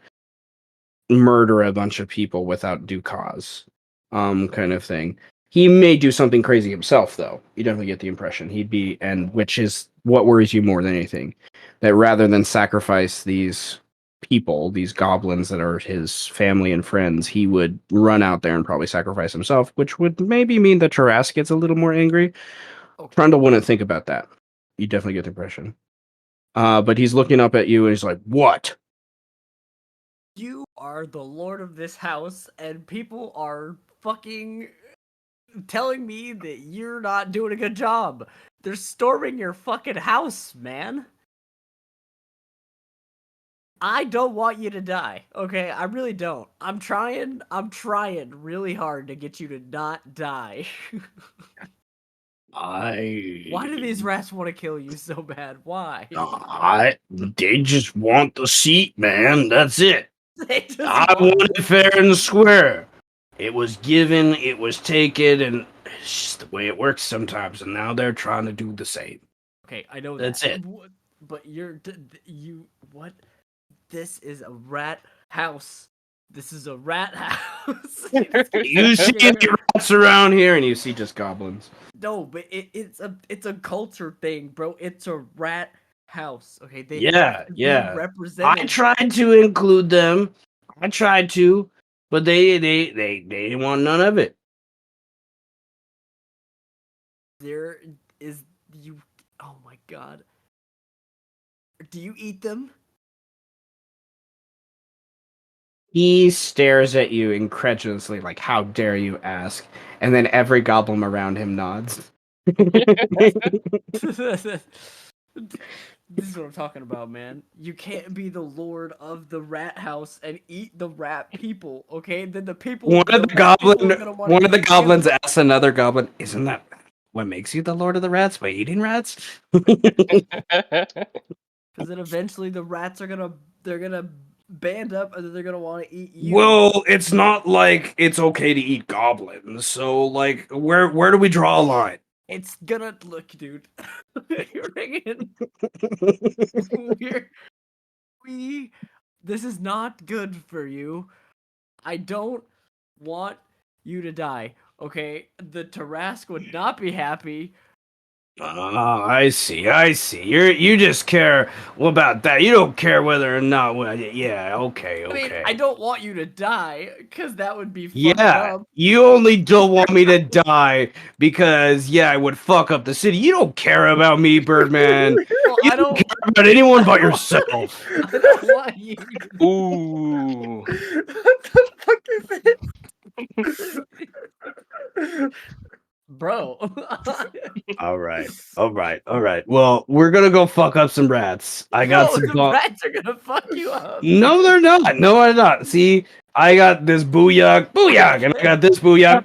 murder a bunch of people without due cause. Kind of thing. He may do something crazy himself, though. You definitely get the impression which is what worries you more than anything, that rather than sacrifice these people, these goblins that are his family and friends, he would run out there and probably sacrifice himself, which would maybe mean that Taras gets a little more angry. Trundle wouldn't think about that. You definitely get the impression. But he's looking up at you and he's like, "What?" You are the lord of this house, and people are fucking telling me that you're not doing a good job. They're storming your fucking house, man. I don't want you to die, okay? I really don't. I'm trying really hard to get you to not die. Why do these rats want to kill you so bad? Why? They just want the seat, man. That's it. They just I want it fair and square. It was given, it was taken, and it's just the way it works sometimes. And now they're trying to do the same. Okay, I know That's that. it. But what? This is a rat house. This is a rat house. You see any rats around here? And you see just goblins. No, but it's a culture thing, bro. It's a rat house. Okay, they Yeah. represented. I tried to include them. I tried to, but they didn't want none of it. There is you. Oh my god. Do you eat them? He stares at you incredulously, like, how dare you ask? And then every goblin around him nods. This is what I'm talking about, man. You can't be the lord of the rat house and eat the rat people, okay? Then the people, One of the rat people are gonna wanna one of the eat goblins you. asks another goblin, "Isn't that what makes you the Lord of the Rats by eating rats?" Because then eventually the rats are gonna band up and then they're gonna want to eat you. Well, it's not like it's okay to eat goblins. So, like, where do we draw a line? It's gonna look, dude. You're making we. This is not good for you. I don't want you to die. Okay, the Tarask would not be happy. Oh, I see. You just care about that. You don't care whether or not. Well, yeah. Okay. I mean, Okay. I don't want you to die because that would be fucked Yeah, up. you only don't want me to die because, yeah, I would fuck up the city. You don't care about me, Birdman. Well, You I don't don't. care about anyone but yourself. I don't want you. Ooh. What the fuck is it? Bro. All right. Well, we're gonna go fuck up some rats. I got No, some. the rats are gonna fuck you up. No, they're not. No, they're not. See, I got this booyah, and I got this booyah,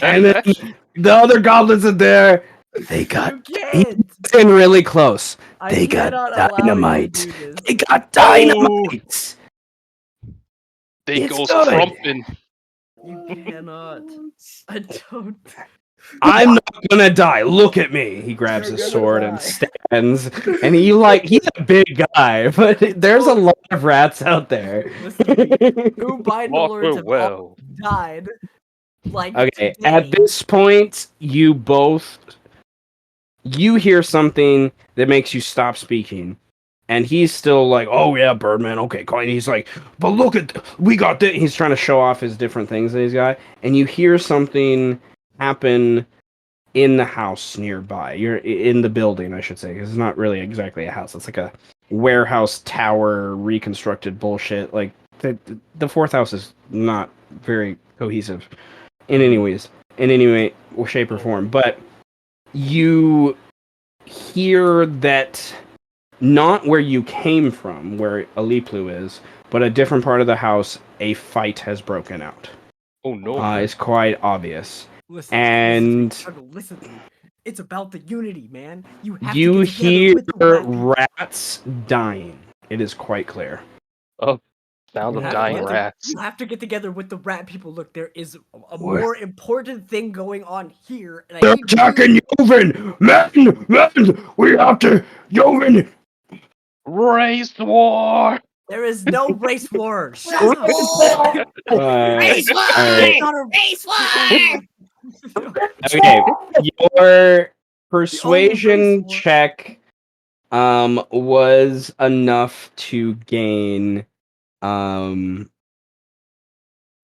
and then the other goblins are there. They got You can't. in really close. I They got cannot allow you to dynamite. do this. They got dynamite. They It's goes good. crumping. You cannot. I don't. I'm not gonna die. Look at me. He grabs You're his gonna sword die. and stands. And he's a big guy, but there's a lot of rats out there. Listen to me. Two bind Walk lords have all well. died. Like Okay, today. at this point, you hear something that makes you stop speaking. And he's still like, "Oh yeah, Birdman, okay, cool." And he's like, "But look we got this." He's trying to show off his different things that he's got. And you hear something happen in the house nearby. You're in the building, I should say, because it's not really exactly a house. It's like a warehouse tower reconstructed bullshit. Like the fourth house is not very cohesive in any way, shape, or form. But you hear that not where you came from, where Aliplu is, but a different part of the house, a fight has broken out. Oh no. It's quite obvious. Listen, And listen to me. It's about the unity, man. You have you to get together hear with the rat people. rats dying. It is quite clear. Oh, sound You of have dying to- rats. You have to get together with the rat people. Look, there is a What? more important thing going on here. And They're I need you- attacking Joven! Men! We have to... Joven! Race war. There is no race war. Shut up. Race war! Alright. Race war! Okay, your persuasion race war- check was enough to gain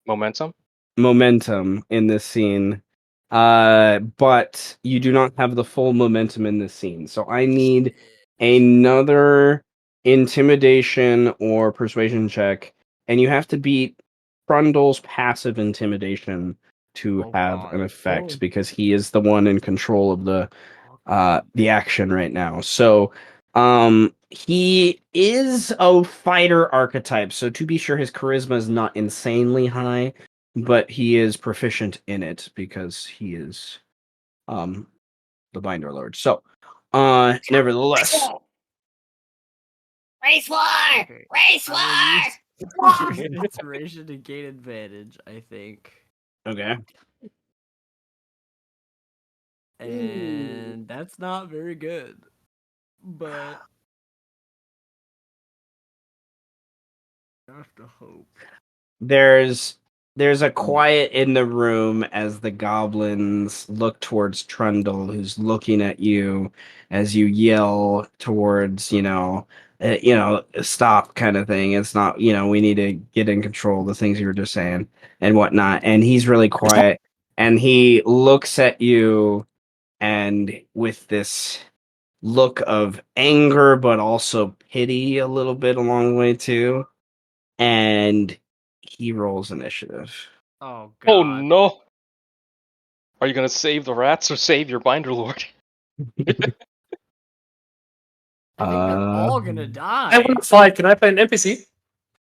Momentum. momentum in this scene. But you do not have the full momentum in this scene. So I need another intimidation or persuasion check, and you have to beat Trundle's passive intimidation to Oh, have God. an effect because he is the one in control of the action right now. So he is a fighter archetype, so to be sure his charisma is not insanely high, but he is proficient in it because he is the binder lord. So nevertheless, Race war! Okay. Race war! I will use inspiration to gain advantage, I think. okay. And that's not very good. But I have to hope. There's a quiet in the room as the goblins look towards Trundle, who's looking at you as you yell towards, stop kind of thing. It's not, we need to get in control of the things you were just saying and whatnot. And he's really quiet and he looks at you and with this look of anger, but also pity a little bit along the way too. And he rolls initiative. Oh god. Oh no! Are you gonna save the rats or save your binder lord? I think they're all gonna die. I want to fight. Can I play an NPC?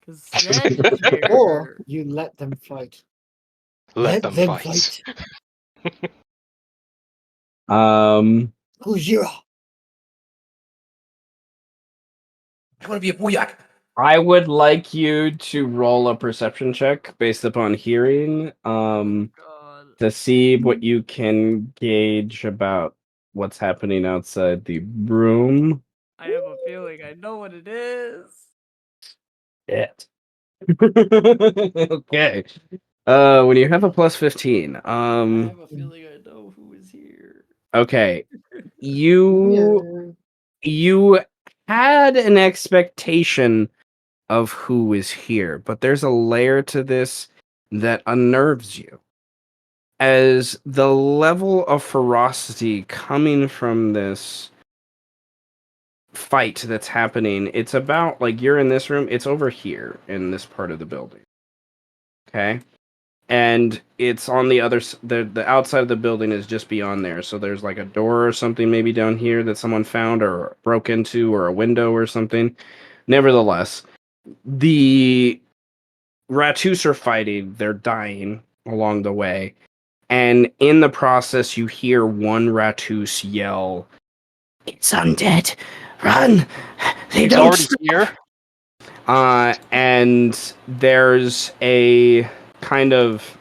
Cause Zed's here. Or you let them fight. Let them fight. Gujira. I want to be a booyak. I would like you to roll a perception check based upon hearing, God. to see what you can gauge about what's happening outside the room. I have a feeling I know what it is. It. Okay. When you have a plus 15, I have a feeling I know who is here. okay, you had an expectation of who is here, but there's a layer to this that unnerves you. As the level of ferocity coming from this fight that's happening, it's about like you're in this room, it's over here in this part of the building. Okay? And it's on the other the outside of the building is just beyond there. So there's like a door or something maybe down here that someone found or broke into or a window or something. Nevertheless, the Ratus are fighting, they're dying along the way. And in the process, you hear one Ratus yell, "It's undead! Run! They He's don't already stop!" here. And there's a kind of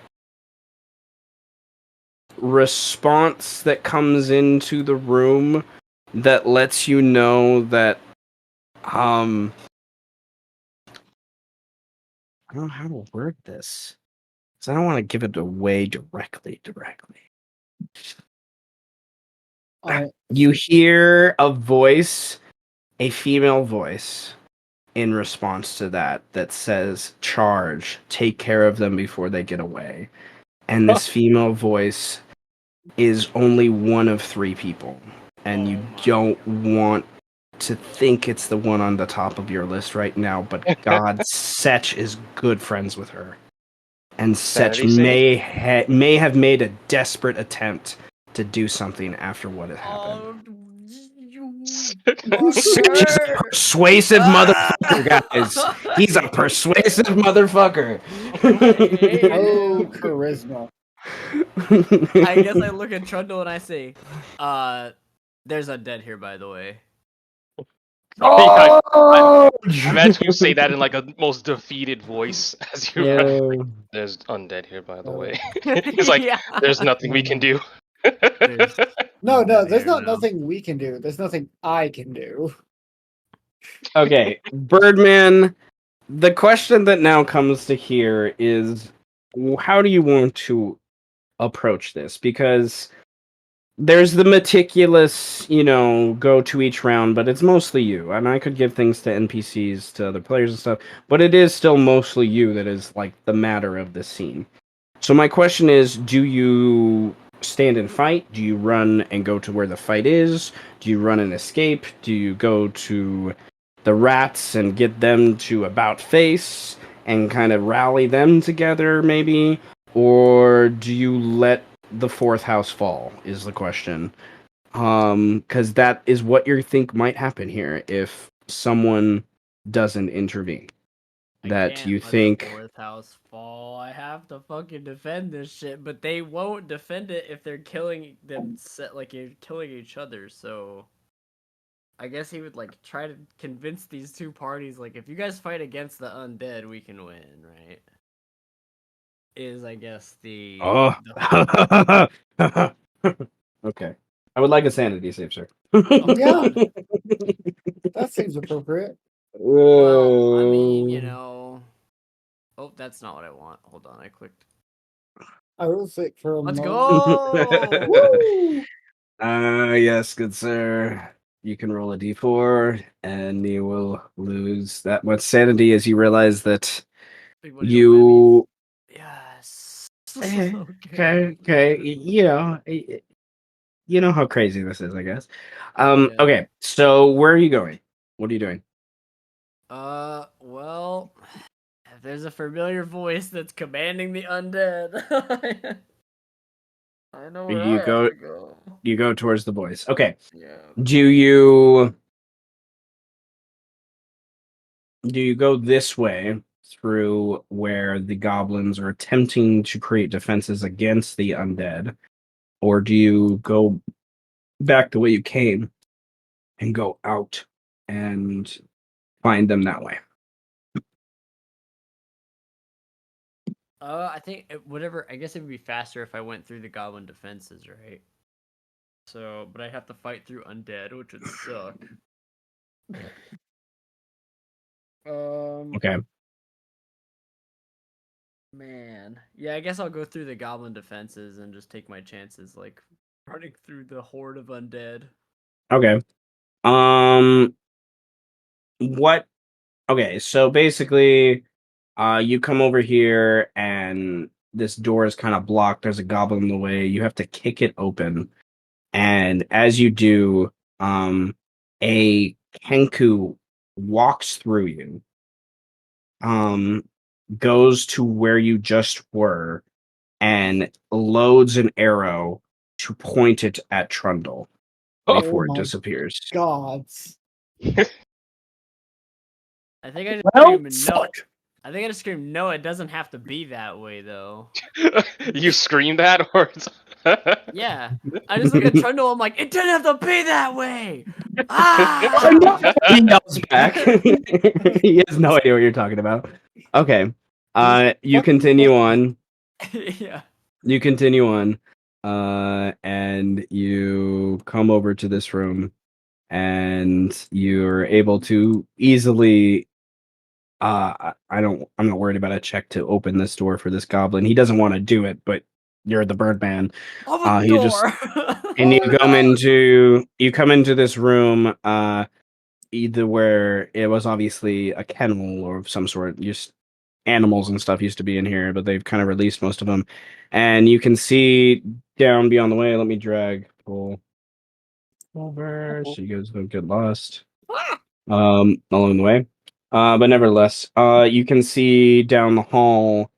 response that comes into the room that lets you know that I don't know how to word this. So I don't want to give it away directly. You hear a voice, a female voice, in response to that says, "Charge, take care of them before they get away." And this female voice is only one of 3 people. And you don't want to think it's the one on the top of your list right now, but God, Setch is good friends with her. And Setch may have made a desperate attempt to do something after what had happened. Setch is a persuasive motherfucker, guys. He's a persuasive motherfucker. Oh, charisma. I guess I look at Trundle and I say, there's undead here, by the way. I imagine you say that in like a most defeated voice as you. Yeah. There's undead here, by the way. It's like there's nothing we can do. No, there's here not now. nothing we can do. There's nothing I can do. Okay, Birdman, the question that now comes to here is, how do you want to approach this? Because there's the meticulous, go to each round, but it's mostly you. And I could give things to NPCs, to other players and stuff, but it is still mostly you that is like the matter of the scene. So my question is, do you stand and fight? Do you run and go to where the fight is? Do you run and escape? Do you go to the rats and get them to about face and kind of rally them together, maybe? Or do you let the 4th house fall, is the question. Because that is what you think might happen here if someone doesn't intervene. That you think... The 4th house fall. I have to fucking defend this shit, but they won't defend it if they're killing them, like you're killing each other. So I guess he would like try to convince these 2 parties, like, if you guys fight against the undead, we can win, right? Is I guess the Okay. I would like a sanity save, sir. Yeah. That seems appropriate. Well, I mean, Oh, that's not what I want. Hold on, I clicked. I will think for a Let's moment. go! Woo! Yes, good sir. you can roll a d4, and you will lose that much sanity as you realize that Big buddy don't let me- you. Yes. Okay. You know how crazy this is, I guess. Yeah. Okay, so where are you going? What are you doing? Well, if there's a familiar voice that's commanding the undead, I know where You I go- have to go. You go towards the voice. Okay. Yeah. Do you go this way through where the goblins are attempting to create defenses against the undead, or do you go back the way you came and go out and find them that way? I think whatever. I guess it would be faster if I went through the goblin defenses, right? So, but I have to fight through undead, which would suck. Okay. Man, yeah. I guess I'll go through the goblin defenses and just take my chances, like running through the horde of undead. Okay. What? Okay, so basically, you come over here and this door is kind of blocked. There's a goblin in the way. You have to kick it open, and as you do, a kenku walks through you, um, goes to where you just were, and loads an arrow to point it at Trundle before it my disappears. God. I think I just Well, screamed no. fuck. I think I just screamed no. It doesn't have to be that way, though. You scream that, or Yeah, I just look at Trundle. I'm like, it didn't have to be that way. Ah! He yells back. He has no idea what you're talking about. Okay. You continue on. Yeah. You continue on. And you come over to this room, and you're able to easily. I'm not worried about a check to open this door for this goblin. He doesn't want to do it, but you're the Birdman. Open the You just door. and you Oh, come into this room, either where it was obviously a kennel or of some sort. Just animals and stuff used to be in here, but they've kind of released most of them. And you can see down beyond the way. Let me drag pull over so you guys don't get lost. Along the way. But nevertheless, you can see down the hall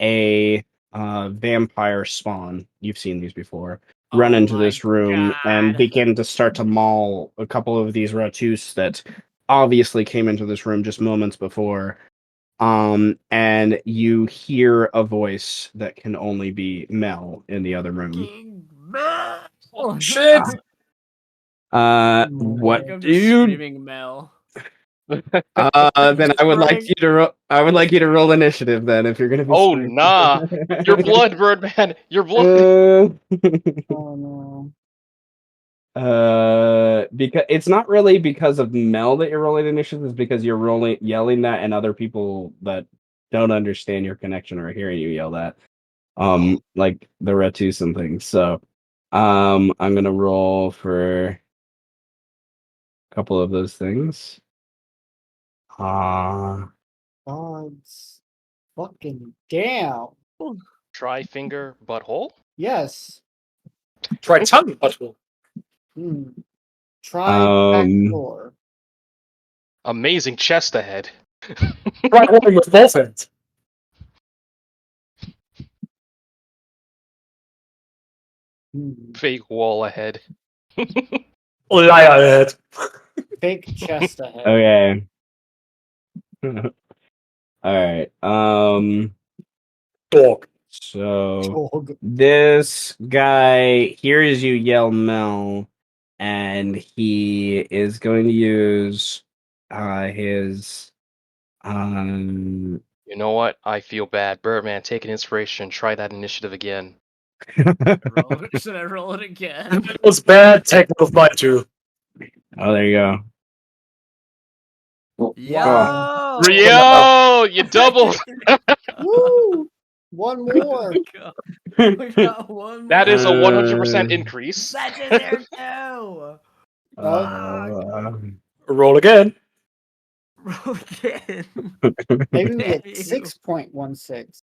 a vampire spawn. You've seen these before. Run Oh into my this room and God. begin to start to maul a couple of these Ratus that obviously came into this room just moments before. And you hear a voice that can only be Mel in the other room. Fucking Mel. Shit. What Like, I'm do just you screaming Mel. then I would like Frank. you to I would like you to roll initiative then if you're gonna be. Oh screwed. nah, your blood, Birdman, your blood. Oh no. Because it's not really because of Mel that you're rolling initiative, it's because you're rolling yelling that, and other people that don't understand your connection are hearing you yell that. Like the Retus and things. So I'm gonna roll for a couple of those things. God's fucking damn. Tri-finger butthole. Yes. Try tongue butthole. Try back door. Amazing chest ahead. Try holding with both hands. Fake wall ahead. Lie ahead. Fake chest ahead. Okay. All right. Dog. So Dog. this guy hears you yell Mel, and he is going to use his You know what? I feel bad. Birdman, take an inspiration. Try that initiative again. Should I roll it again? It was bad. Technical fight too. Oh, there you go. Yo! Rio, you doubled. Woo! One more. We got one more. That is a 100% Uh, increase. Such is there too. Roll again. Roll again. Maybe we get Damn you. 6.16.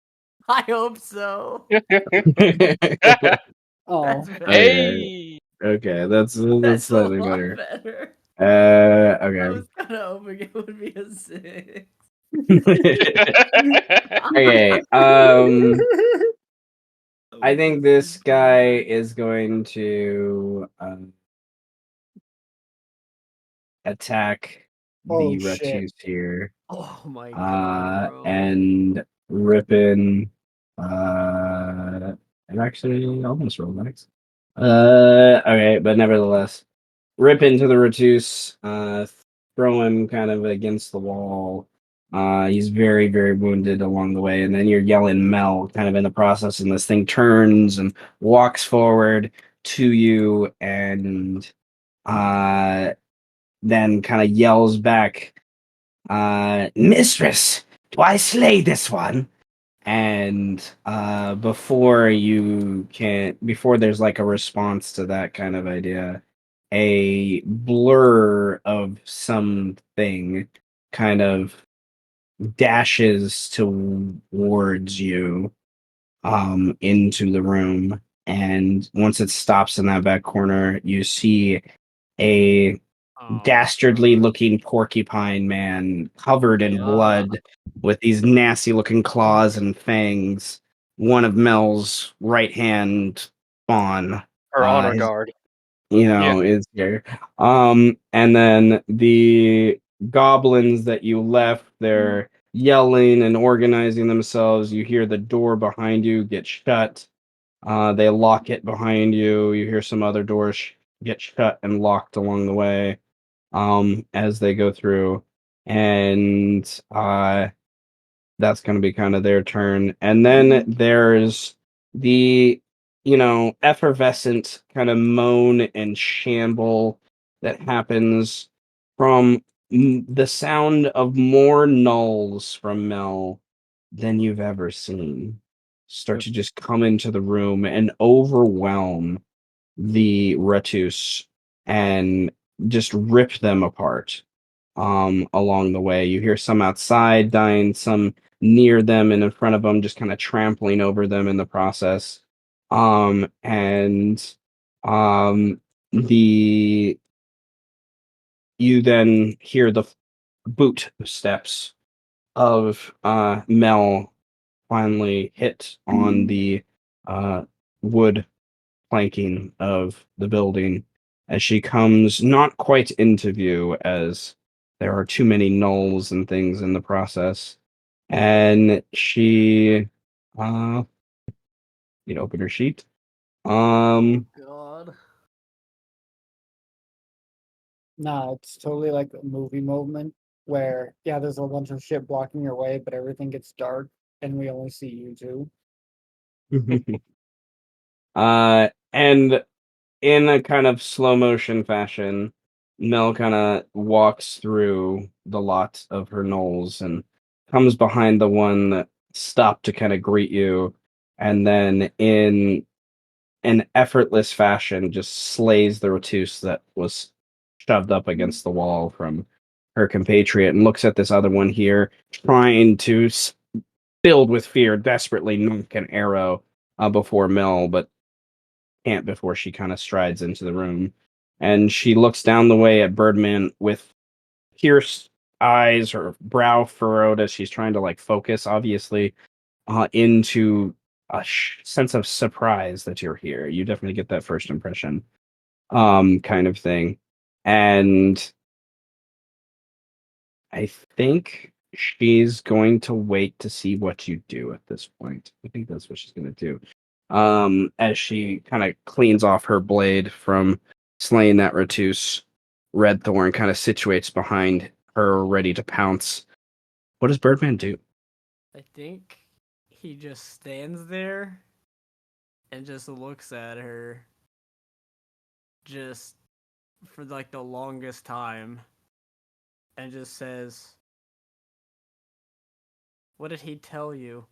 I hope so. Oh, That's better. Hey. Okay, that's That's a slightly lot better. better. I Okay. was kind of hoping it would be a 6. Okay. I think this guy is going to attack Oh, the shit. Retus here. Oh my god, bro. And ripping. It actually almost rolled next. Okay, but nevertheless, rip into the Retus, throw him kind of against the wall. He's very, very wounded along the way, and then you're yelling Mel kind of in the process, and this thing turns and walks forward to you, and then kind of yells back, Mistress, do I slay this one? And before there's like a response to that kind of idea, a blur of something kind of dashes towards you into the room. And once it stops in that back corner, you see a Oh, dastardly God. looking porcupine man covered in Yeah. blood with these nasty looking claws and fangs. One of Mel's right hand spawn. Her honor His, guard. you is here. And then the goblins that you left, they're yelling and organizing themselves. You hear the door behind you get shut. They lock it behind you. You hear some other doors get shut and locked along the way as they go through. And that's going to be kind of their turn. And then there's the, effervescent kind of moan and shamble that happens from the sound of more nulls from Mel than you've ever seen start to just come into the room and overwhelm the Retus and just rip them apart along the way. You hear some outside dying, some near them and in front of them, just kind of trampling over them in the process. And the you then hear the boot steps of Mel finally hit on the wood planking of the building as she comes not quite into view as there are too many nulls and things in the process. And she you open her sheet. God. nah, it's totally like a movie moment where, yeah, there's a bunch of shit blocking your way, but everything gets dark and we only see you two. And in a kind of slow motion fashion, Mel kind of walks through the lot of her gnolls and comes behind the one that stopped to kind of greet you, and then in an effortless fashion just slays the Ratus that was shoved up against the wall from her compatriot and looks at this other one here, trying to, filled with fear, desperately knock an arrow before Mel, but can't before she kind of strides into the room. And she looks down the way at Birdman with pierced eyes, her brow furrowed as she's trying to like focus, obviously, into a sense of surprise that you're here. You definitely get that first impression, kind of thing. And I think she's going to wait to see what you do at this point. I think that's what she's going to do. As she kind of cleans off her blade from slaying that Ratus, Red Thorn kind of situates behind her, ready to pounce. What does Birdman do? I think he just stands there and just looks at her just for like the longest time and just says, "What did he tell you?"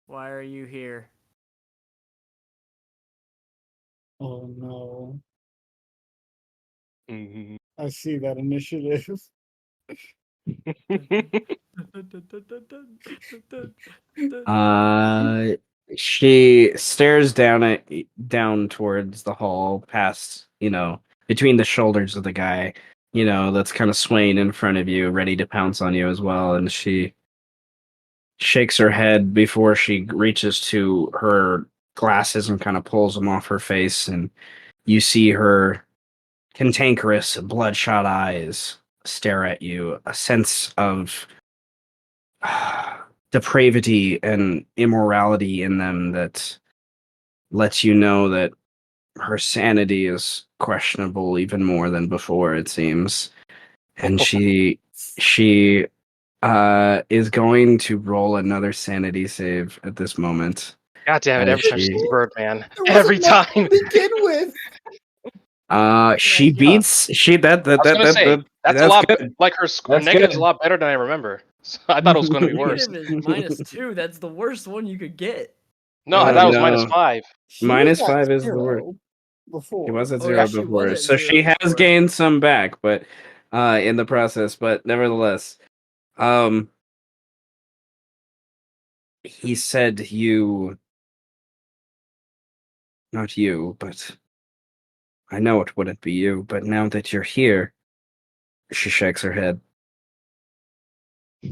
Why are you here? Oh no. Mhm. I see that initiative. She stares down towards the hall, past between the shoulders of the guy, that's kind of swaying in front of you, ready to pounce on you as well, and she shakes her head before she reaches to her glasses and kind of pulls them off her face, and you see her cantankerous, bloodshot eyes stare at you, a sense of depravity and immorality in them that lets you know that her sanity is questionable even more than before, it seems. And she is going to roll another sanity save at this moment. God damn it! As Every time she she sees Birdman, There every wasn't much time. to begin with. She beats she that I that was that gonna that, say that that's a that's lot. good. Like her That's negative's a good. lot better than I remember. So I thought it was going to be worse. Negative is -2. That's the worst one you could get. No, I thought it was No. -5. She was Minus at 5 is the word. 0 He before. was at Oh yeah, 0 she was before, at so 0 she has before. gained some back, but in the process. But nevertheless, um, he said not you, but I know it wouldn't be you. But now that you're here, she shakes her head.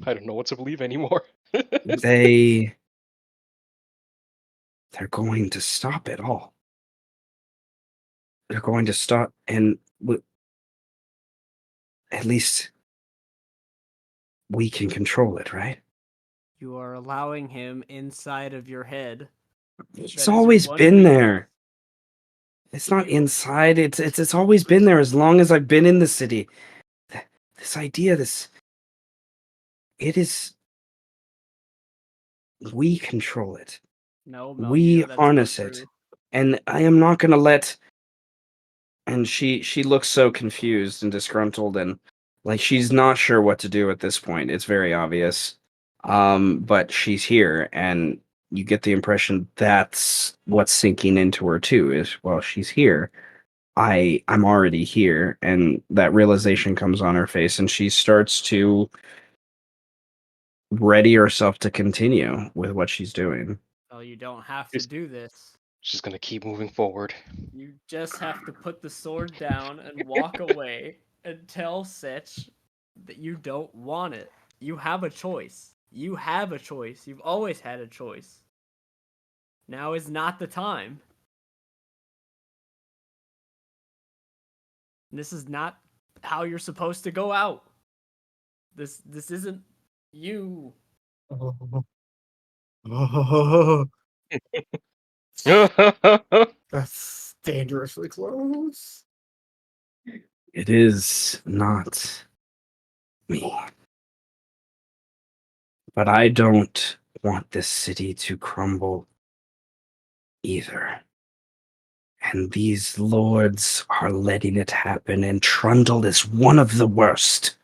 I don't know what to believe anymore. They're going to stop it all. They're going to stop, and at least we can control it, right? You are allowing him inside of your head. It's That is always one been weakness. there. It's not inside. It's always been there as long as I've been in the city. This idea, it is. We control it. No, Mel, We you know that's not harness it, true. and I am not going to let. And she looks so confused and disgruntled, and like she's not sure what to do at this point. It's very obvious. But she's here, and you get the impression that's what's sinking into her too. Is well, she's here. I'm already here, and that realization comes on her face, and she starts to ready herself to continue with what she's doing. Well, you don't have to do this. She's gonna keep moving forward. You just have to put the sword down and walk away and tell Setch that you don't want it. You have a choice. You have a choice. You've always had a choice. Now is not the time. This is not how you're supposed to go out. This isn't you. That's dangerously close. It is not me. But I don't want this city to crumble either. And these lords are letting it happen, and Trundle is one of the worst.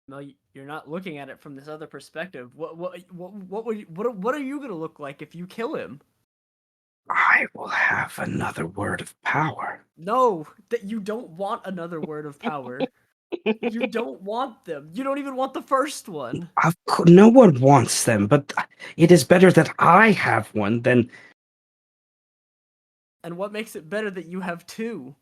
Mel, you're not looking at it from this other perspective. What are you gonna look like if you kill him? I will have another word of power. No, that you don't want another word of power. You don't want them. You don't even want the first one. No one wants them, but it is better that I have one than. And what makes it better that you have two?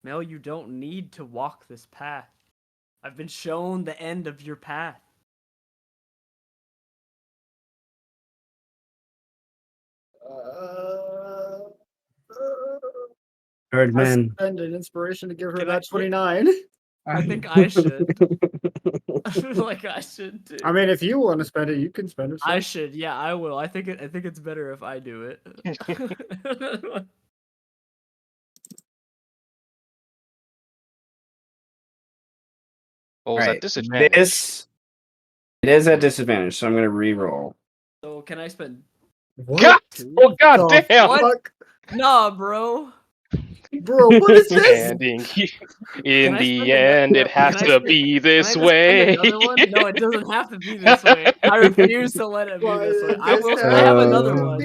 Mel, you don't need to walk this path. I've been shown the end of your path. I Birdman. spend an inspiration to give her Can that I- 29. I think I should. I feel like I should too. I mean, if you want to spend it, you can spend it. I should. Yeah, I will. I think it's better if I do it. Well, was Right. at disadvantage. It is at disadvantage, so I'm going to re-roll. So can I spend What? God! two? Oh god the damn! What? fuck? Nah, bro. Bro, what is this? And in Can I the spend end, it has can I to spend- be Can I this just spend way. another one? No, it doesn't have to be this way. I refuse to let it be this way. I will. I have another one.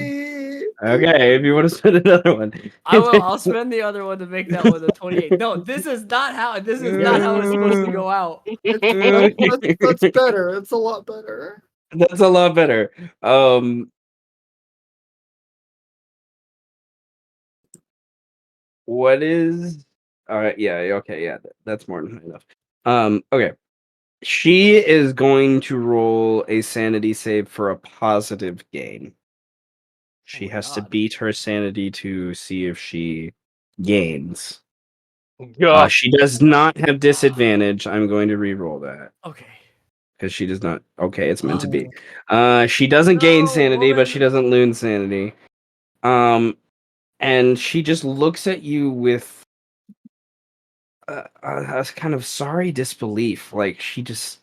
Okay, if you want to spend another one. I will. I'll spend the other one to make that one the 28. No, this is not how. This is not how it's supposed to go out. That's better. It's a lot better. That's a lot better. What is? All right, yeah, okay, yeah, that's more than enough. Okay. She is going to roll a sanity save for a positive gain. She my has to God. beat her sanity to see if she gains. Yeah. She does not have disadvantage. I'm going to re-roll that Okay. because she does not. Okay, it's meant to be. She doesn't gain No, sanity, but woman. she doesn't lose sanity. And she just looks at you with a kind of sorry disbelief. Like she just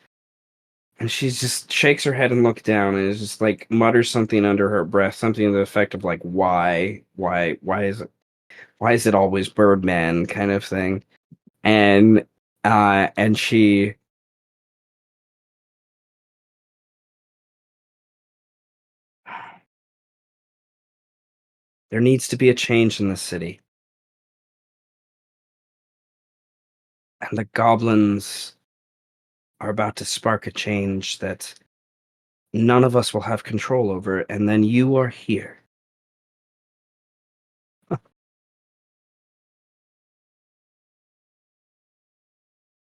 shakes her head and looks down and is just like mutters something under her breath, something to the effect of like, why is it always Birdman kind of thing. And she there needs to be a change in the city. And the goblins are about to spark a change that none of us will have control over, and then you are here.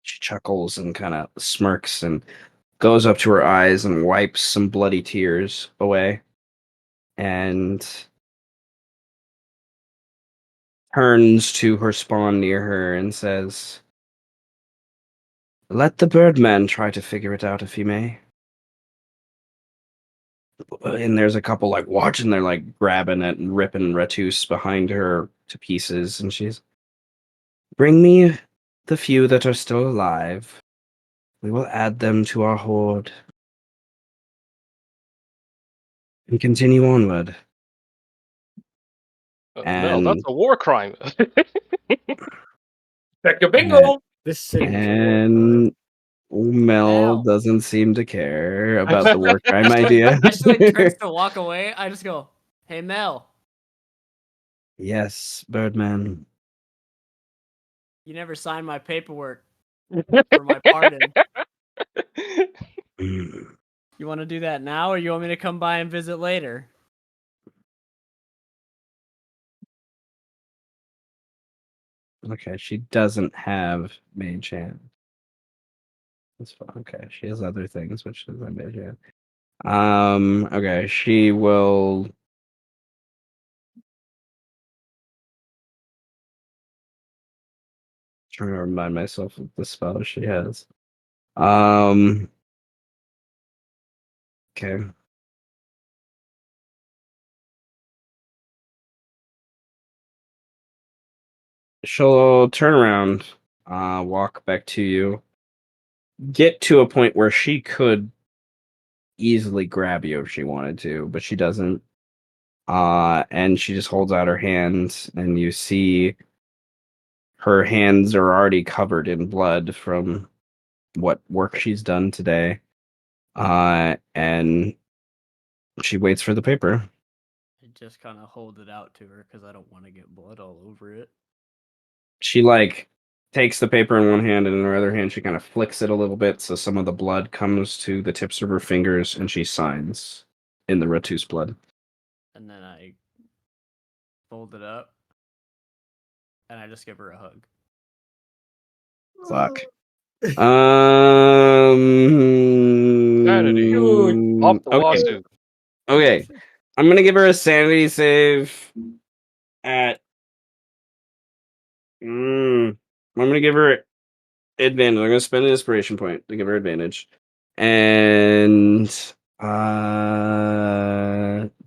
She chuckles and kind of smirks and goes up to her eyes and wipes some bloody tears away and turns to her spawn near her and says, "Let the Birdman try to figure it out if he may." And there's a couple like watching, they're like grabbing it and ripping Ratus behind her to pieces, and she's, "Bring me the few that are still alive. We will add them to our horde and continue onward." No, that's And a war crime. Check your bingo. This city. and Mel Mel. doesn't seem to care about the war crime idea. I just like turns to walk away. I just go, "Hey Mel, Yes, Birdman. you never signed my paperwork for my pardon. Mm. You want to do that now, or you want me to come by and visit later?" Okay, she doesn't have mage hand. That's fine. Okay, she has other things, which is not mage hand. Okay, she will. Trying to remind myself of the spell she has. Okay. She'll turn around, walk back to you, get to a point where she could easily grab you if she wanted to, but she doesn't. And she just holds out her hands, and you see her hands are already covered in blood from what work she's done today. And she waits for the paper. I just kind of hold it out to her because I don't want to get blood all over it. She like takes the paper in one hand, and in her other hand she kind of flicks it a little bit so some of the blood comes to the tips of her fingers, and she signs in the Ratus blood. And then I fold it up, and I just give her a hug. Fuck. Sanity. Off the Okay. lawsuit. Okay. I'm gonna give her a sanity save at. I'm gonna give her advantage. I'm gonna spend an inspiration point to give her advantage, and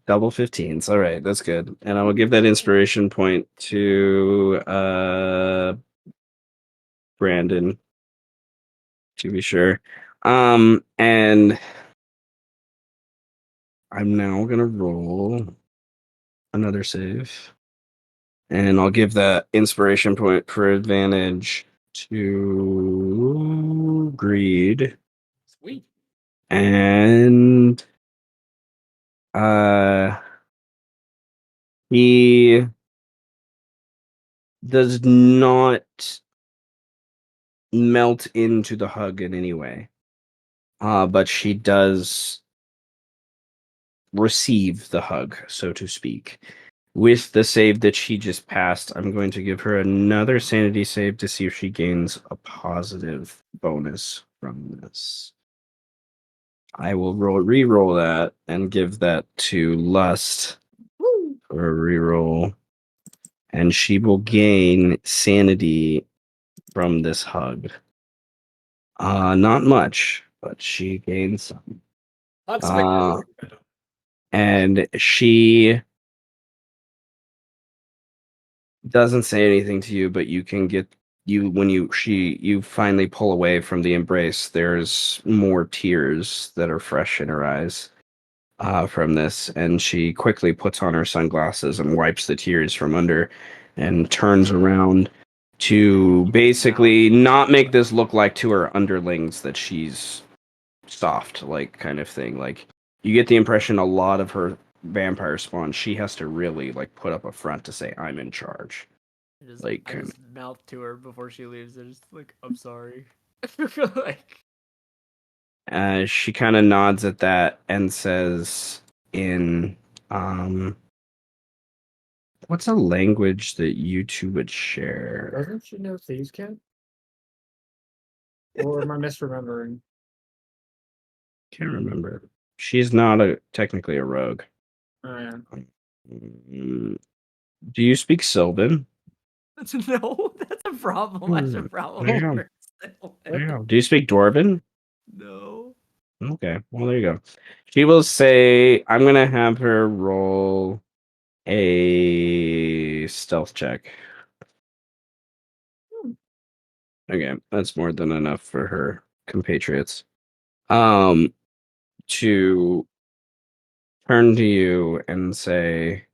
double 15s. All right, that's good. And I will give that inspiration point to Brandon to be sure. And I'm now gonna roll another save. And I'll give that inspiration point for advantage to Greed. Sweet. And he does not melt into the hug in any way. But she does receive the hug, so to speak. With the save that she just passed, I'm going to give her another sanity save to see if she gains a positive bonus from this. I will re-roll that and give that to Lust for a reroll. And she will gain sanity from this hug. Not much, but she gains some. Unspectacular. And she doesn't say anything to you, but you can get when you finally pull away from the embrace, there's more tears that are fresh in her eyes from this, and she quickly puts on her sunglasses and wipes the tears from under and turns around to basically not make this look like to her underlings that she's soft, like kind of thing. Like you get the impression a lot of her vampire spawn, she has to really like put up a front to say, I'm in charge. I just mouth to her before she leaves. And just like, I'm sorry. Like, she kind of nods at that and says, in what's a language that you two would share? Doesn't she know thieves can? Or am I misremembering? Can't remember. She's not technically a rogue. Oh, yeah. Do you speak Sylvan? no, that's a problem. That's a problem. There you go. Still. There you go. Do you speak Dwarven? No. Okay, well there you go. She will say, I'm gonna have her roll a stealth check. Okay, that's more than enough for her compatriots. To turn to you and say,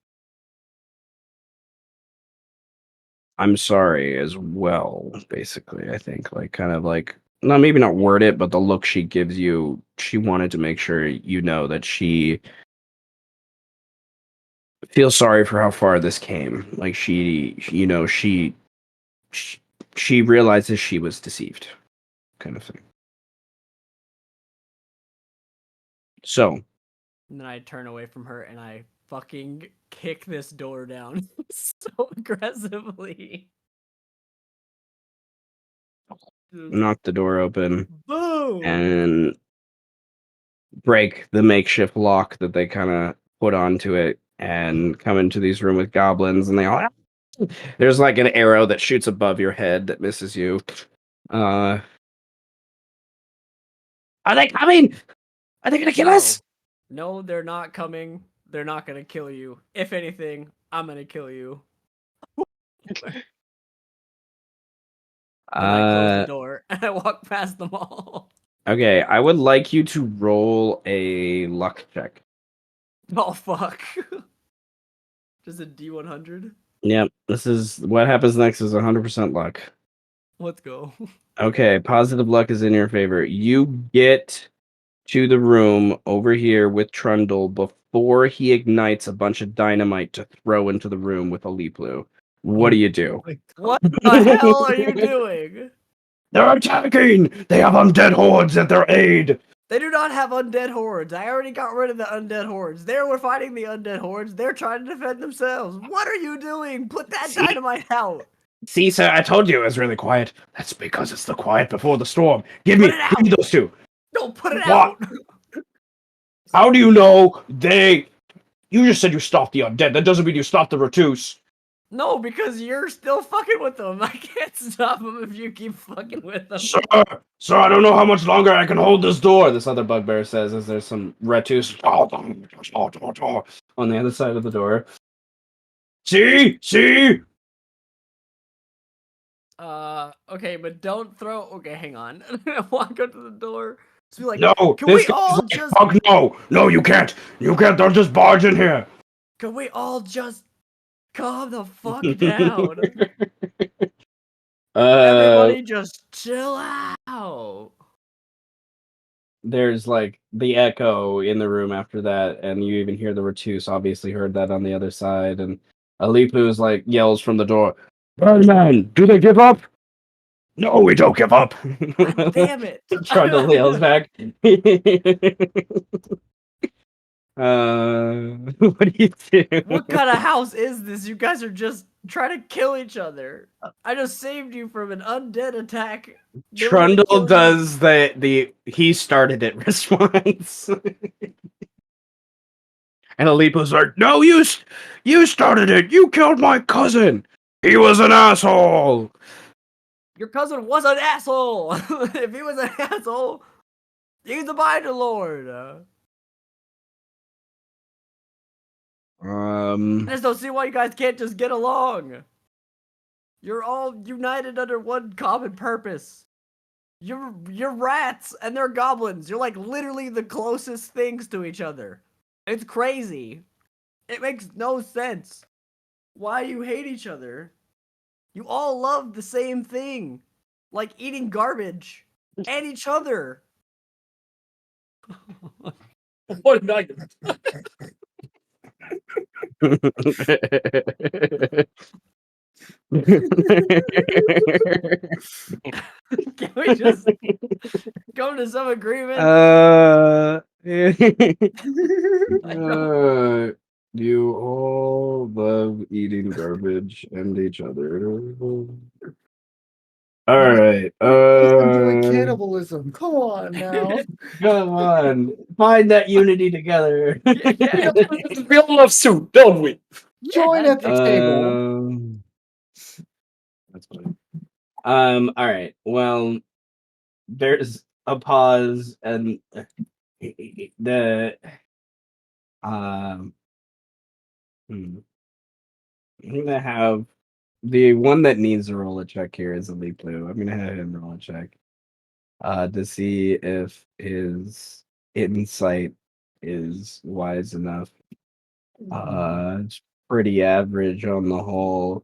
I'm sorry as well, basically, I think. Like, kind of like, no, maybe not word it, but the look she gives you, she wanted to make sure you know that she feels sorry for how far this came. Like, she realizes she was deceived, kind of thing. So, And then I turn away from her and I fucking kick this door down so aggressively. knock the door open Boom! and break the makeshift lock that they kind of put onto it and come into these room with goblins, and they all there's like an arrow that shoots above your head that misses you. Are they coming? Are they gonna kill us? No, they're not coming. They're not gonna kill you. If anything, I'm gonna kill you. And I close the door and I walk past them all. Okay, I would like you to roll a luck check. Oh fuck. Just a D100? Yep, this is what happens next is 100% luck. Let's go. Okay, positive luck is in your favor. You get to the room over here with Trundle before he ignites a bunch of dynamite to throw into the room with Aliplu. What do you do? What the hell are you doing? They're attacking! They have undead hordes at their aid! They do not have undead hordes. I already got rid of the undead hordes. They were fighting the undead hordes. They're trying to defend themselves. What are you doing? Put that dynamite out. See, sir, I told you it was really quiet. That's because it's the quiet before the storm. Give me those two. Don't put it out. How do you know they... You just said you stopped the undead. That doesn't mean you stopped the Ratus. No, because you're still fucking with them. I can't stop them if you keep fucking with them. Sir, I don't know how much longer I can hold this door, this other bugbear says as there's some Ratus on the other side of the door. See? Okay, but don't throw... Okay, hang on. Walk up to the door. Just be like, no, can we all just... No, you can't. You can't. Don't just barge in here. Can we all just Calm the fuck down. Uh, Everybody just chill out. there's like the echo in the room after that, and you even hear the Ratus obviously heard that on the other side, and Alipu's like yells from the door, Birdman, do they give up? No, we don't give up. God damn it. Trundle yells back. What do you do? What kind of house is this? You guys are just trying to kill each other. I just saved you from an undead attack. They were gonna Trundle kill you. does the he started it response. And Alipo's like, no, you started it. You killed my cousin. He was an asshole. Your cousin was an asshole. If he was an asshole, he's a Binder Lord. I just don't see why you guys can't just get along. You're all united under one common purpose. You're rats and they're goblins. You're like literally the closest things to each other. It's crazy. It makes no sense. Why you hate each other? You all love the same thing. Like eating garbage. And each other. What night? Can we just come to some agreement? You all love eating garbage and each other. All right. Enjoy cannibalism. Come on now. Come on, find that unity together. We all love soup, don't we? Join at the table. That's funny. All right. Well, there's a pause, and the I'm gonna have the one that needs to roll a check here is Elite Blue. I'm gonna have him roll a check to see if his insight is wise enough. It's pretty average on the whole.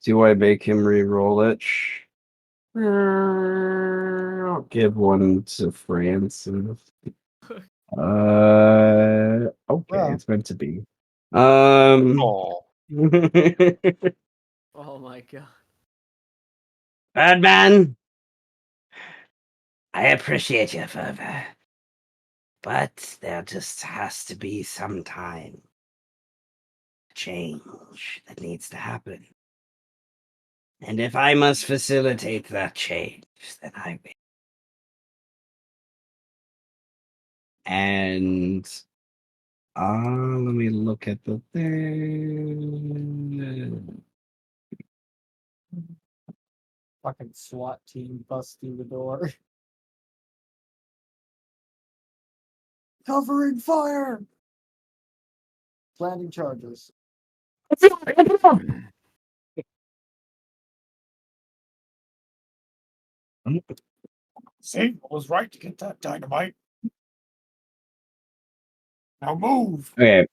Do I make him re-roll it? I'll give one to Francis. Okay, Wow. it's meant to be. Oh, Oh my god. Birdman, I appreciate your fervor, but there just has to be some time. Change that needs to happen. And if I must facilitate that change, then I will. And let me look at the thing. Fucking SWAT team busts through the door. Covering fire! Landing charges. Satan was right to get that dynamite. Now move. Okay.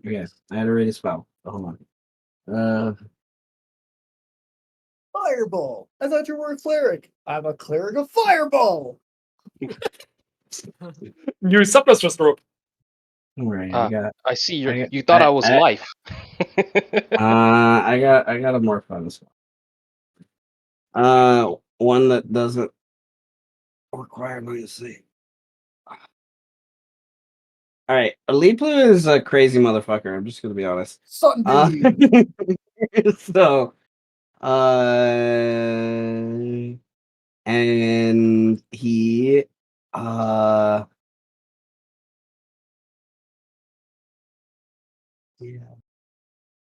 Okay, I had to read a spell. Hold on. Fireball. I thought you were a cleric. I'm a cleric of fireball. New subclass restored. All right, I got. I see I- you thought I was life. I got a more fun spell. One that doesn't require me to see. All right, Alipu is a crazy motherfucker. I'm just gonna be honest. Sunbeam. So, and he, yeah,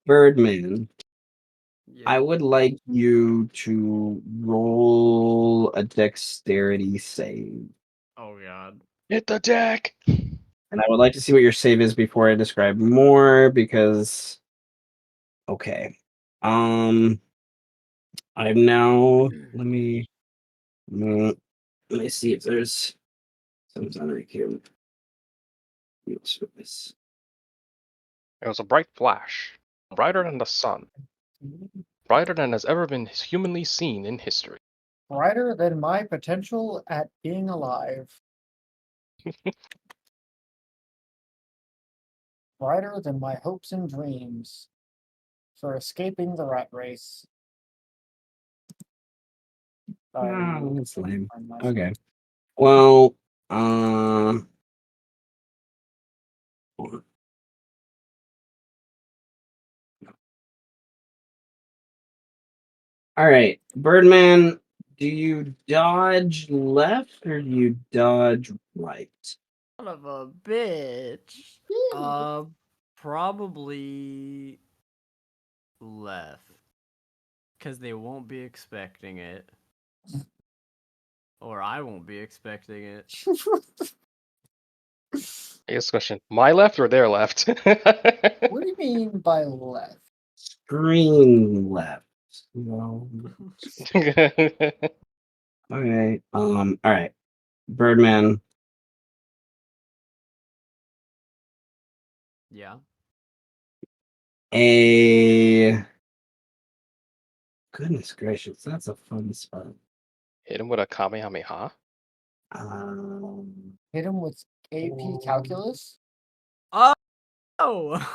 Birdman. Yeah. I would like you to roll a dexterity save. Oh god. Hit the deck. And I would like to see what your save is before I describe more, because okay. I'm now. Let me see if there's something on the here. This. It was a bright flash, brighter than the sun, brighter than has ever been humanly seen in history. Brighter than my potential at being alive. Brighter than my hopes and dreams for escaping the rat race. That's lame. Okay. Well, all right, Birdman. Do you dodge left or do you dodge right? Son of a bitch. Probably left. Because they won't be expecting it. Or I won't be expecting it. I guess question: my left or their left? What do you mean by left? Screen left. No. Okay. All right. Birdman. Yeah. Goodness gracious, that's a fun spot. Hit him with a Kamehameha. Hit him with AP calculus? Oh!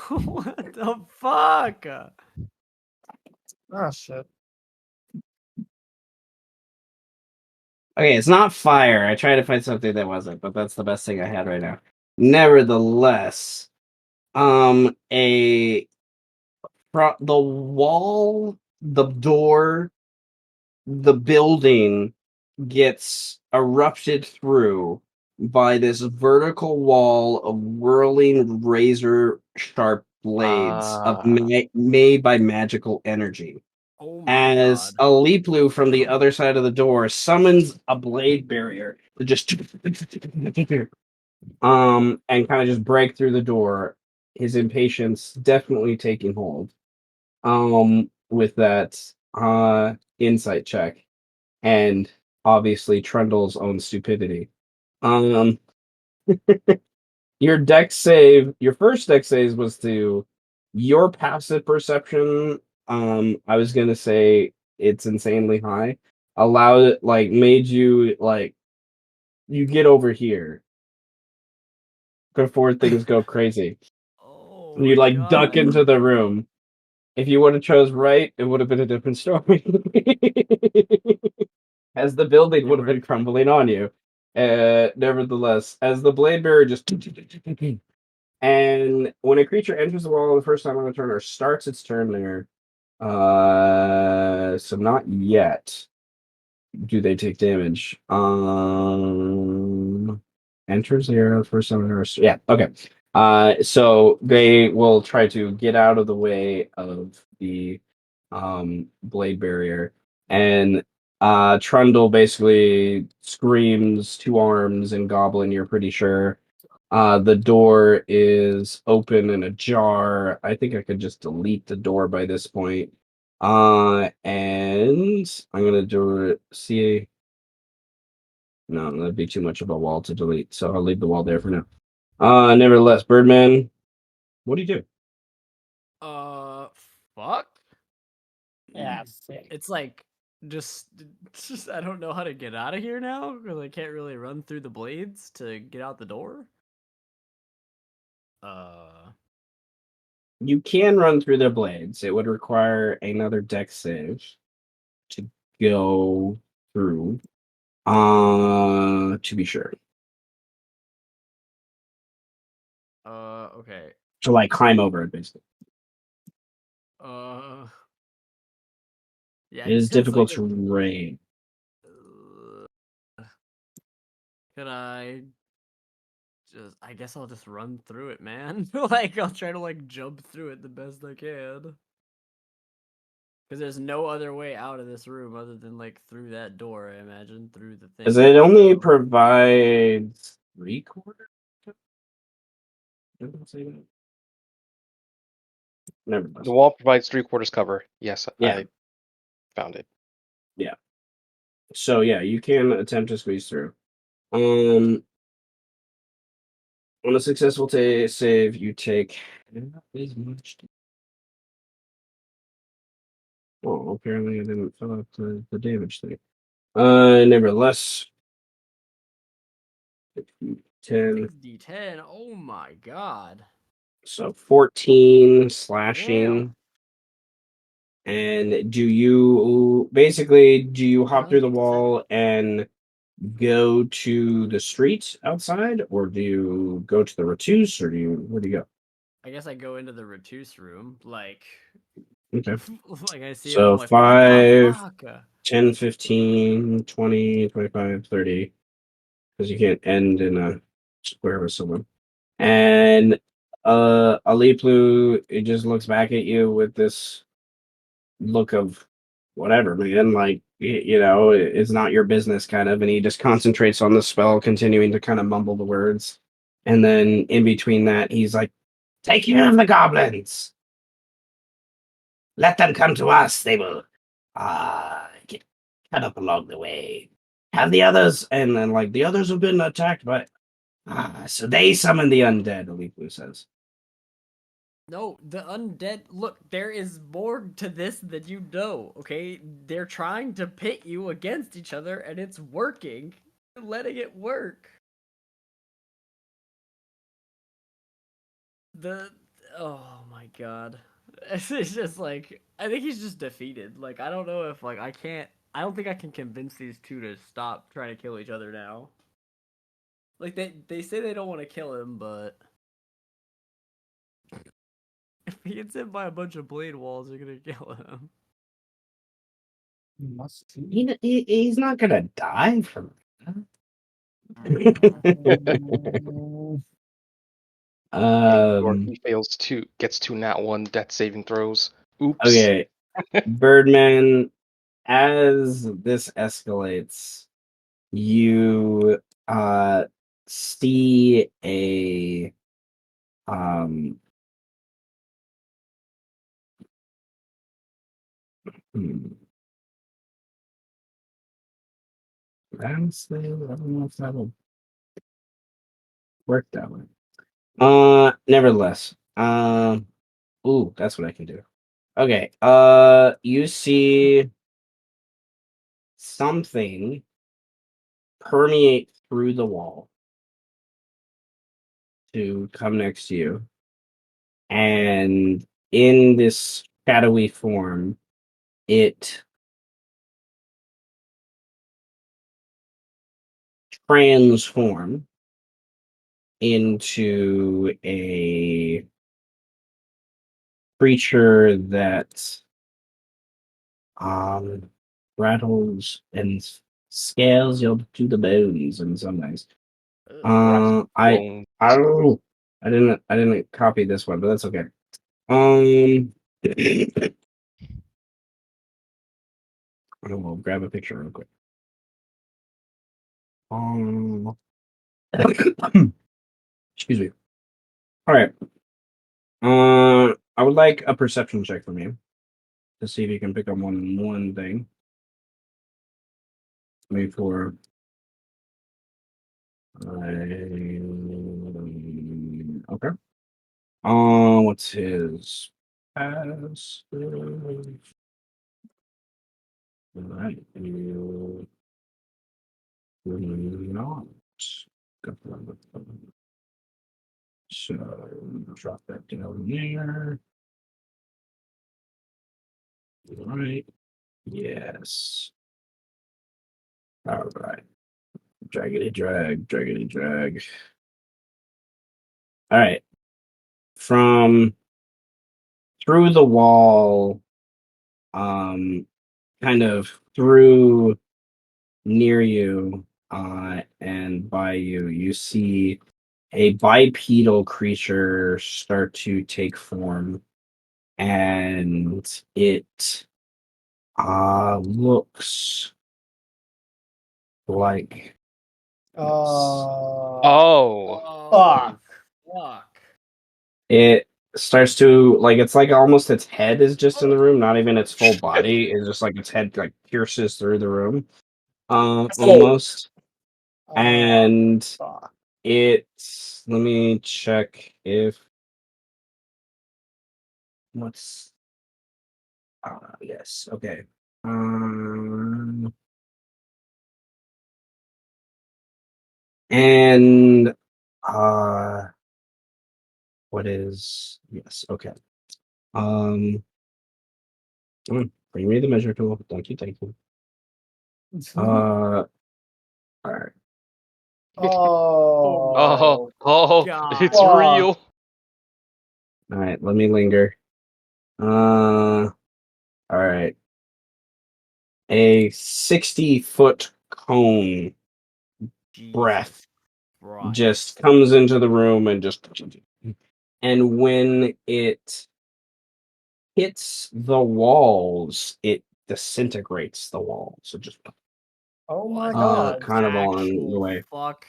What the fuck? Oh shit. Okay, it's not fire. I tried to find something that wasn't, but that's the best thing I had right now. Nevertheless, the wall, the door, the building gets erupted through by this vertical wall of whirling razor sharp blades made by magical energy. Oh my As god. Aliplu from the other side of the door summons a blade barrier to just and kind of just break through the door. His impatience definitely taking hold. With that insight check and obviously Trundle's own stupidity. Um your first deck save was to your passive perception. I was gonna say it's insanely high. Allowed it, like, made you, like, you get over here before things go crazy. Oh You, my like, duck god. into the room. If you would have chose right, it would have been a different story. As the building would have been crumbling on you. Nevertheless, as the blade bearer just and when a creature enters the wall the first time on a turn or starts its turn there, so not yet do they take damage. Enters the area the first time on a yeah, okay. So they will try to get out of the way of the blade barrier, and Trundle basically screams two arms and Goblin, you're pretty sure. The door is open and ajar. I think I could just delete the door by this point. And I'm gonna do see. No, that'd be too much of a wall to delete, so I'll leave the wall there for now. Nevertheless, Birdman, what do you do? Fuck. Yeah, sick. It's like just I don't know how to get out of here now because I can't really run through the blades to get out the door. You can run through the blades. It would require another deck save to go through. To be sure. Okay. To, like, climb over it, basically. Yeah, It is it's like difficult to raid. Can I just? I guess I'll just run through it, man. Like I'll try to like jump through it the best I can. Because there's no other way out of this room other than like through that door. I imagine through the thing. Because it only provides 3/4. Didn't it say that? nevertheless. The wall provides 3/4 cover. Yes, Yeah. I found it. So yeah, you can attempt to squeeze through. On a successful save, you take not as much. Oh, apparently I didn't fill out the damage thing. Nevertheless, 10, 6d10. Oh my god. so 14 Damn. slashing. And do you hop through the 100%. wall and go to the street outside, or do you go to the Ratus, or where do you go? I guess I go into the Ratus room, like, Okay. like I see him. So I'm like, what the 5, fuck? 10, 15, 20, 25, 30. Because you can't end in a square with someone. And Aliplu, it just looks back at you with this look of whatever, man. Like, it's not your business, kind of. And he just concentrates on the spell, continuing to kind of mumble the words. And then in between that, he's like, "Take care of the goblins. Let them come to us. They will get cut up along the way. Have the others," and then like the others have been attacked by. So they summon the undead, Aliplu says. No, the undead. Look, there is more to this than you know, okay? They're trying to pit you against each other, and it's working. Letting it work. Oh my god. It's just like, I think he's just defeated. Like, I don't know if, like, I don't think I can convince these two to stop trying to kill each other now. Like, they say they don't want to kill him, but if he gets hit by a bunch of blade walls, they're gonna kill him. Must He's not gonna die from that. Or he gets 2 nat 1 death saving throws. Oops. Okay, Birdman. As this escalates, you see a hmm, honestly, I don't know if that'll work that way. Nevertheless, ooh, that's what I can do. Okay, you see something permeate through the wall to come next to you, and in this shadowy form, it transform into a creature that rattles and scales you to the bones in some ways. I Bones. oh, I didn't copy this one, but that's okay. I will grab a picture real quick. Excuse me. All right. I would like a perception check from you to see if you can pick up one thing. Wait for. Okay. What's his pass? Right. You not. So drop that down there. All right. Yes. All right. Draggedy drag, draggedy drag. All right. From through the wall, kind of through near you, and by you, you see a bipedal creature start to take form, and it looks like Oh. Oh, Fuck. fuck. it starts to like it's like almost its head is just in the room, not even its full body. It's just like its head like pierces through the room, almost. And fuck. it's let me check if what's yes, okay. And what is yes, okay. Bring me the measure tool. Thank you, thank you. All right. Oh, Oh, it's God. real. All right, let me linger. All right. A 60-foot cone breath Right. just comes into the room and just and when it hits the walls, it disintegrates the walls. So just oh my What god. kind of on the actual way. fuck?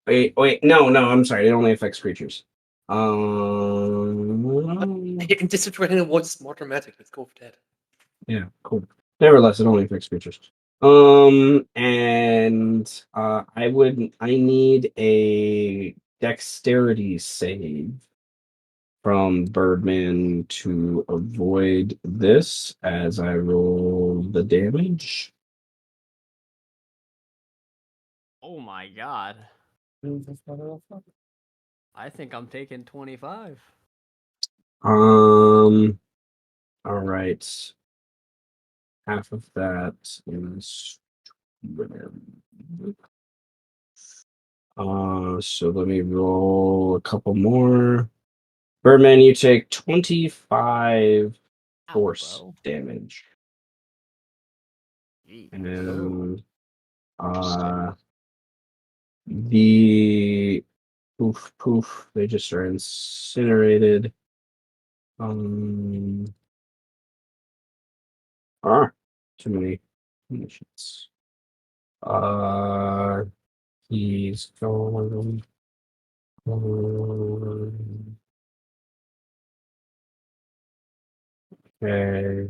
Wait, no, I'm sorry. It only affects creatures. In disintegrating what's more dramatic. Let's go for that. Yeah, cool. Nevertheless, it only affects creatures. And I need a dexterity save from Birdman to avoid this as I roll the damage. Oh my god. I think I'm taking 25. All right. Half of that is so let me roll a couple more. Birdman, you take 25 Ow, force bro. damage. Jeez. And the poof, they just are incinerated. Too many shits. He's going. Okay.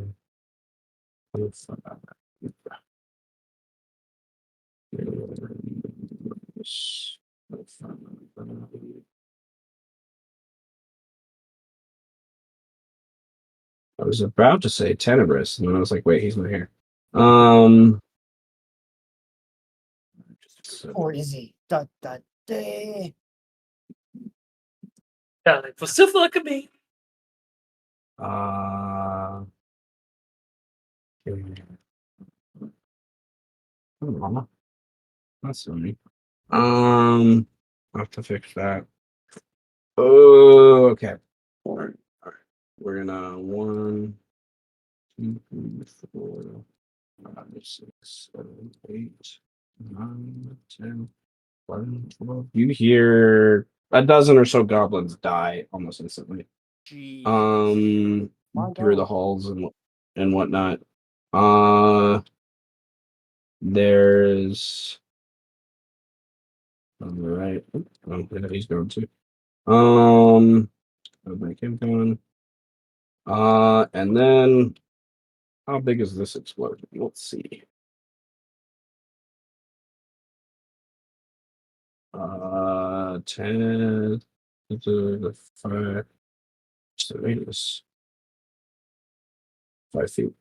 I was about to say Tenebris, and then I was like, wait, he's not here. Or is he? Da, da, da. Yeah, it was still fucking me. Oh, that's funny. I have to fix that. Oh, okay. All right. We're gonna 1, 2, 3, 4, 5, 6, 7, 8, 9, 10, 11, 12. You hear a dozen or so goblins die almost instantly. Jesus. My Through the God. halls and whatnot. There's on the right. Oh, yeah, he's going too. I'll make him going. And then how big is this explosion? Let's see. 10 to the 5. So radius 5 feet.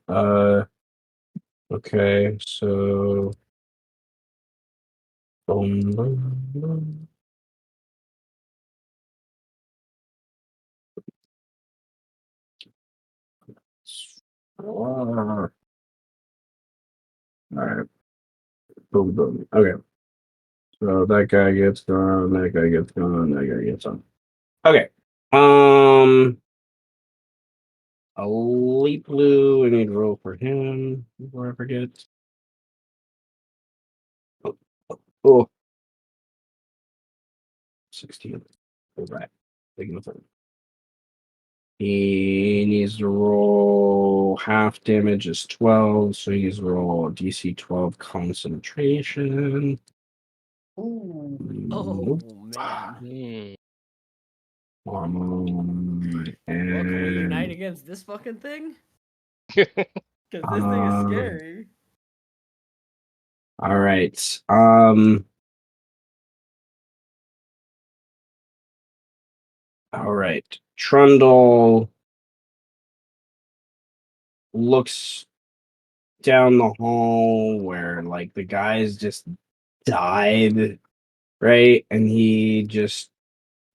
Okay, so boom, boom, boom. All right, boom, boom. Okay, so that guy gets gone. That guy gets gone. That guy gets on. Okay. A leap blue. I need to roll for him before I forget. Oh, 16. All right. Big enough. He needs to roll half damage is 12, so he needs to roll DC 12 concentration. Ooh. Oh Nope. man. Hmm. Well, can we unite And against this fucking thing? Because this thing is scary. all right. All right. Trundle looks down the hall where like the guys just died, right? And he just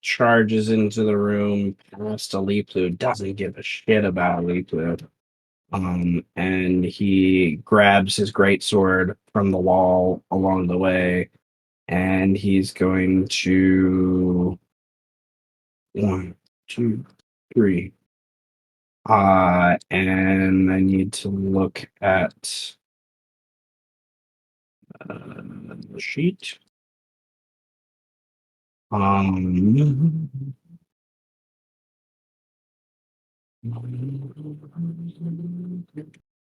charges into the room past Aliplu, doesn't give a shit about Aliplu. And he grabs his greatsword from the wall along the way, and he's going to 1, 2, 3. And I need to look at the sheet. All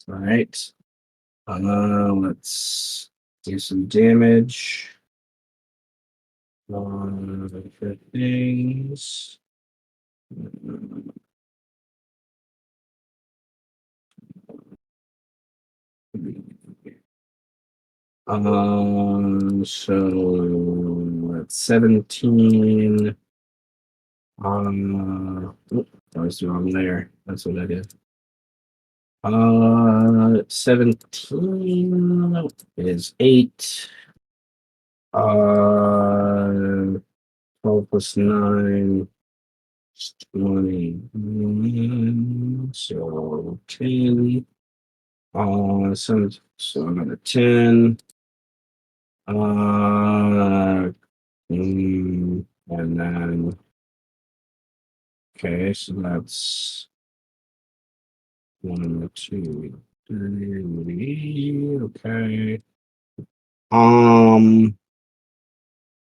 right. Let's do some damage. For things. So that's 17. I was wrong there. That's what I did. 17 is 8. 12 plus 9 is 20. So 10. So another 10. And then okay, so that's 1, 2, 3. Okay.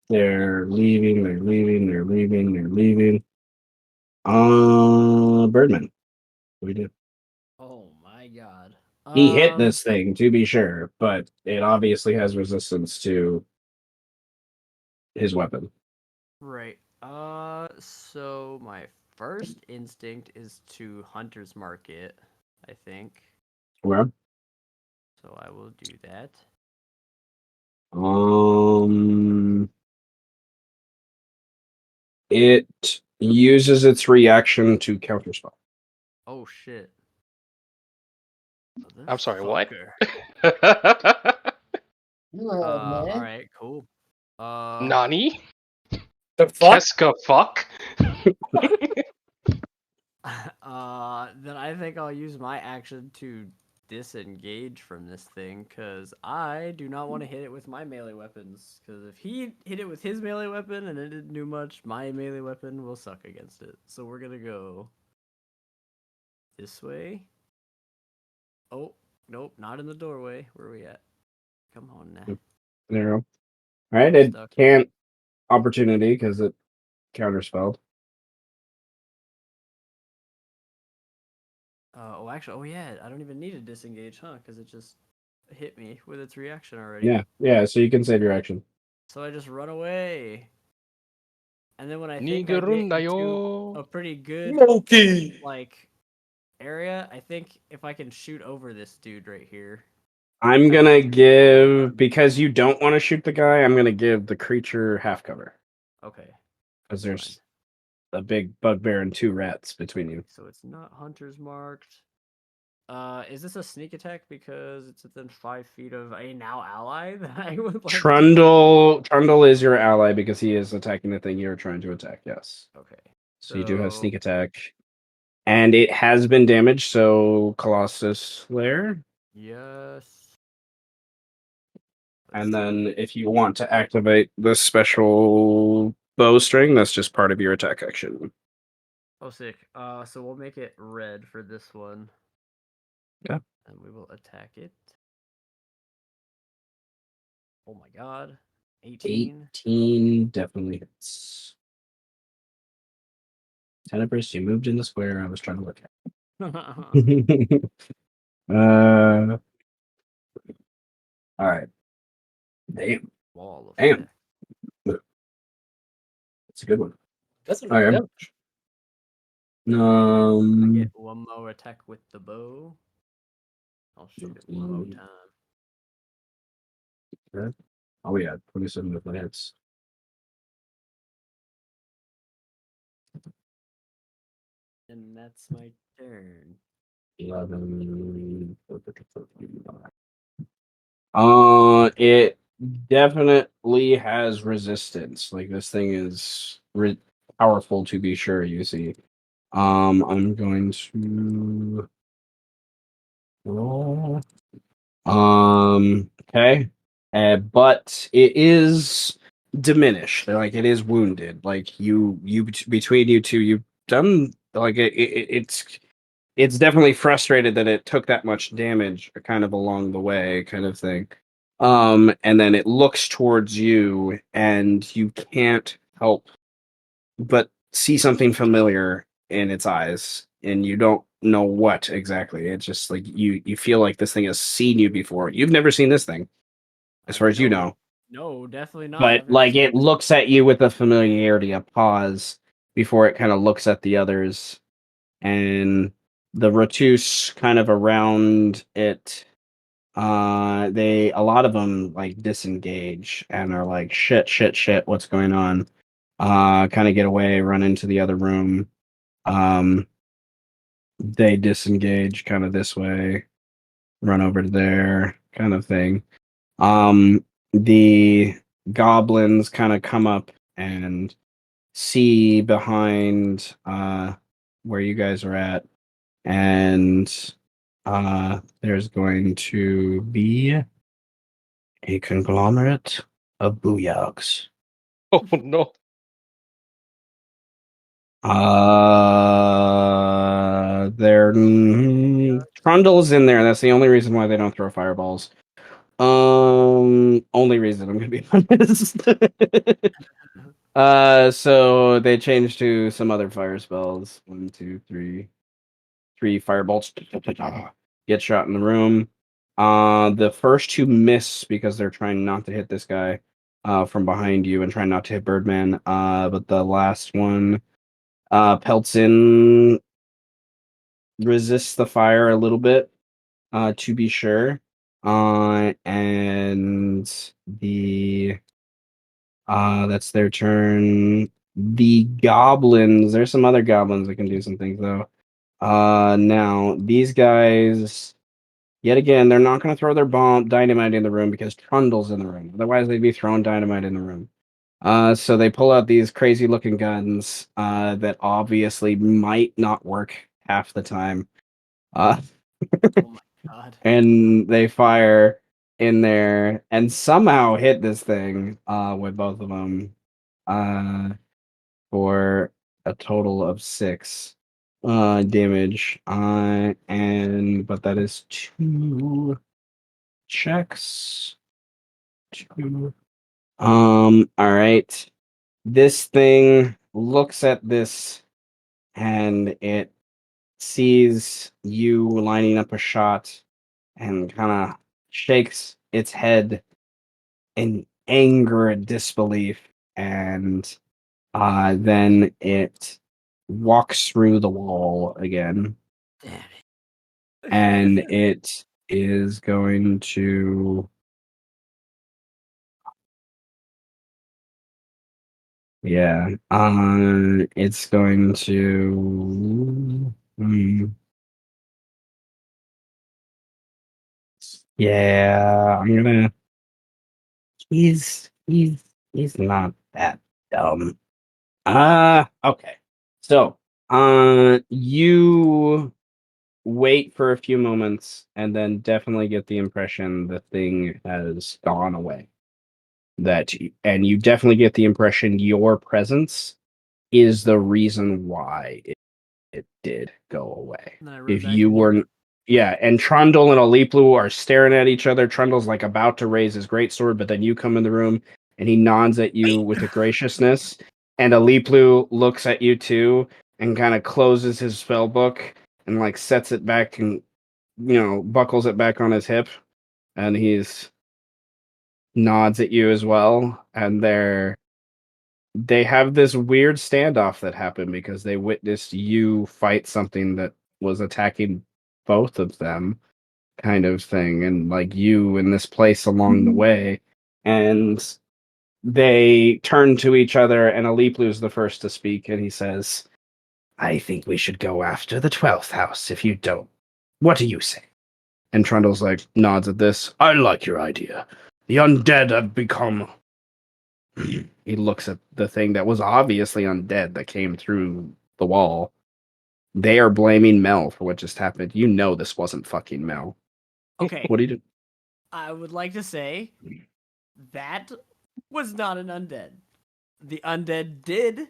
They're leaving. They're leaving. They're leaving. They're leaving. Birdman. We did. Oh my god. He hit this thing to be sure, but it obviously has resistance to his weapon. Right. So my first instinct is to hunter's mark it, I think. Where? So I will do that. It uses its reaction to counterspell. Oh shit. Oh, I'm this sorry, what? fucker. You heard me. Alright, cool. Nani? The fuck? Keska fuck? Then I think I'll use my action to disengage from this thing because I do not want to hit it with my melee weapons. Because if he hit it with his melee weapon and it didn't do much, my melee weapon will suck against it. So we're gonna go this way. Oh, nope, not in the doorway. Where are we at? Come on now. There you go. All right, it Stuck. can't opportunity because it counterspelled. Oh yeah, I don't even need to disengage, huh? Because it just hit me with its reaction already. Yeah. So you can save your action. So I just run away. And then when I think I get Nigerunda into yo. a pretty good Monkey! like area, I think if I can shoot over this dude right here. I'm gonna give because you don't want to shoot the guy. I'm gonna give the creature half cover Okay. because that's there's fine. a big bugbear and 2 rats between you. So it's not hunter's marked. Is this a sneak attack because it's within 5 feet of a now ally that I would like Trundle is your ally because he is attacking the thing you're trying to attack. Yes. Okay. So you do have sneak attack, and it has been damaged. So Colossus Lair. Yes. And then if you want to activate the special bowstring, that's just part of your attack action. Oh, sick. So we'll make it red for this one. Yeah. And we will attack it. Oh my god. 18. 18 definitely hits. Tenebris, you moved in the square I was trying to look at. All right. Damn. Wall of Damn. death. It's a good one. That's a Okay. damage. Get one more attack with the bow. I'll shoot it one more time. Oh yeah, 27 with my hits. And that's my turn. 11. It definitely has resistance. Like this thing is powerful to be sure. You see. I'm going to roll. Okay. But it is diminished. Like it is wounded. Like you between you two, you've done like it's definitely frustrated that it took that much damage kind of along the way, kind of thing. And then it looks towards you, and you can't help but see something familiar in its eyes, and you don't know what exactly. It's just like you feel like this thing has seen you before. You've never seen this thing, as far as you know. No, definitely not. But I've never like seen it looks at you with a familiarity, a pause before it kind of looks at the others, and the Ratus kind of around it. A lot of them like disengage and are like shit, what's going on? Kind of get away, run into the other room. Um, they disengage kind of this way, run over to there, kind of thing. The goblins kind of come up and see behind where you guys are at, and there's going to be a conglomerate of booyags. Oh no. Trundle's in there. That's the only reason why they don't throw fireballs. Only reason I'm gonna be honest. So they changed to some other fire spells. 1, 2, 3, 3 fireballs. Get shot in the room. The first two miss because they're trying not to hit this guy from behind you and trying not to hit Birdman. But the last one pelts in, resists the fire a little bit, to be sure. And the that's their turn. The goblins, there's some other goblins that can do some things though. Now these guys, yet again, they're not going to throw their bomb dynamite in the room because Trundle's in the room. Otherwise, they'd be throwing dynamite in the room. So they pull out these crazy looking guns that obviously might not work half the time. Uh, Oh my god. and they fire in there and somehow hit this thing with both of them for a total of 6 damage. And but that is 2 checks. 2. All right. This thing looks at this and it sees you lining up a shot and kind of shakes its head in anger and disbelief, and then it walks through the wall again, Damn it. and it is going to it's going to I'm gonna he's not that dumb. Okay. So, you wait for a few moments and then definitely get the impression the thing has gone away. And you definitely get the impression your presence is the reason why it did go away. And then I run If back you in here. weren't, yeah, and Trundle and Aliplu are staring at each other. Trundle's like about to raise his greatsword, but then you come in the room and he nods at you with a graciousness. And Aliplu looks at you too and kind of closes his spell book and like sets it back and buckles it back on his hip, and he's nods at you as well. And they have this weird standoff that happened because they witnessed you fight something that was attacking both of them, kind of thing, and like you in this place along the way. And they turn to each other, and Aliplu's the first to speak, and he says, I think we should go after the 12th house if you don't. What do you say? And Trundle's like, nods at this. I like your idea. The undead have become. He looks at the thing that was obviously undead that came through the wall. They are blaming Mel for what just happened. You know this wasn't fucking Mel. Okay. What do you do? I would like to say that was not an undead. The undead did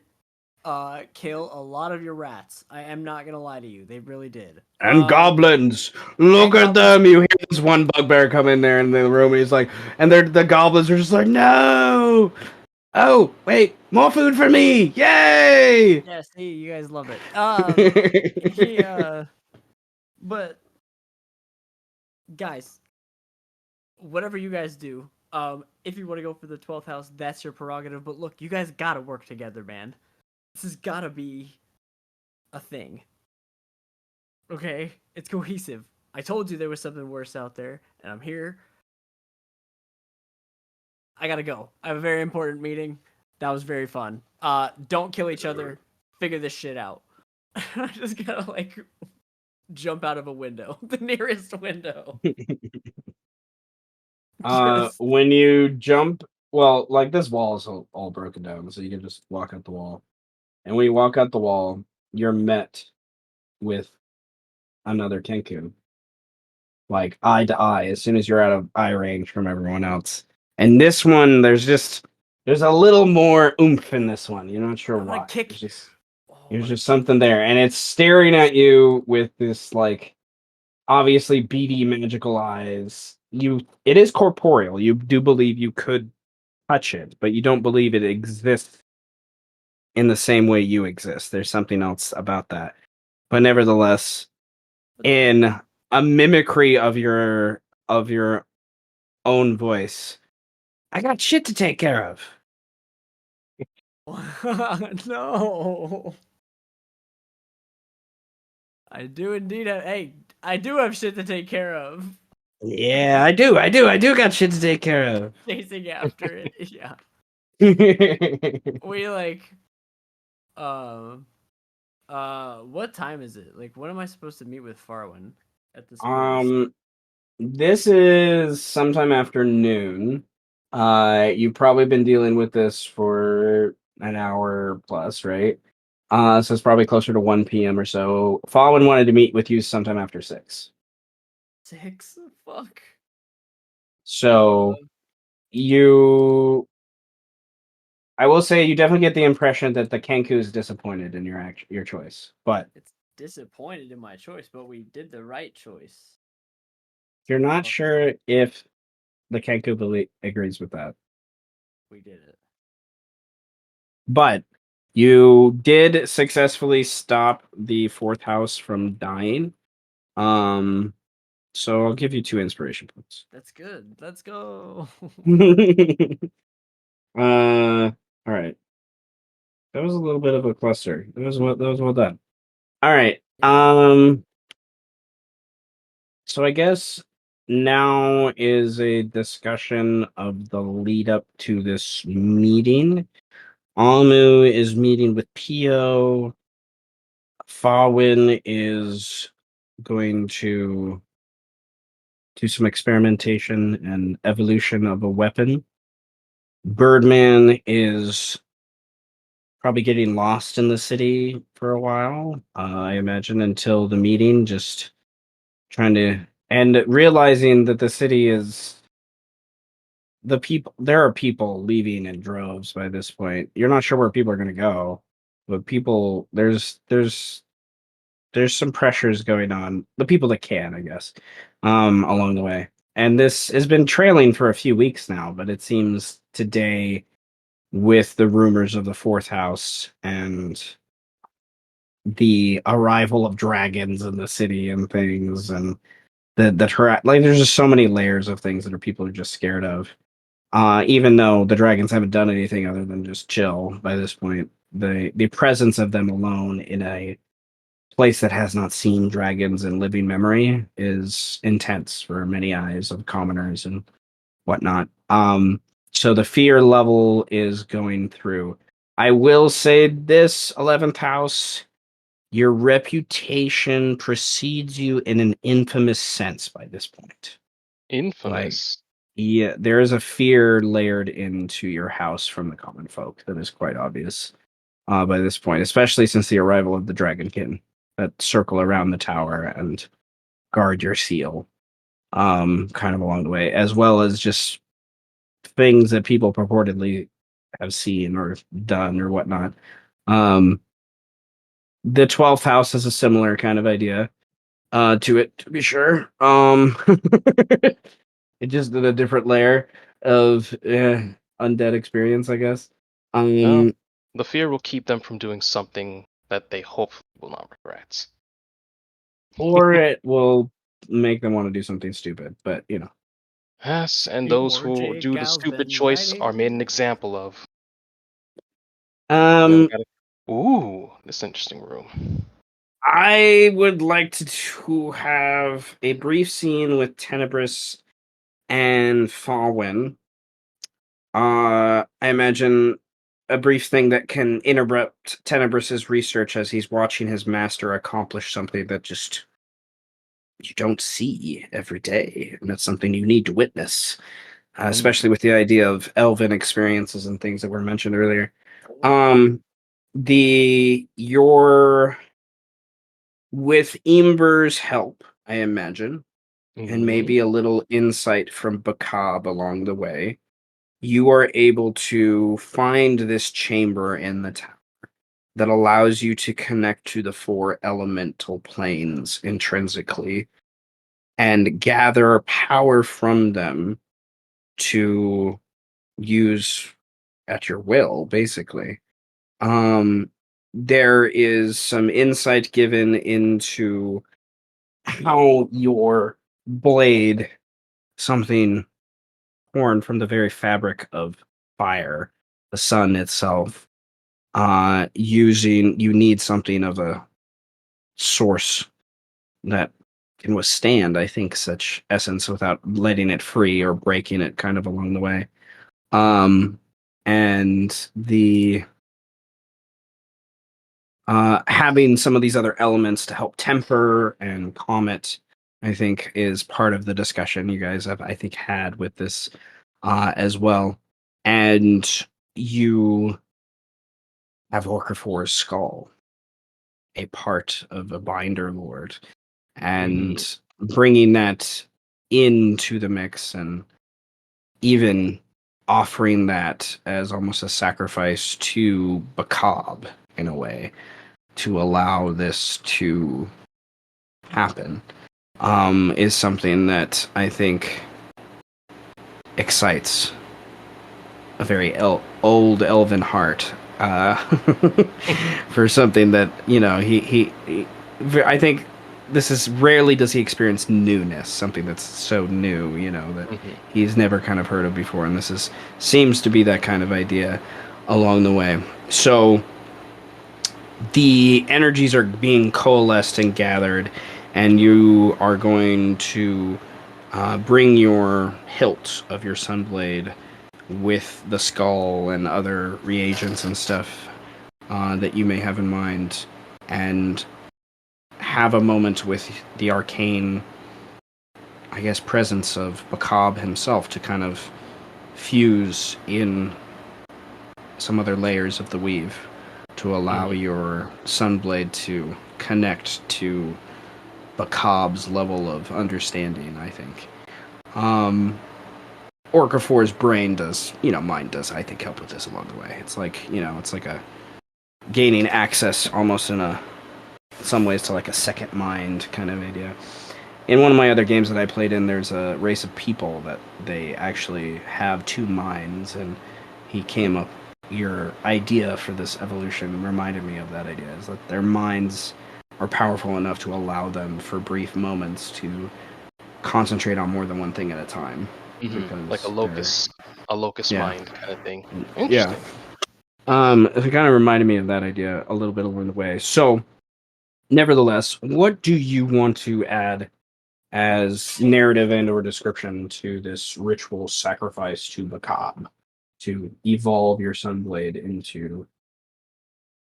kill a lot of your rats. I am not gonna lie to you. They really did. And goblins. Look and at them. You hear this one bugbear come in there in the room, and he's like, and the goblins are just like, no. Oh, wait, more food for me. Yay! Yeah, see, you guys love it. But guys, whatever you guys do, if you want to go for the 12th house, that's your prerogative. But look, you guys gotta work together, man. This has gotta be a thing. Okay? It's cohesive. I told you there was something worse out there, and I'm here. I gotta go. I have a very important meeting. That was very fun. Don't kill each other. Figure this shit out. I just gotta, like, jump out of a window. The nearest window. Just- When you jump, well, like this wall is all broken down, so you can just walk out the wall. And when you walk out the wall, you're met with another Kenku, like eye to eye, as soon as you're out of eye range from everyone else. And this one, there's a little more oomph in this one. You're not sure I'm gonna why. kick- There's just something there, and it's staring at you with this like obviously beady magical eyes. It is corporeal. You do believe you could touch it, but you don't believe it exists in the same way you exist. There's something else about that. But nevertheless, in a mimicry of your own voice, I got shit to take care of. No. I do indeed have. Hey, I do have shit to take care of. Yeah, I do got shit to take care of. Chasing after it. Yeah. We like. What time is it? Like, when am I supposed to meet with Faurwiin at this place? This is sometime after noon. You've probably been dealing with this for an hour plus, right? So it's probably closer to 1 p.m. or so. Faurwiin wanted to meet with you sometime after 6. 6? Fuck. So I will say you definitely get the impression that the Kenku is disappointed in your choice, but It's disappointed in my choice, but we did the right choice. you're not sure if the Kenku agrees with that. We did it. But you did successfully stop the 4th house from dying. So I'll give you 2 inspiration points. That's good. Let's go. All right. That was a little bit of a cluster. That was well done. All right. So I guess now is a discussion of the lead up to this meeting. Almu is meeting with Pio. Faurwiin is going to do some experimentation and evolution of a weapon. Birdman is probably getting lost in the city for a while, I imagine, until the meeting, just trying to, and realizing that the city is there are people leaving in droves by this point. You're not sure where people are going to go, but there's some pressures going on. The people that can, I guess, along the way. And this has been trailing for a few weeks now, but it seems today, with the rumors of the 4th house and the arrival of dragons in the city and things, and like there's just so many layers of things that people are just scared of. Even though the dragons haven't done anything other than just chill by this point, the presence of them alone in a place that has not seen dragons in living memory is intense for many eyes of commoners and whatnot. So the fear level is going through. I will say this, 11th house, your reputation precedes you in an infamous sense by this point. Like, Infamous. yeah, there is a fear layered into your house from the common folk that is quite obvious by this point, especially since the arrival of the dragonkin that circle around the tower and guard your seal, kind of along the way, as well as just things that people purportedly have seen or done or whatnot. Um, the 12th house has a similar kind of idea to it, to be sure. It just did a different layer of undead experience, I guess. No, the fear will keep them from doing something that they hopefully will not regret. Or it will make them want to do something stupid, but Yes, and Few those more who jade do the cows stupid than choice are made an riding. example of. know. Then we gotta. Ooh, this interesting room. I would like to have a brief scene with Tenebris and Faurwiin. I imagine a brief thing that can interrupt Tenebris's research as he's watching his master accomplish something that just you don't see every day, and that's something you need to witness, especially with the idea of elven experiences and things that were mentioned earlier. The your with Imber's help, I imagine, and maybe a little insight from Bakab along the way, you are able to find this chamber in the tower that allows you to connect to the four elemental planes intrinsically and gather power from them to use at your will, basically. There is some insight given into how your blade, something torn from the very fabric of fire, the sun itself, you need something of a source that can withstand, I think, such essence without letting it free or breaking it kind of along the way. And the having some of these other elements to help temper and calm it, I think, is part of the discussion you guys have, I think, had with this as well. And you have Orcafor's skull, a part of a binder lord, and bringing that into the mix and even offering that as almost a sacrifice to Bakab in a way to allow this to happen is something that I think excites a very old elven heart for something that he I think this is rarely does he experience newness, something that's so new, that he's never kind of heard of before, and this seems to be that kind of idea along the way. So the energies are being coalesced and gathered, and you are going to bring your hilt of your sunblade with the skull and other reagents and stuff that you may have in mind, and have a moment with the arcane, I guess, presence of Bakab himself to kind of fuse in some other layers of the weave to allow your sunblade to connect to Bakab's level of understanding, I think. Orcafor's brain does, mine does, I think, help with this along the way. It's like, it's like a gaining access almost in some ways to like a second mind kind of idea. In one of my other games that I played in, there's a race of people that they actually have two minds, and he came up, your idea for this evolution reminded me of that idea, is that their minds are powerful enough to allow them for brief moments to concentrate on more than one thing at a time. Like a locust Yeah. mind kind of thing. Yeah. Interesting. It kind of reminded me of that idea a little bit along the way. So, nevertheless, what do you want to add as narrative and or description to this ritual sacrifice to Bakab to evolve your Sunblade into,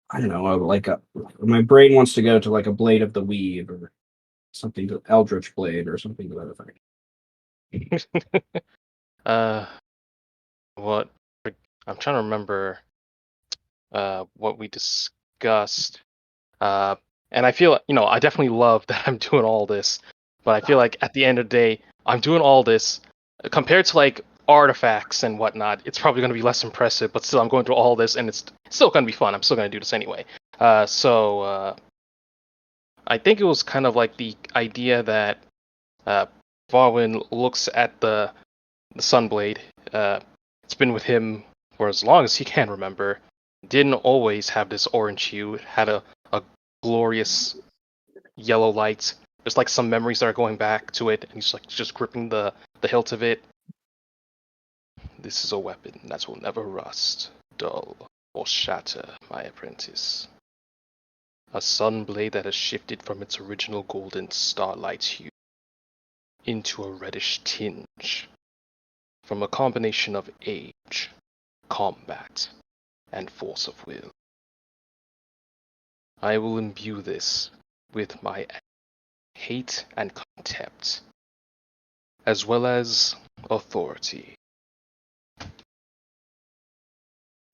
I don't know, my brain wants to go to like a blade of the weave or something to Eldritch Blade or something to that effect. What I'm trying to remember what we discussed. And I feel, I definitely love that I'm doing all this, but I feel like at the end of the day, I'm doing all this compared to like artifacts and whatnot. It's probably going to be less impressive, but still, I'm going through all this, and it's still going to be fun. I'm still going to do this anyway. So I think it was kind of like the idea that Faurwiin looks at the Sunblade. It's been with him for as long as he can remember. Didn't always have this orange hue. It had a glorious yellow light. There's like some memories that are going back to it, and he's like just gripping the hilt of it. This is a weapon that will never rust, dull, or shatter, my apprentice. A sunblade that has shifted from its original golden starlight hue into a reddish tinge, from a combination of age, combat, and force of will. I will imbue this with my hate and contempt, as well as authority,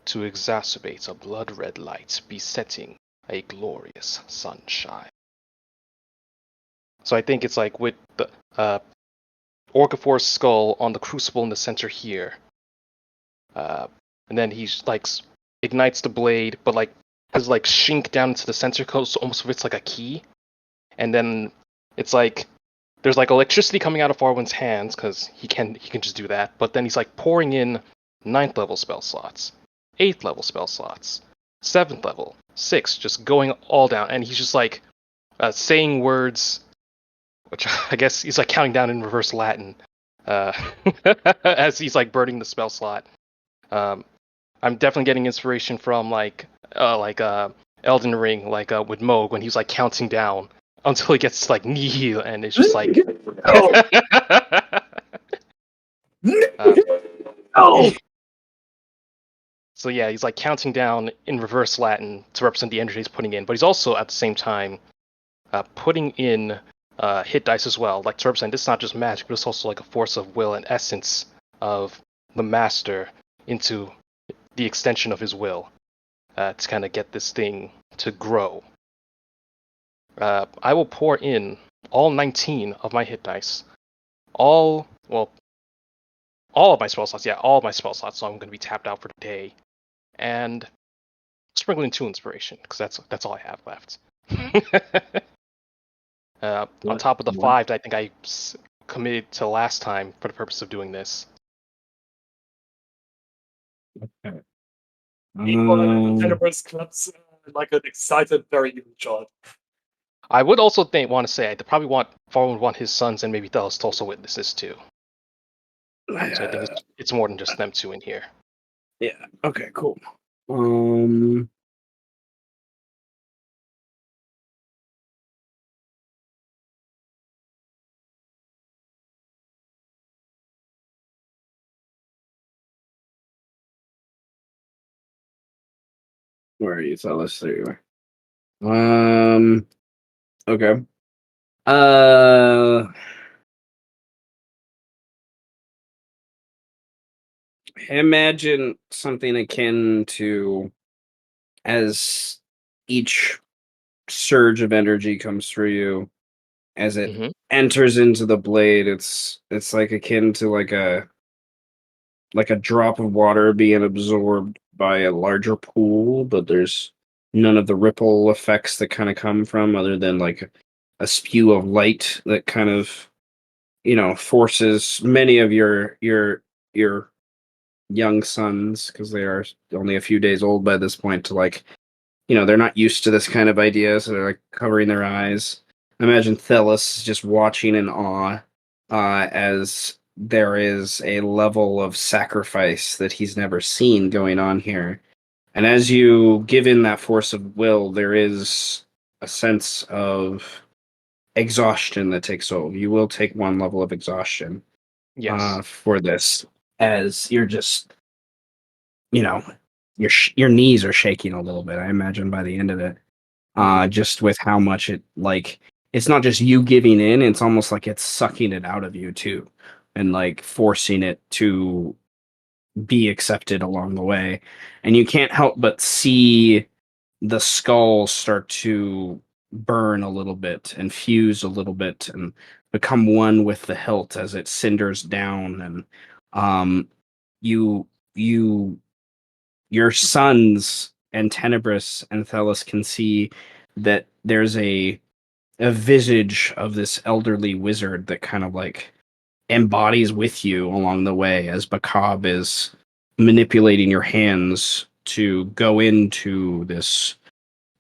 to exacerbate a blood-red light besetting a glorious sunshine. So I think it's like with the Orcafor's skull on the crucible in the center here, and then he's like ignites the blade, but like has like shink down into the center coat, so almost it's like a key, and then it's like there's like electricity coming out of Faurwiin's hands because he can just do that, but then he's like pouring in 9th level spell slots, 8th level spell slots, 7th level, 6, just going all down, and he's just like saying words, which I guess he's like counting down in reverse Latin as he's like burning the spell slot. I'm definitely getting inspiration from like Elden Ring, like with Moog when he was like counting down until he gets like nihil, and it's just like so yeah, he's like counting down in reverse Latin to represent the energy he's putting in, but he's also at the same time putting in hit dice as well, like to represent this is not just magic, but it's also like a force of will and essence of the master into the extension of his will to kind of get this thing to grow. I will pour in all 19 of my hit dice, all of my spell slots, all of my spell slots, so I'm going to be tapped out for the day, and sprinkle in 2 inspiration, because that's all I have left. On top of the 5 that I think I committed to last time for the purpose of doing this. Okay. Tenebris claps like an excited, very young child. I would also want to say I'd probably want Faurwiin want his sons and maybe Thelos to also witness this too. So I think it's more than just them two in here. Yeah. Okay. Cool. Where are you, Thelos? There you are. Okay. Imagine something akin to as each surge of energy comes through you, as it enters into the blade, it's like akin to like a drop of water being absorbed by a larger pool, but there's none of the ripple effects that kind of come from other than like a spew of light that kind of forces many of your young sons, because they are only a few days old by this point, to like they're not used to this kind of idea, so they're like covering their eyes. Imagine Thelos just watching in awe as there is a level of sacrifice that he's never seen going on here. And as you give in that force of will, there is a sense of exhaustion that takes over. You will take one level of exhaustion Yes. for this, as you're just, you know, your knees are shaking a little bit, I imagine, by the end of it. Just with how much it, like, it's not just you giving in, it's almost like it's sucking it out of you too, and like forcing it to be accepted along the way. And you can't help but see the skull start to burn a little bit and fuse a little bit and become one with the hilt as it cinders down. And um you you your sons and Tenebris and Thelis can see that there's a visage of this elderly wizard that kind of like embodies with you along the way as Bakab is manipulating your hands to go into this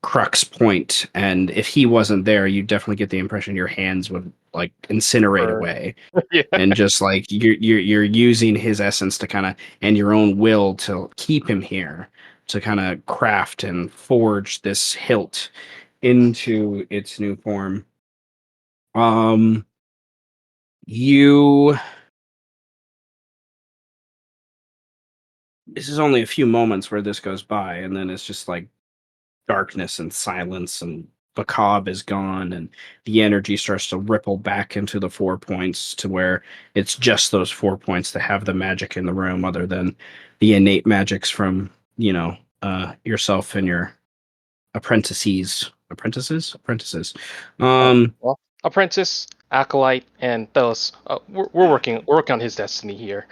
crux point. And if he wasn't there, you definitely get the impression your hands would like incinerate Burn. away. Yeah. And just like you're using his essence to kind of, and your own will to keep him here, to kind of craft and forge this hilt into its new form. You This is only a few moments where this goes by, and then it's just like darkness and silence, and Bakab is gone, and the energy starts to ripple back into the 4 points to where it's just those 4 points that have the magic in the room, other than the innate magics from, yourself and your apprentices. Apprentices. Well, Apprentice, Acolyte, and Thelos. We're working on his destiny here.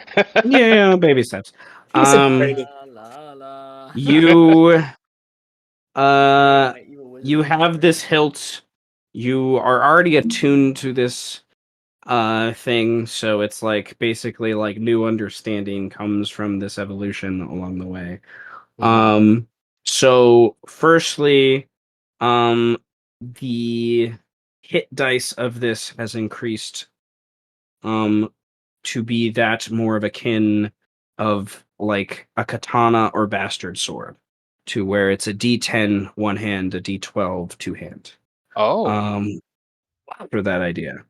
Yeah, baby steps. He's in training. La, la, la. You My evil wizard you in have training. this hilt. You are already attuned to this thing, so it's like basically like new understanding comes from this evolution along the way. So firstly, um the hit dice of this has increased to be that more of akin of like a katana or bastard sword, to where it's a D10 one hand, a D12 two hand. Oh. For that idea.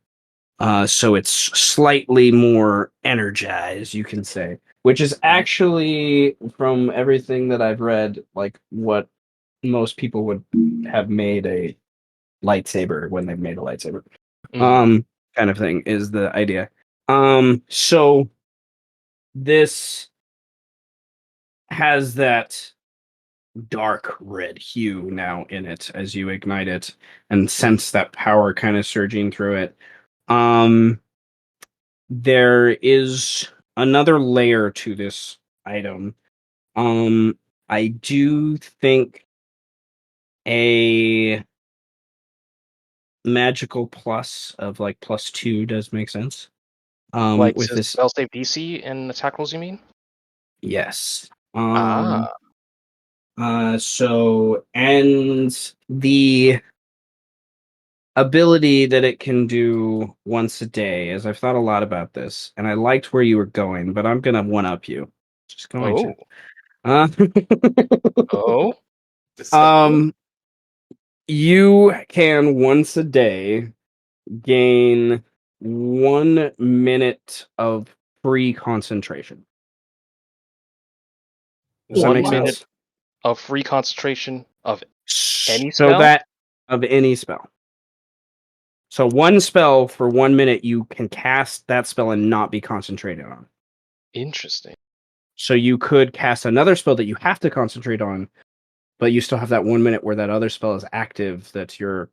So it's slightly more energized, you can say, which is actually, from everything that I've read, like what most people would have made a lightsaber when they've made a lightsaber. Kind of thing is the idea. So this has that dark red hue now in it as you ignite it and sense that power kind of surging through it. There is another layer to this item. I do think a magical plus of like +2 does make sense. Like With this, spell save DC and attack rolls, you mean? yes. Ah. So, and the ability that it can do once a day, as I've thought a lot about this, and I liked where you were going, but I'm gonna one up you. Just going to. Oh. Uh, Oh. um, you can once a day gain 1 minute of free concentration. Does that 1 make minute sense? of free concentration of any So spell? that of any spell. So one spell for 1 minute, you can cast that spell and not be concentrated on. Interesting. So you could cast another spell that you have to concentrate on, but you still have that 1 minute where that other spell is active that you're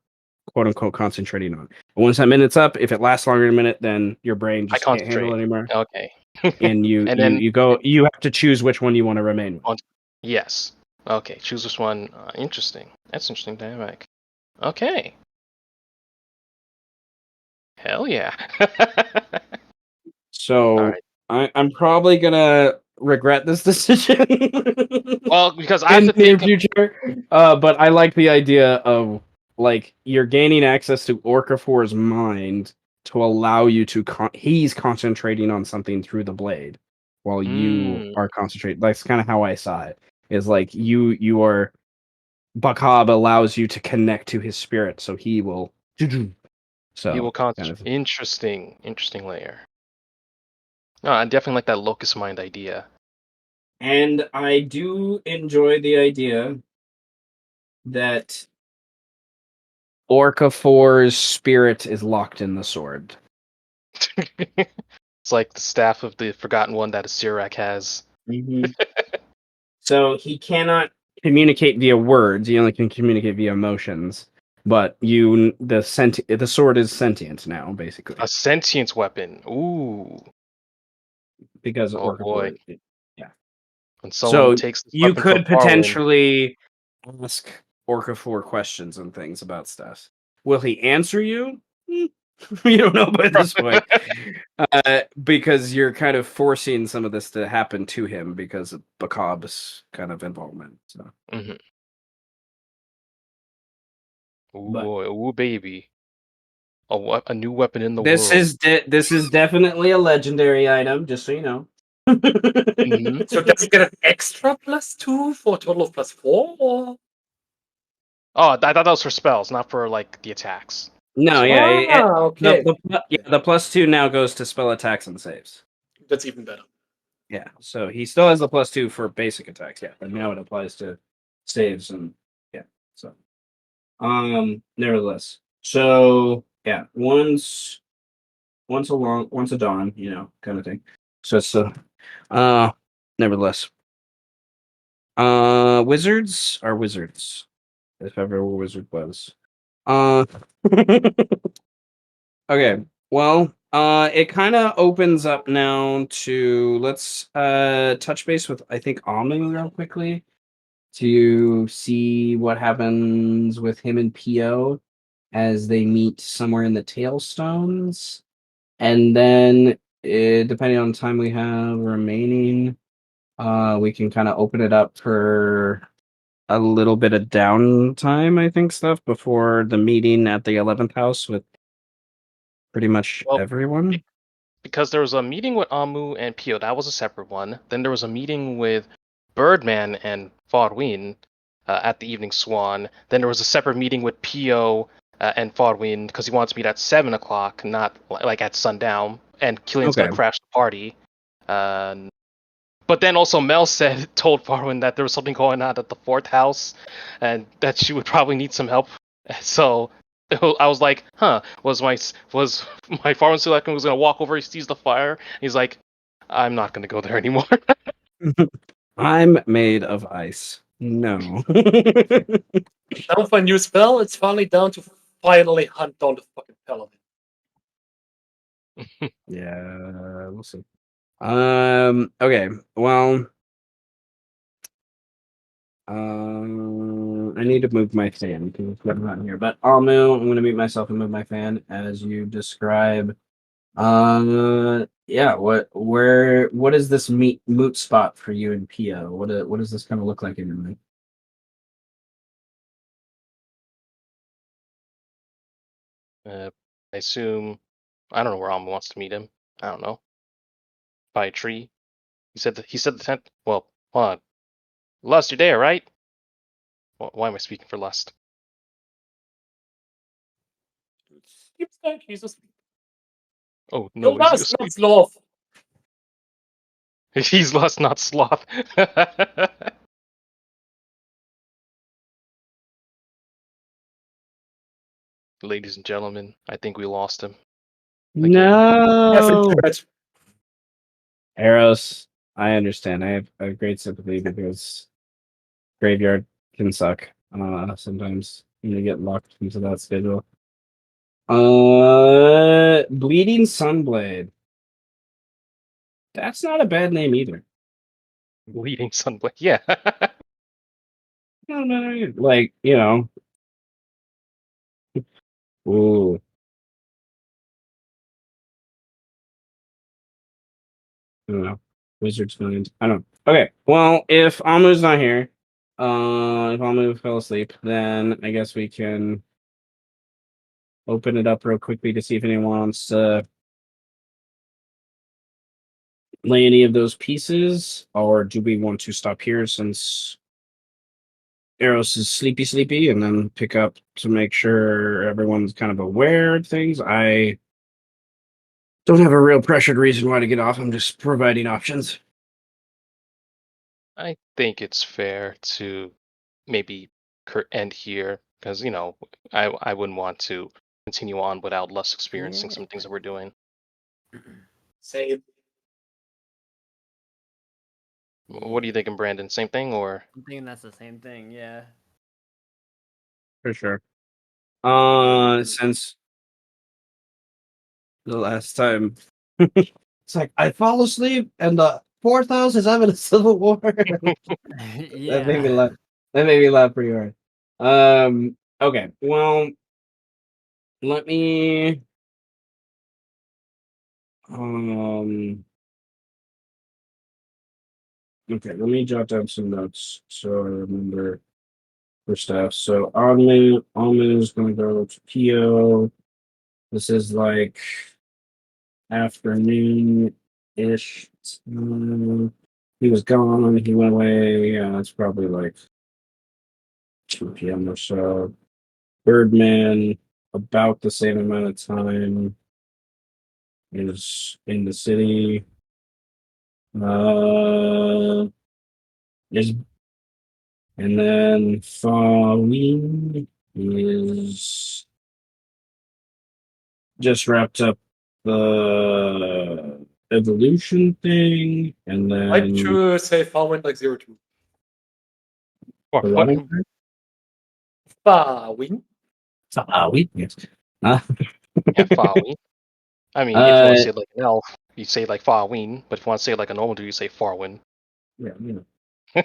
quote unquote concentrating on. And once that minute's up, if it lasts longer than a minute, then your brain I just can't handle concentrate. it anymore. Okay. And you And you then you go you have to choose which one you want to remain with. yes. Okay, choose this one. Interesting. That's interesting dynamic. Okay. Hell yeah. So All right. I'm probably gonna regret this decision. Well, because I have in to the near think of, future. But I like the idea of like you're gaining access to Orcafor's mind to allow you to. He's concentrating on something through the blade, while you are concentrating. That's kind of how I saw it. Is like you are. Bakab allows you to connect to his spirit, so he will. So He will concentrate. Interesting layer. No, I definitely like that locust mind idea. And I do enjoy the idea that Orca 4's spirit is locked in the sword. It's like the staff of the Forgotten One that a Sirak has. Mm-hmm. So he cannot communicate via words. He only can communicate via emotions. But the sword is sentient now, basically, A sentient weapon. Ooh. because Oh Orca boy. 4. Yeah. When So someone takes this you weapon from could Faurwiin, potentially ask Orca 4 questions and things about stuff. Will he answer you? You don't know by this point. Because you're kind of forcing some of this to happen to him because of Bakab's kind of involvement. So. Ooh But boy, ooh baby. A new weapon in the this world. is definitely a legendary item, just so you know. So does it get an extra +2 for a total of +4? Or? Oh, I thought that was for spells, not for like the attacks. No, yeah, Okay. the +2 now goes to spell attacks and saves. That's even better. Yeah, so he still has the +2 for basic attacks, yeah, but now it applies to saves and yeah. So, nevertheless, so yeah, once a dawn, kind of thing. So it's nevertheless, wizards are wizards, if ever a wizard was. Uh, okay, well, it kind of opens up now to let's touch base with I think Amu real quickly to see what happens with him and Pio as they meet somewhere in the Tailstones. And then, depending on the time we have remaining, we can kind of open it up for a little bit of downtime, I think, stuff before the meeting at the 11th house with pretty much Well, everyone. because there was a meeting with Amu and Pio, that was a separate one. Then there was a meeting with Birdman and Faurwiin at the Evening Swan. Then there was a separate meeting with Pio and Faurwiin because he wants to meet at 7 o'clock, not like at sundown. And Killian's Okay. gonna crash the party. But then also Mel told Faurwiin that there was something going on at the 4th house, and that she would probably need some help. So I was like, huh, was my Faurwiin Select was gonna walk over, he sees the fire, he's like, I'm not gonna go there anymore. I'm made of ice. No. Now for a new spell, it's finally down to finally hunt down the fucking paladin. Yeah, we'll see. Okay. Well, I need to move my fan because I'm not here. But I'm going to mute myself and move my fan as you describe. Yeah. What is this moot spot for you and Pio? What does this kind of look like in your mind? I assume, I don't know where Amu wants to meet him. I don't know. By a tree. He said the tent. Well, hold on. Lust, you're there, right? Why am I speaking for Lust? Seems like he's asleep. Oh No, no, is he that's asleep? not sloth. He's Lust, not Sloth. Ladies and gentlemen, I think we lost him. No. Yes, Eros, I understand. I have a great sympathy because graveyard can suck. Sometimes you get locked into that schedule. Bleeding Sunblade. That's not a bad name either. Bleeding Sunblade. Yeah. No, like, ooh. I don't know. Wizard's Mind. I don't know. Okay. Well, if Amu's not here, if Amu fell asleep, then I guess we can open it up real quickly to see if anyone wants to lay any of those pieces, or do we want to stop here since Eros is sleepy, and then pick up to make sure everyone's kind of aware of things? I don't have a real pressured reason why to get off. I'm just providing options. I think it's fair to maybe end here because I wouldn't want to continue on without less experiencing some things that we're doing. Same. What are you thinking, Brandon? Same thing or? I'm thinking that's the same thing. Yeah. For sure. Since the last time, it's like I fall asleep and the fourth house is having a civil war. Yeah. That made me laugh. That made me laugh pretty hard. Okay. Well, let me. Okay. Let me jot down some notes so I remember for stuff. So Almu is going to go to Pio. This is like afternoon ish. He was gone. He went away. Yeah, it's probably like 2 p.m. or so. Birdman, about the same amount of time, is in the city. Is and then Faurwiin is just wrapped up the evolution thing, and I'd then choose say Faurwiin like 0-2. Or the what? running. Faurwiin. Faurwiin, yes. Uh, Yeah, Faurwiin. I mean, if you want to say it like an elf, you say like Faurwiin, but if you want to say it like a normal dude, you say Faurwiin. yeah, you know.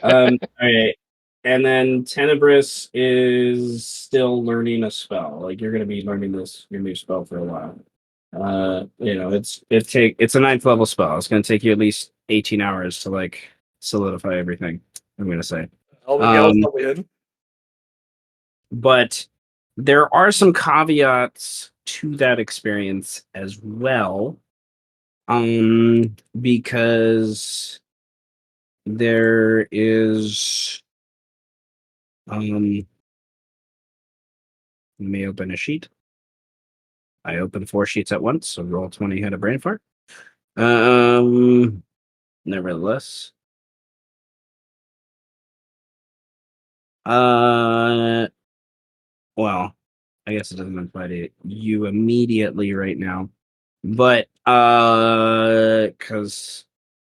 All right. And then Tenebris is still learning a spell. Like you're gonna be learning your new spell for a while. It's a ninth level spell. It's gonna take you at least 18 hours to like solidify everything. I'm gonna say. How many hours Um, are we in? but there are some caveats to that experience as well. Because there is let me open a sheet. I open 4 sheets at once, so roll 20 had a brain fart. Nevertheless. Well, I guess it doesn't apply to you immediately right now. But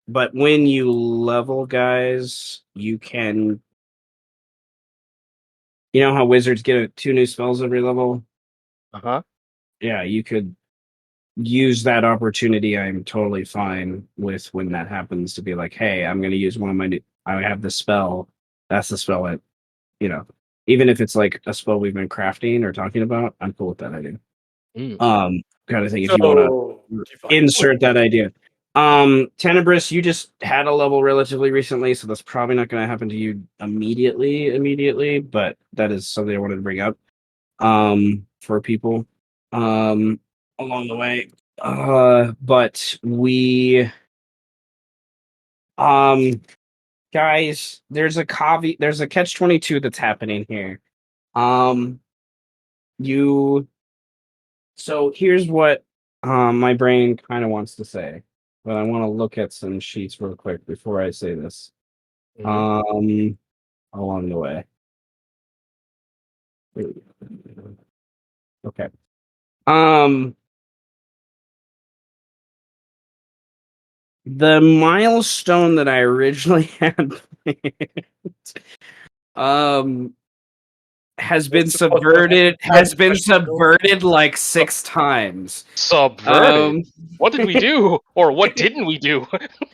but when you level guys, you can how wizards get 2 new spells every level? Uh-huh. Yeah, you could use that opportunity. I'm totally fine with when that happens to be like, hey, I'm going to use one of my new. I have the spell. That's the spell that, you know, even if it's like a spell we've been crafting or talking about, I'm cool with that idea. Kind of thing. If you want So, to define insert that idea. Tenebris, you just had a level relatively recently, so that's probably not going to happen to you immediately, but that is something I wanted to bring up for people along the way. But we guys, there's a catch-22 that's happening here. You So here's what my brain kind of wants to say, but I want to look at some sheets real quick before I say this. Mhm. Along the way. Okay. The milestone that I originally had planned, has been subverted like 6 times. Subverted. What did we do, or what didn't we do?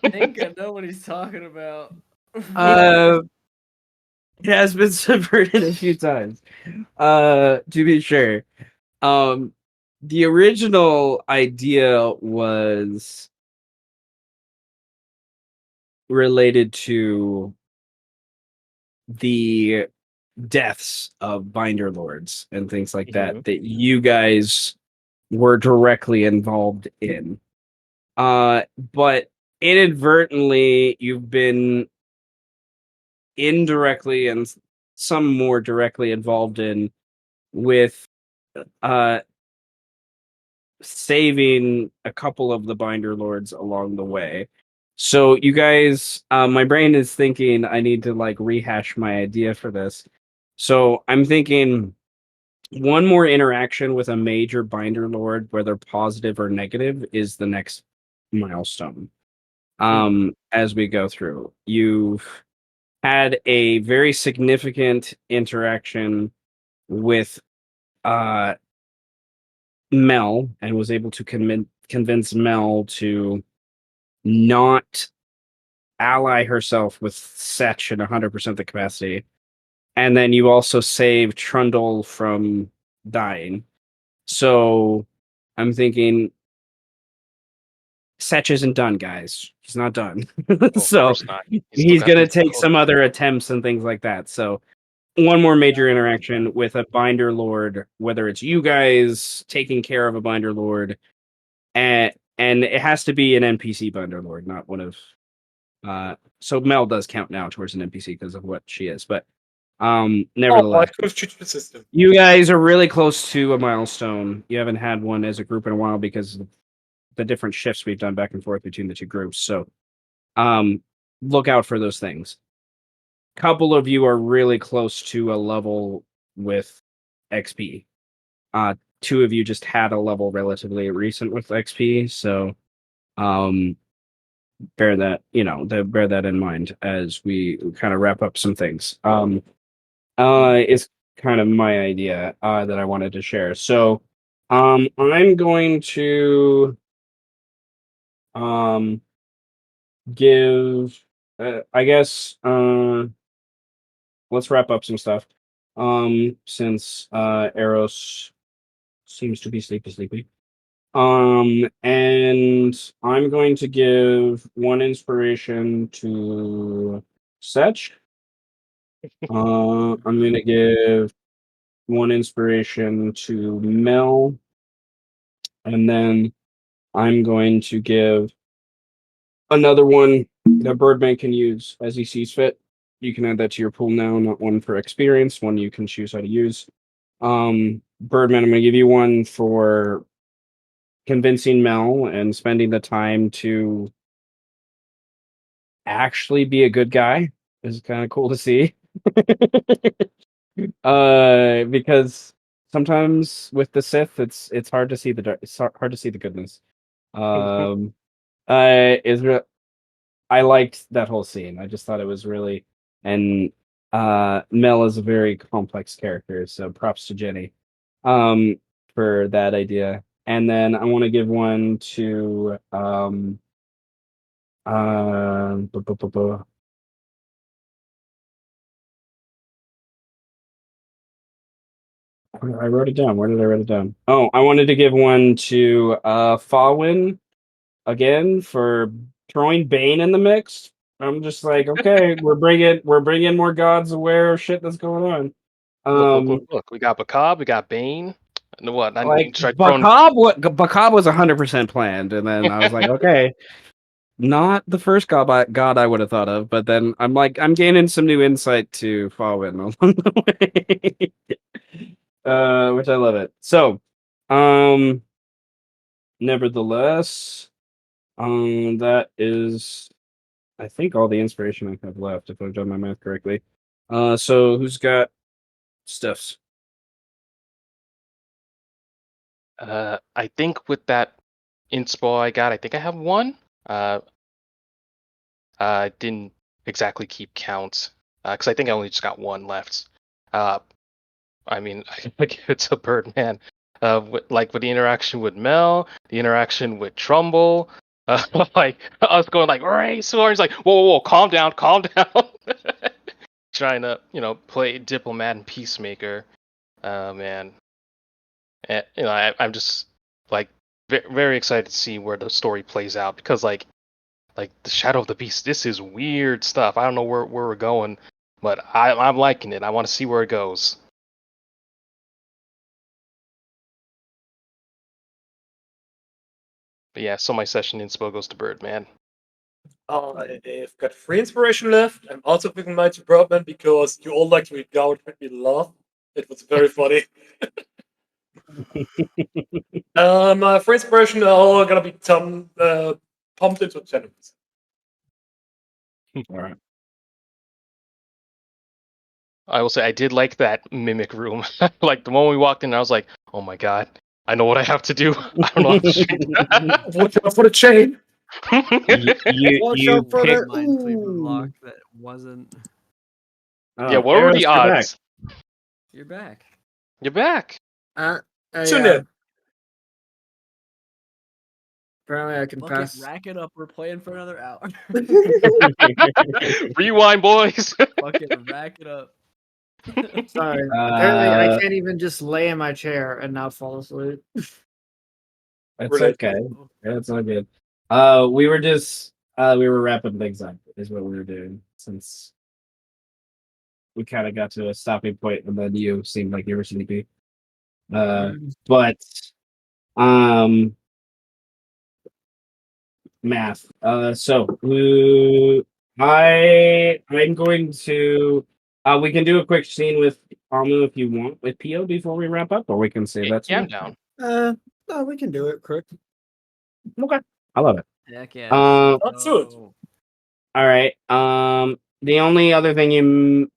I think I know what he's talking about. It has been subverted a few times. To be sure. The original idea was related to the deaths of binder lords and things like that Mhm. that you guys were directly involved in. But inadvertently, you've been indirectly and some more directly involved in with uh saving a couple of the binder lords along the way. So you guys, my brain is thinking I need to like rehash my idea for this. So I'm thinking one more interaction with a major binder lord, whether positive or negative, is the next milestone. As we go through, you've had a very significant interaction with uh Mel and was able to convince Mel to not ally herself with Setch at 100% the capacity. And then you also saved Trundle from dying. So I'm thinking Setch isn't done, guys. He's not done. Well, of So course not. He's still he's got going to these take some close. other attempts and things like that. So one more major interaction with a binder lord, whether it's you guys taking care of a binder lord, and it has to be an NPC binder lord, not one of so Mel does count now towards an NPC because of what she is, but Oh, nevertheless, my treatment system. you guys are really close to a milestone. You haven't had one as a group in a while because of the different shifts we've done back and forth between the two groups. So um look out for those things. Couple of you are really close to a level with XP. Two of you just had a level relatively recent with XP, so um bear that bear that in mind as we kind of wrap up some things. Is kind of my idea that I wanted to share. So I'm going to um give I guess let's wrap up some stuff. Since Eros seems to be sleepy. And I'm going to give one inspiration to Setch. I'm going to give one inspiration to Mel, and then I'm going to give another one that Birdman can use as he sees fit. You can add that to your pool now, not one for experience, one you can choose how to use. Birdman, I'm going to give you one for convincing Mel and spending the time to actually be a good guy. Is kind of cool to see. Because sometimes with the Sith, it's hard to see it's hard to see the goodness. Um, Israel, I liked that whole scene. I just thought it was really, and Mel is a very complex character, so props to Jenny, um, for that idea. And then I want to give one to bu- bu- bu- bu- I wrote it down. Where did I write it down? Oh, I wanted to give one to Faurwiin again for throwing Bane in the mix. I'm just like, okay, we're bringing more gods aware of shit that's going on. Look. We got Bakab, we got Bane. And what? I Like tried throwing. Bakab was 100% planned, and then I was like, okay, not the first god I would have thought of, but then I'm like, I'm gaining some new insight to Faurwiin along the way. Which I love it. So, um, nevertheless, that is, I think, all the inspiration I have left, if I've done my math correctly. So who's got stuffs? I think with that inspo I got, I think I have one. Uh, I didn't exactly keep count because I think I only just got one left. Uh, I mean, I give it to Birdman. With the interaction with Mel, the interaction with Trumbull, like us going like race war. He's like, whoa, calm down, calm down. Trying to, play diplomat and peacemaker. Man, and, I'm just like very excited to see where the story plays out because like the Shadow of the Beast, this is weird stuff. I don't know where we're going, but I'm liking it. I want to see where it goes. But yeah, so my session inspo goes to Birdman. I've got 3 inspiration left. I'm also picking mine to Birdman because you all like to read out and made me laugh. It was very funny. My 3 inspiration are all gonna be pumped into Tenebris. All right. I will say I did like that mimic room. Like the moment we walked in, I was like, "Oh my god, I know what I have to do. I don't know how to shoot that." Watch out for the chain. Watch out for pick- the Minesweeper block ooh. that wasn't. Yeah, what were the Eros, you're back. odds? You're back. You're back. Tune in. Apparently, I can Fuck it, pass. rack it up. We're playing for another hour. Rewind, boys. Fuck it, rack it up. Sorry. Apparently, I Uh, can't even just lay in my chair and not fall asleep. That's Relate. okay. That's all good. We were wrapping things up, is what we were doing, since we kind of got to a stopping point, and then you seemed like you were sleepy. But math. I'm going to. We can do a quick scene with Amu if you want with Pio before we wrap up, or we can save that. Yeah, I'm next down. No, we can do it quick. time. Okay, I love it. Heck yeah. Let's do it. so- All right. The only other thing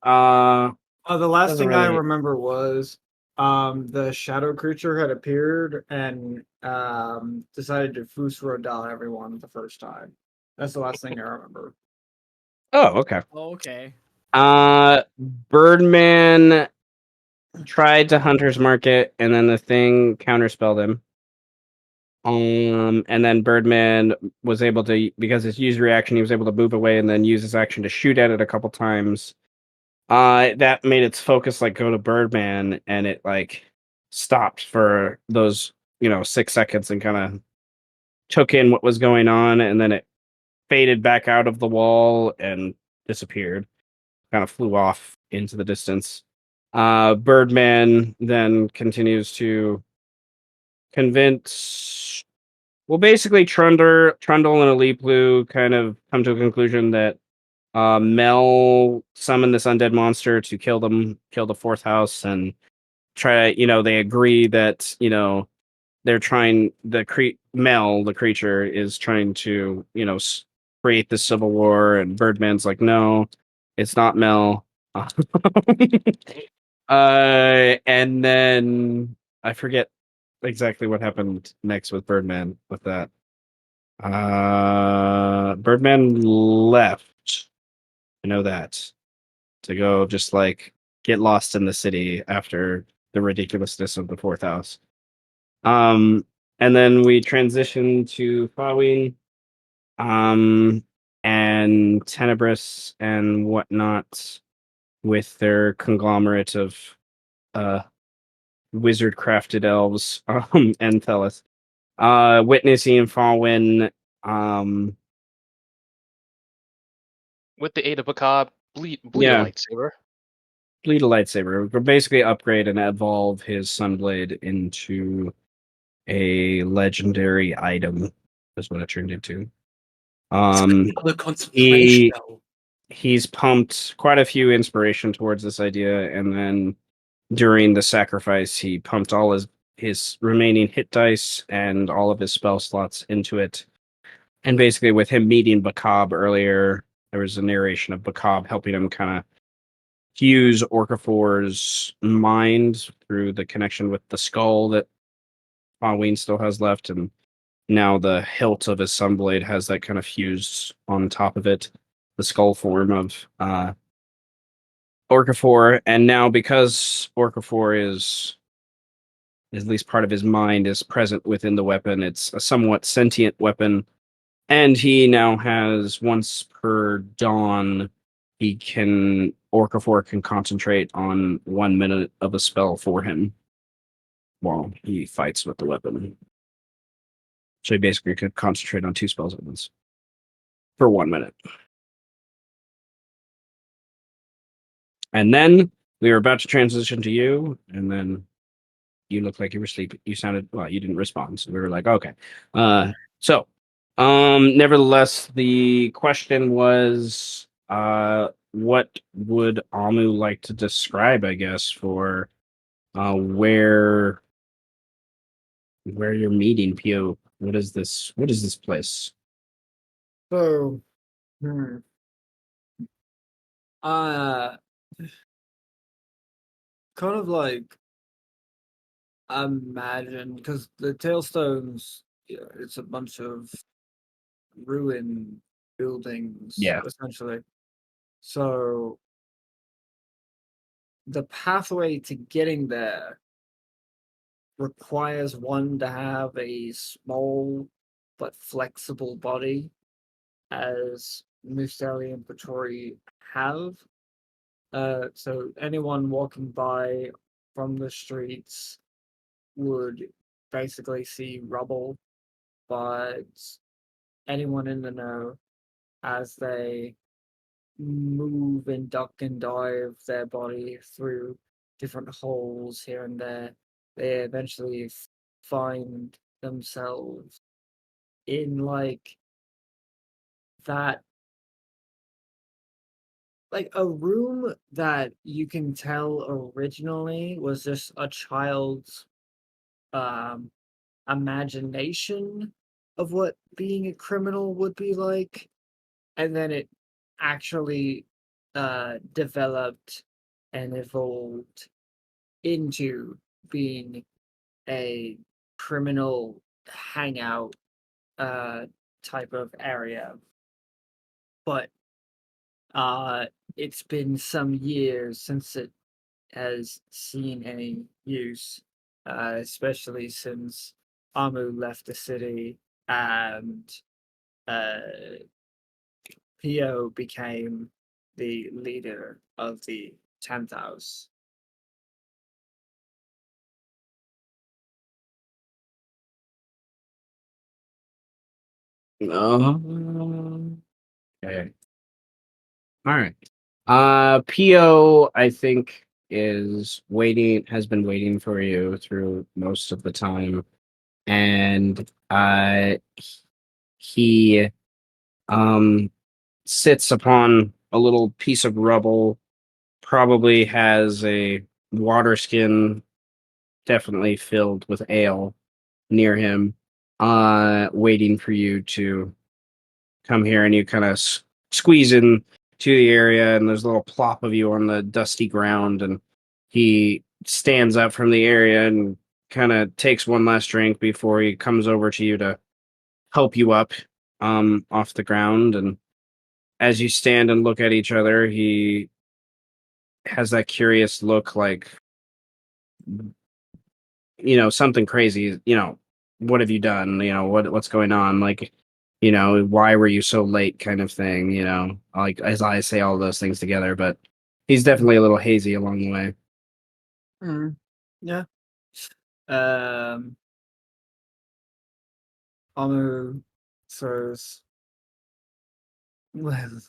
The last Doesn't thing I really- remember was the shadow creature had appeared and decided to Fusro everyone the first time. That's the last thing I remember. Oh, okay. Oh, okay. Birdman tried to Hunter's Market, and then the thing counterspelled him. And then Birdman was able to, because his use reaction, he was able to move away and then use his action to shoot at it a couple times. That made its focus like go to Birdman, and it like stopped for those 6 seconds and kind of took in what was going on, and then it faded back out of the wall and disappeared. Kind of flew off into the distance. Birdman then continues to convince. Well, basically, Trundle and Aliplu kind of come to a conclusion that Mel summoned this undead monster to kill the fourth house, and try. They agree that they're trying. Mel, the creature, is trying to create this civil war, and Birdman's like, no, it's not Mel. And then I forget exactly what happened next with Birdman with that. Birdman left. I know that. To go just like get lost in the city after the ridiculousness of the fourth house. And then we transition to Faurwiin, and Tenebris and whatnot with their conglomerate of wizard crafted elves and Thelis. Witnessing Faurwiin With the aid of Macabre, bleed Yeah. a lightsaber. bleed a lightsaber. Or basically upgrade and evolve his Sunblade into a legendary item. Is what it turned into. The concentration. He's pumped quite a few inspiration towards this idea, and then during the sacrifice, he pumped all his remaining hit dice and all of his spell slots into it. And basically, with him meeting Bakab earlier, there was a narration of Bakab helping him kind of fuse Orcafor's mind through the connection with the skull that Faurwiin still has left, and now the hilt of his sunblade has that kind of fused on top of it, the skull form of Orcafor. And now because Orcafor is at least part of his mind is present within the weapon, it's a somewhat sentient weapon. And he now has, once per dawn, Orcafor can concentrate on 1 minute of a spell for him while he fights with the weapon. So he basically could concentrate on 2 spells at once for 1 minute. And then we were about to transition to you, and then you looked like you were sleeping. You sounded well. You didn't respond, so we were like, okay. So, nevertheless, the question was, what would Amu like to describe? I guess for where you're meeting Pio. What is this? What is this place? So, hmm, uh, kind of like imagine because the Tailstones, it's a bunch of ruined buildings Yeah. essentially. So the pathway to getting there requires one to have a small but flexible body, as Musteli and Patori have. So anyone walking by from the streets would basically see rubble, but anyone in the know, as they move and duck and dive their body through different holes here and there, they eventually find themselves in that, like a room that you can tell originally was just a child's um imagination of what being a criminal would be like, and then it actually developed and evolved into being a criminal hangout uh type of area. But it's been some years since it has seen any use, especially since Amu left the city and uh, Pio became the leader of the 10th house. Okay. All right. Pio, I think, has been waiting for you through most of the time. And he sits upon a little piece of rubble, probably has a water skin definitely filled with ale near him, waiting for you to come here, and you kind of squeeze in to the area, and there's a little plop of you on the dusty ground, and he stands up from the area and kind of takes one last drink before he comes over to you to help you up off the ground. And as you stand and look at each other, he has that curious look, like, something crazy, what have you done, what's going on, like, why were you so late, kind of thing, like, as I say all those things together, but he's definitely a little hazy along the way. Yeah. Um, Amu says, well,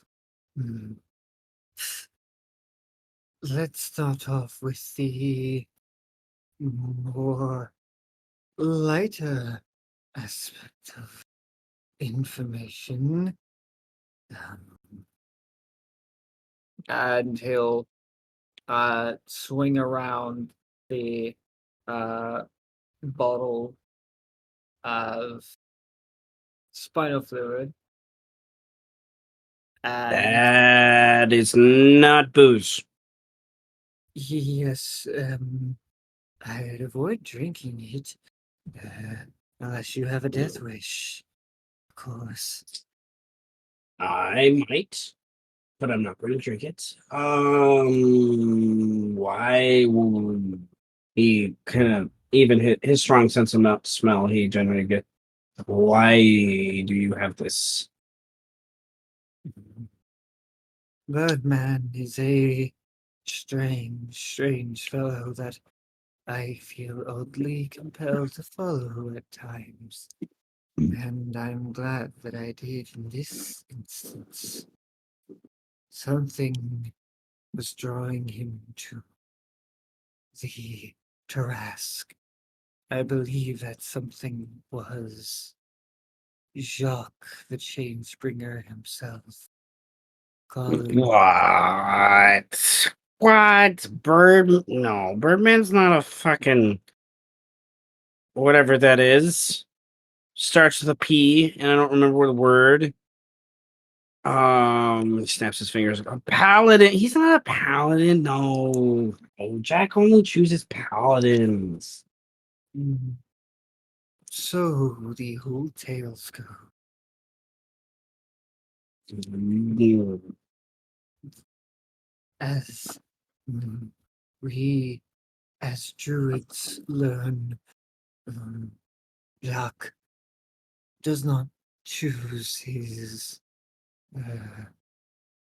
hmm, let's start off with the more lighter aspect of information. And he'll swing around the uh, bottle of spinal fluid, and That is not booze. yes, I'd avoid drinking it unless you have a death wish, of course. I might, but I'm not going to drink it. Why would he kind of, even his strong sense of smell, he generally get, why do you have this? Birdman is a strange fellow that I feel oddly compelled to follow at times. And I'm glad that I did in this instance. Something was drawing him to the Tarask. I believe that something was Jacques, the Changebringer himself, calling. What? What? No, Birdman's not a fucking whatever that is. Starts with a P, and I don't remember the word. He snaps his fingers. A paladin. He's not a paladin. No. Oh, Jack only chooses paladins. "Mm, So the old tales go. As we, as druids, learn, Jacques does not choose his,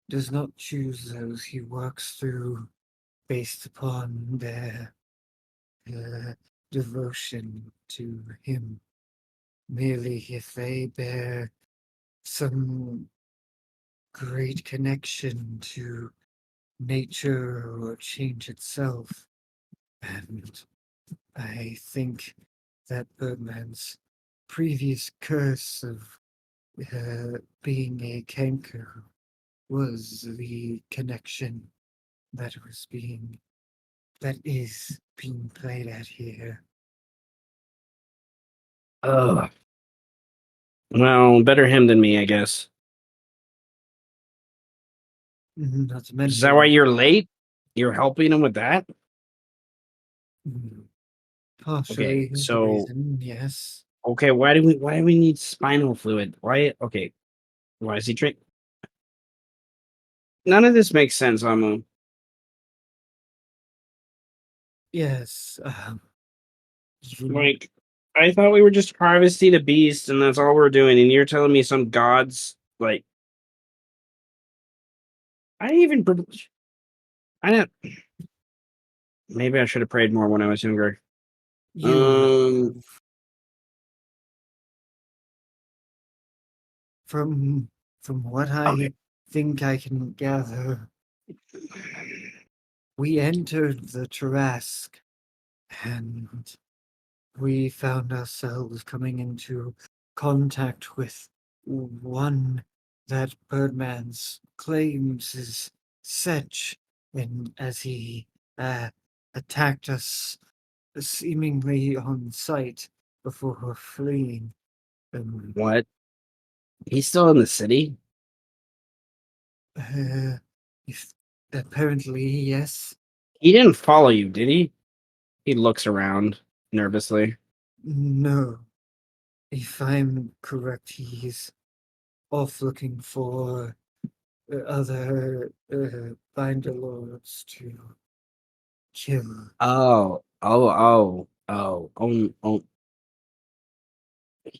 does not choose those he works through based upon their devotion to him. Merely if they bear some great connection to nature or change itself. And I think that Birdman's previous curse of being a canker was the connection that is being played at here. Ugh. Well, better him than me, I guess. Not to Is that why mention, you're late? You're helping him with that? partially the so reason, yes. okay, why do we need spinal fluid? Why is he drink? None of this makes sense, Amu. Yes, even Like, I thought we were just harvesting a beast and that's all we're doing, and you're telling me some gods like I didn't even I didn't maybe I should have prayed more when I was younger. you Um from what I okay. think I can gather, we entered the Tarask and we found ourselves coming into contact with one that Birdman's claims is Setch, and as he attacked us seemingly on sight before fleeing. Um, What? He's still in the city? uh, if, apparently, yes. He didn't follow you, did he? He looks around nervously. No. If I'm correct, he's off looking for other binder lords to kill. Oh.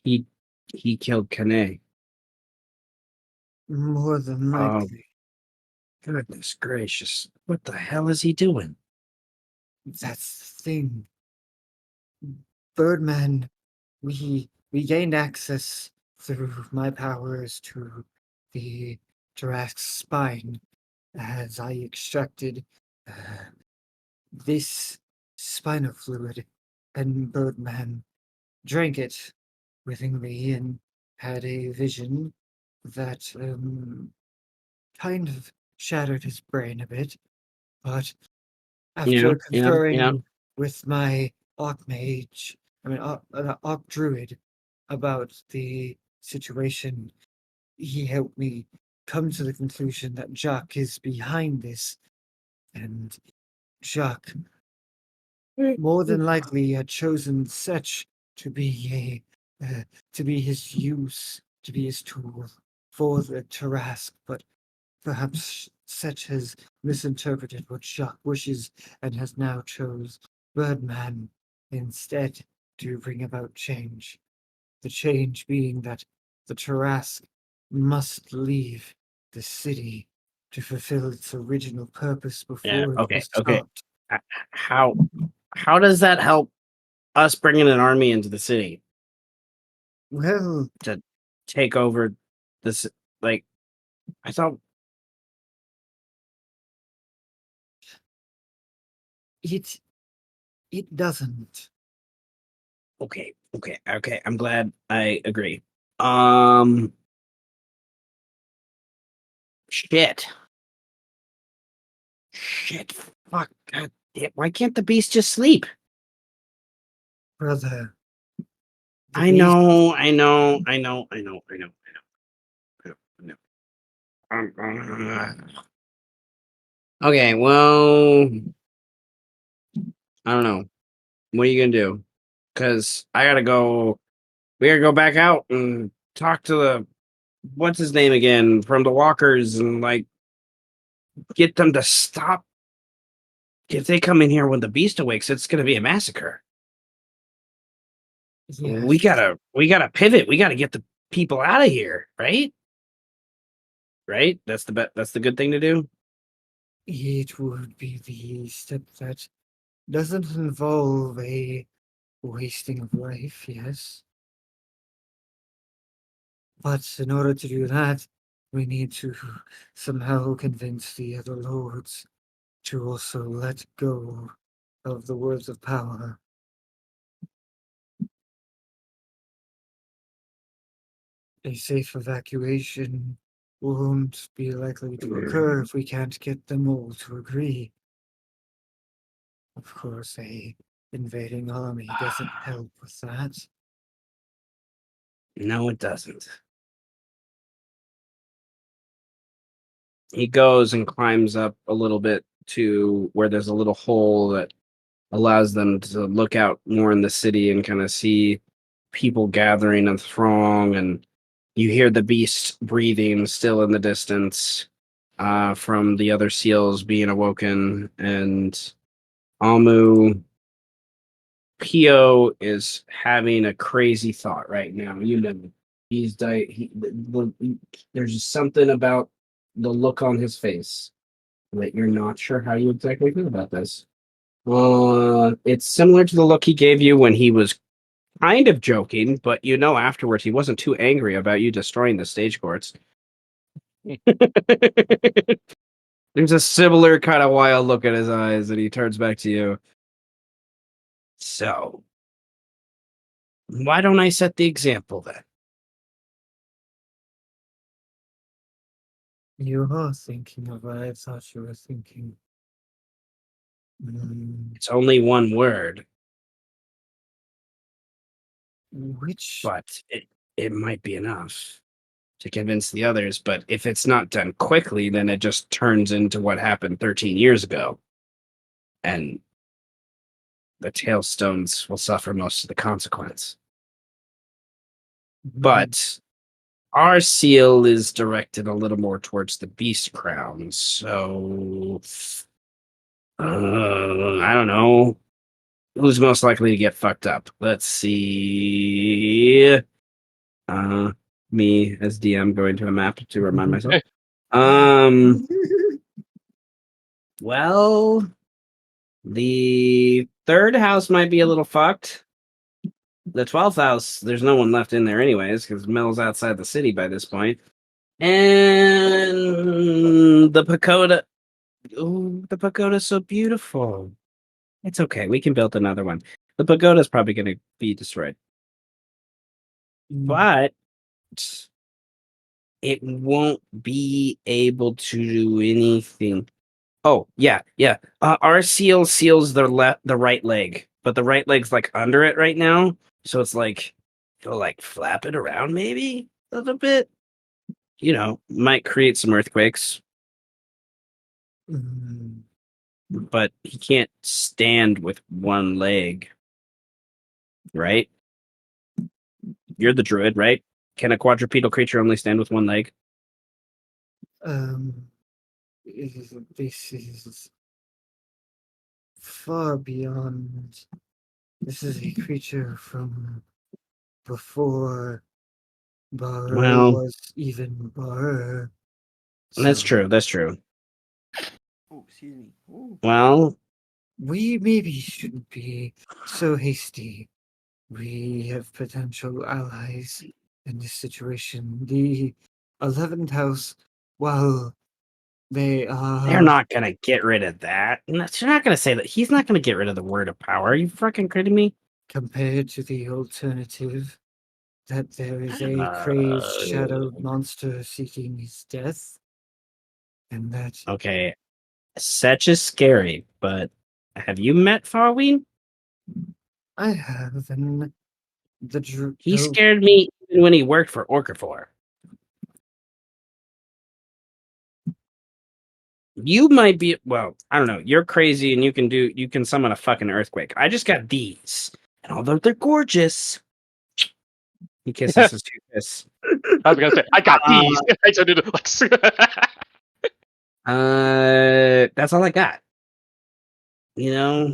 He he killed Kane. More than Oh, likely. goodness gracious. What the hell is he doing? That's the thing. Birdman, we gained access through my powers to the Jurassic's spine as I extracted uh, this spinal fluid, and Birdman drank it willingly and had a vision that kind of shattered his brain a bit. But Yeah, after yeah. conferring with my Archmage, Arch Druid, about the situation, he helped me come to the conclusion that Jacques is behind this, and Jacques more than likely had chosen Setch to be to be his to be his tool for the Tarask, but perhaps Setch has misinterpreted what Jacques wishes and has now chose Birdman instead to bring about change. The change being that the Tarask must leave the city to fulfill its original purpose Yeah, before it okay, was okay. stopped. Uh, How how does that help us bringing an army into the city Well, to take over this? Like, I thought It doesn't. Okay. I'm glad I agree. Shit. Fuck. God damn. Why can't the beast just sleep? Brother. The I beast- know. Okay, well, I don't know. What are you gonna do? Because I gotta go. We gotta go back out and talk to the what's his name again from the Walkers and like get them to stop. If they come in here when the beast awakes, it's gonna be a massacre. We Yes, gotta pivot. We gotta get the people out of here, right? Right? That's the good thing to do. it would be the step that doesn't involve a wasting of life, yes. But in order to do that, we need to somehow convince the other lords to also let go of the words of power. A safe evacuation won't be likely to occur if we can't get them all to agree. Of course, a invading army doesn't help with that. No, it doesn't. He goes and climbs up a little bit to where there's a little hole that allows them to look out more in the city and kind of see people gathering in throng, and you hear the beast breathing still in the distance from the other seals being awoken, and Amu Pio is having a crazy thought right now. You know, there's just something about the look on his face that you're not sure how you exactly feel about this. It's similar to the look he gave you when he was kind of joking, but you know afterwards he wasn't too angry about you destroying the stage courts. There's a similar kind of wild look in his eyes, and he turns back to you. So, why don't I set the example then? You are thinking of what I thought you were thinking. It's only one word, Which but it might be enough to convince the others. But if it's not done quickly, then it just turns into what happened 13 years ago. And the Tailstones will suffer most of the consequence. But our seal is directed a little more towards the Beast Crown, so I don't know who's most likely to get fucked up. Let's see. Me as DM going to a map to remind myself. Well, the third house might be a little fucked. The 12th house, there's no one left in there anyways, because Mel's outside the city by this point. And the pagoda. Oh, the pagoda's so beautiful. It's okay. We can build another one. The pagoda's probably going to be destroyed. But it won't be able to do anything. Oh, yeah. Our seal seals the right leg, but the right leg's like under it right now. So it's like, it'll like flap it around maybe a little bit. You know, might create some earthquakes, but he can't stand with one leg, right? You're the druid, right? Can a quadrupedal creature only stand with one leg? This is far beyond. This is a creature from before Bar Well, was even Bar. that's true. That's true. Oh, excuse me. Ooh. Well, we maybe shouldn't be so hasty. We have potential allies in this situation. The 11th house, while They They're are not gonna get rid of that. You're not gonna say that. He's not gonna get rid of the word of power. Are you fucking kidding me? compared to the alternative that there is a Uh, crazed shadow monster seeking his death, and that Okay, such is scary, but have you met Faurwiin? I have, and He scared me even when he worked for Orcafor. You might be well, I don't know. You're crazy and you can summon a fucking earthquake. I just got these. And although they're gorgeous, he kisses his two fists. I was gonna say, I got Uh, these. I turned into like. That's all I got. You know?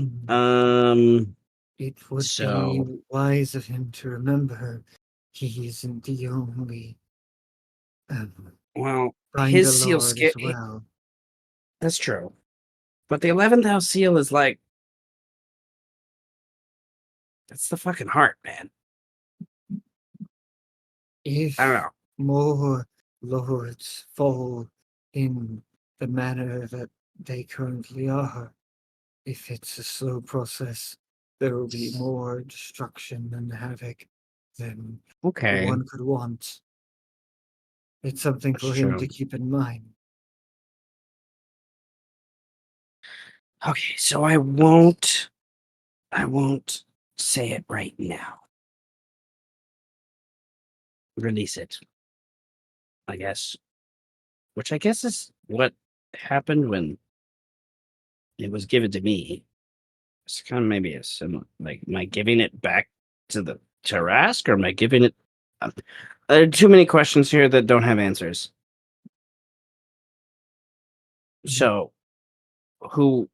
it would be So wise of him to remember he isn't the only well, Binder his seal Lord as well. that's true. But the 11th house seal is like that's the fucking heart, man. If I don't know. more lords fall in the manner that they currently are, if it's a slow process, there will be more destruction and havoc than Okay. one could want. It's something That's for him true. to keep in mind. Okay, so I won't say it right now. Release it, I guess. Which I guess is what happened when it was given to me. It's kind of maybe a similar. Like, am I giving it back to the Tarask, or am I giving it? There are too many questions here that don't have answers. So, who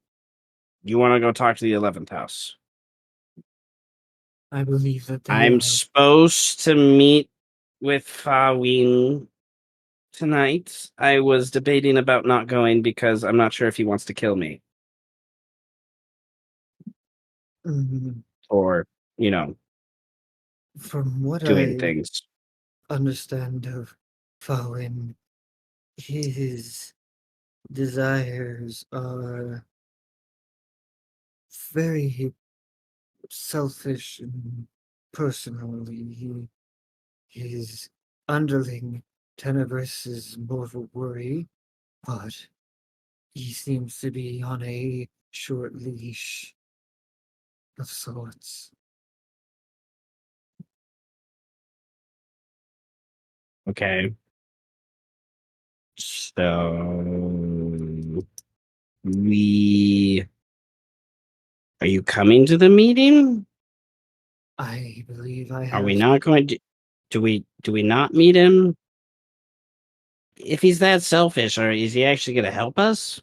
you want to go talk to the 11th house? I believe that they I'm are. supposed to meet with Faurwiin tonight. I was debating about not going because I'm not sure if he wants to kill me Mm, or, you know, From what doing I things. understand of Faurwiin, his desires are very selfish and personally. His underling Tenebris is more of a worry, but he seems to be on a short leash of sorts. Okay. So we are you coming to the meeting? I believe I Are we have. not going to do we not meet him? If he's that selfish, or is he actually going to help us?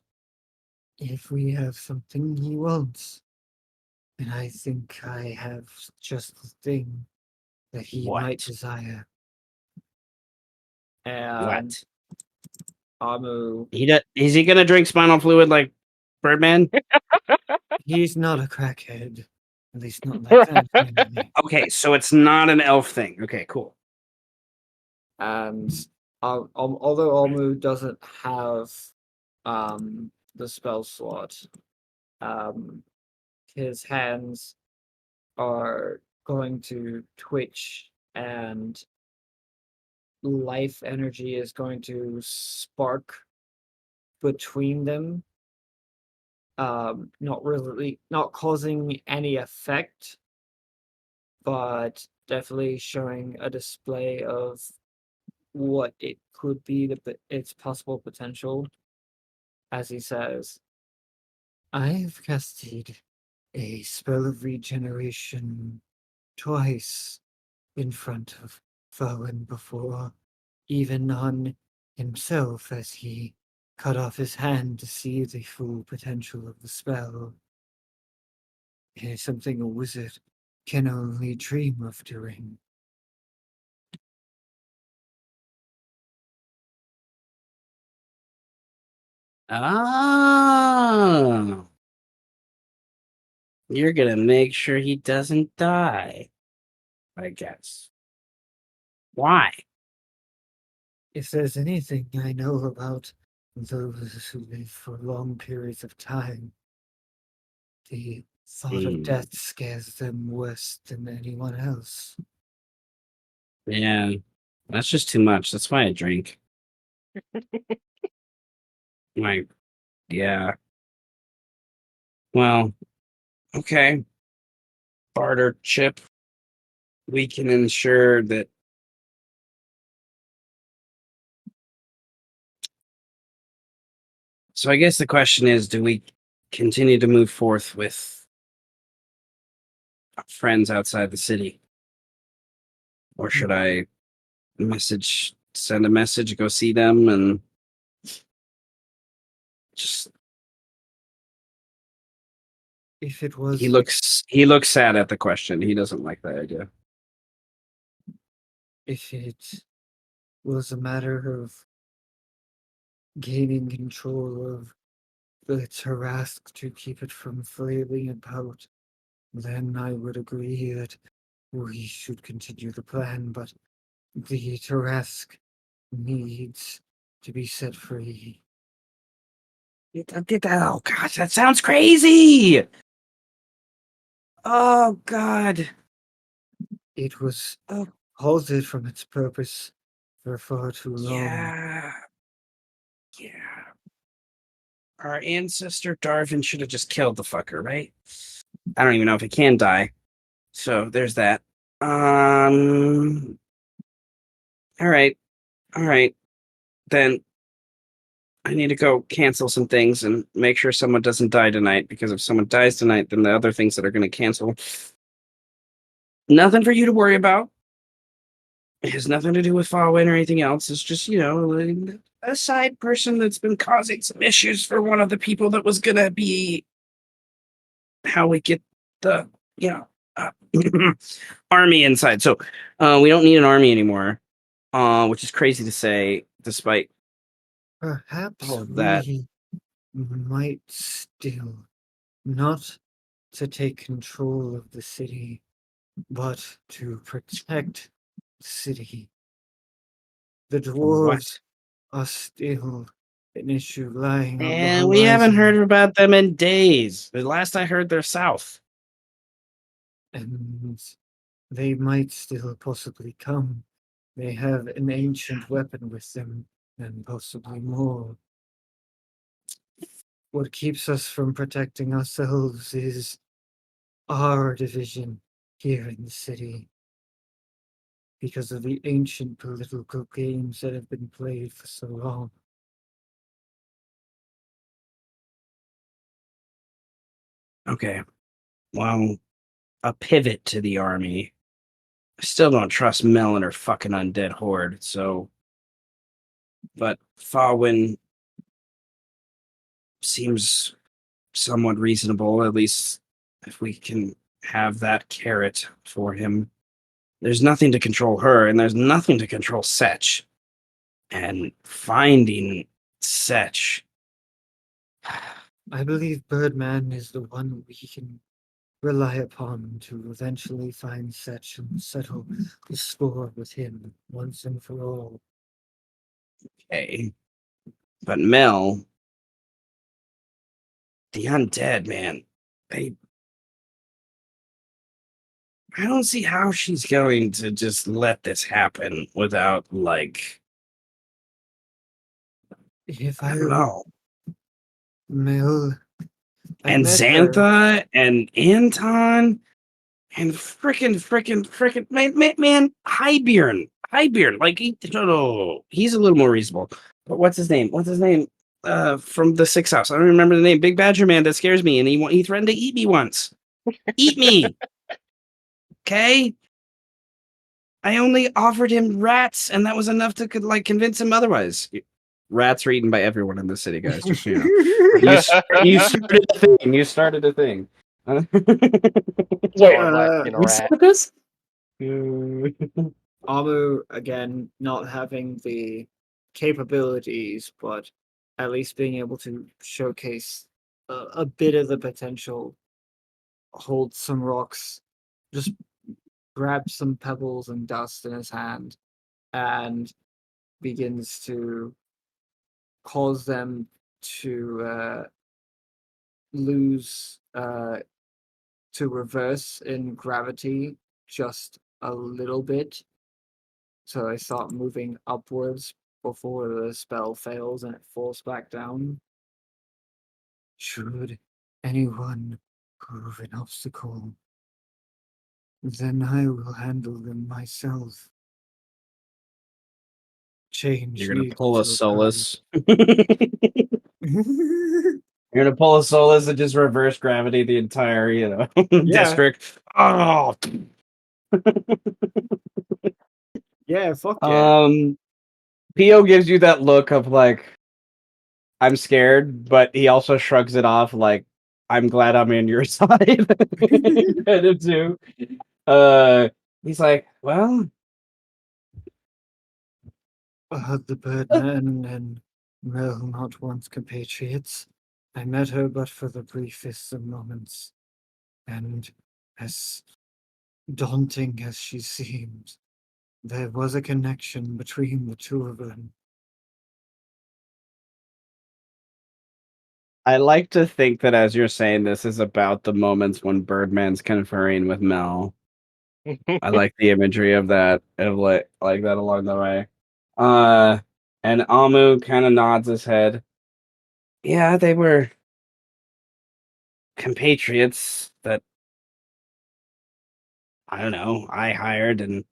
If we have something he wants, and I think I have just the thing that he might What? desire. And What? Amu, Is he going to drink spinal fluid like Birdman? he's not a crackhead. At least not like that, anyway. Okay, so it's not an elf thing. Okay, cool. And although Amu doesn't have the spell slot, um, his hands are going to twitch and life energy is going to spark between them. Not causing any effect, but definitely showing a display of what it could be, its possible potential. As he says, I have casted a spell of regeneration twice in front of Faurwiin before, even on himself as he cut off his hand to see the full potential of the spell. It is something a wizard can only dream of doing. Oh. You're going to make sure he doesn't die, I guess. Why? If there's anything I know about those who live for long periods of time, the thought of death scares them worse than anyone else. Yeah, that's just too much. That's why I drink. Like, yeah. Well, okay. Barter chip. We can ensure that. So I guess the question is, do we continue to move forth with our friends outside the city? Or should I send a message, go see them, and just If it was he looks sad at the question. He doesn't like that idea. if it was a matter of gaining control of the Tarask to keep it from flailing about, then I would agree that we should continue the plan, but the Tarask needs to be set free. Oh gosh, that sounds crazy. Oh god. It was halted from its purpose for far too long. Yeah. Yeah. Our ancestor Darvin should have just killed the fucker, right? I don't even know if it can die. So there's that. All right. All right. Then I need to go cancel some things and make sure someone doesn't die tonight, because if someone dies tonight, then the other things that are going to cancel. Nothing for you to worry about. It has nothing to do with Faurwiin or anything else. It's just, a side person that's been causing some issues for one of the people that was going to be how we get the, uh, army inside. So we don't need an army anymore, which is crazy to say, despite Perhaps all of that. we might still not to take control of the city, but to protect the city. The dwarves are still an issue lying on the And horizon. we haven't heard about them in days. The last I heard, they're south. And they might still possibly come. They have an ancient weapon with them, and possibly more. What keeps us from protecting ourselves is our division here in the city, because of the ancient political games that have been played for so long. Okay. Well, a pivot to the army. I still don't trust Mel and her fucking undead horde, so. But Faurwiin seems somewhat reasonable, at least if we can have that carrot for him. There's nothing to control her, and there's nothing to control Setch. And finding Setch. I believe Birdman is the one we can rely upon to eventually find Setch and settle the score with him once and for all. Okay. But Mel, the undead, man, I don't see how she's going to just let this happen without, like, If I don't know. Mel, And met her. Xantha and Anton and frickin' man, Highbeard, like, he's a little more reasonable. But what's his name? From the Sixth House. I don't remember the name. Big Badger Man that scares me, and he threatened to eat me once. Eat me! Okay? I only offered him rats, and that was enough to convince him otherwise. Rats are eaten by everyone in the city, guys. Just so you know. You started a thing. You started a thing. Wait, in a We rat. started this? Amu, again, not having the capabilities, but at least being able to showcase a bit of the potential, hold some rocks, just grab some pebbles and dust in his hand, and begins to cause them to lose to reverse in gravity just a little bit. So they start moving upwards before the spell fails and it falls back down. Should anyone prove an obstacle, then I will handle them myself. Change You're gonna needs pull a to occur. Solus. You're gonna pull a Solus and just reverse gravity the entire, Yeah. district. Oh, Yeah, fuck yeah. Pio gives you that look of like, I'm scared, but he also shrugs it off like, I'm glad I'm in your side. Kind of too. He's like, well, The Birdman and Mel not once compatriots. I met her but for the briefest of moments, and as daunting as she seemed, there was a connection between the two of them. I like to think that as you're saying this is about the moments when Birdman's conferring with Mel. I like the imagery of that, of like that along the way. Uh, and Amu kind of nods his head. Yeah, they were compatriots that I don't know, I hired and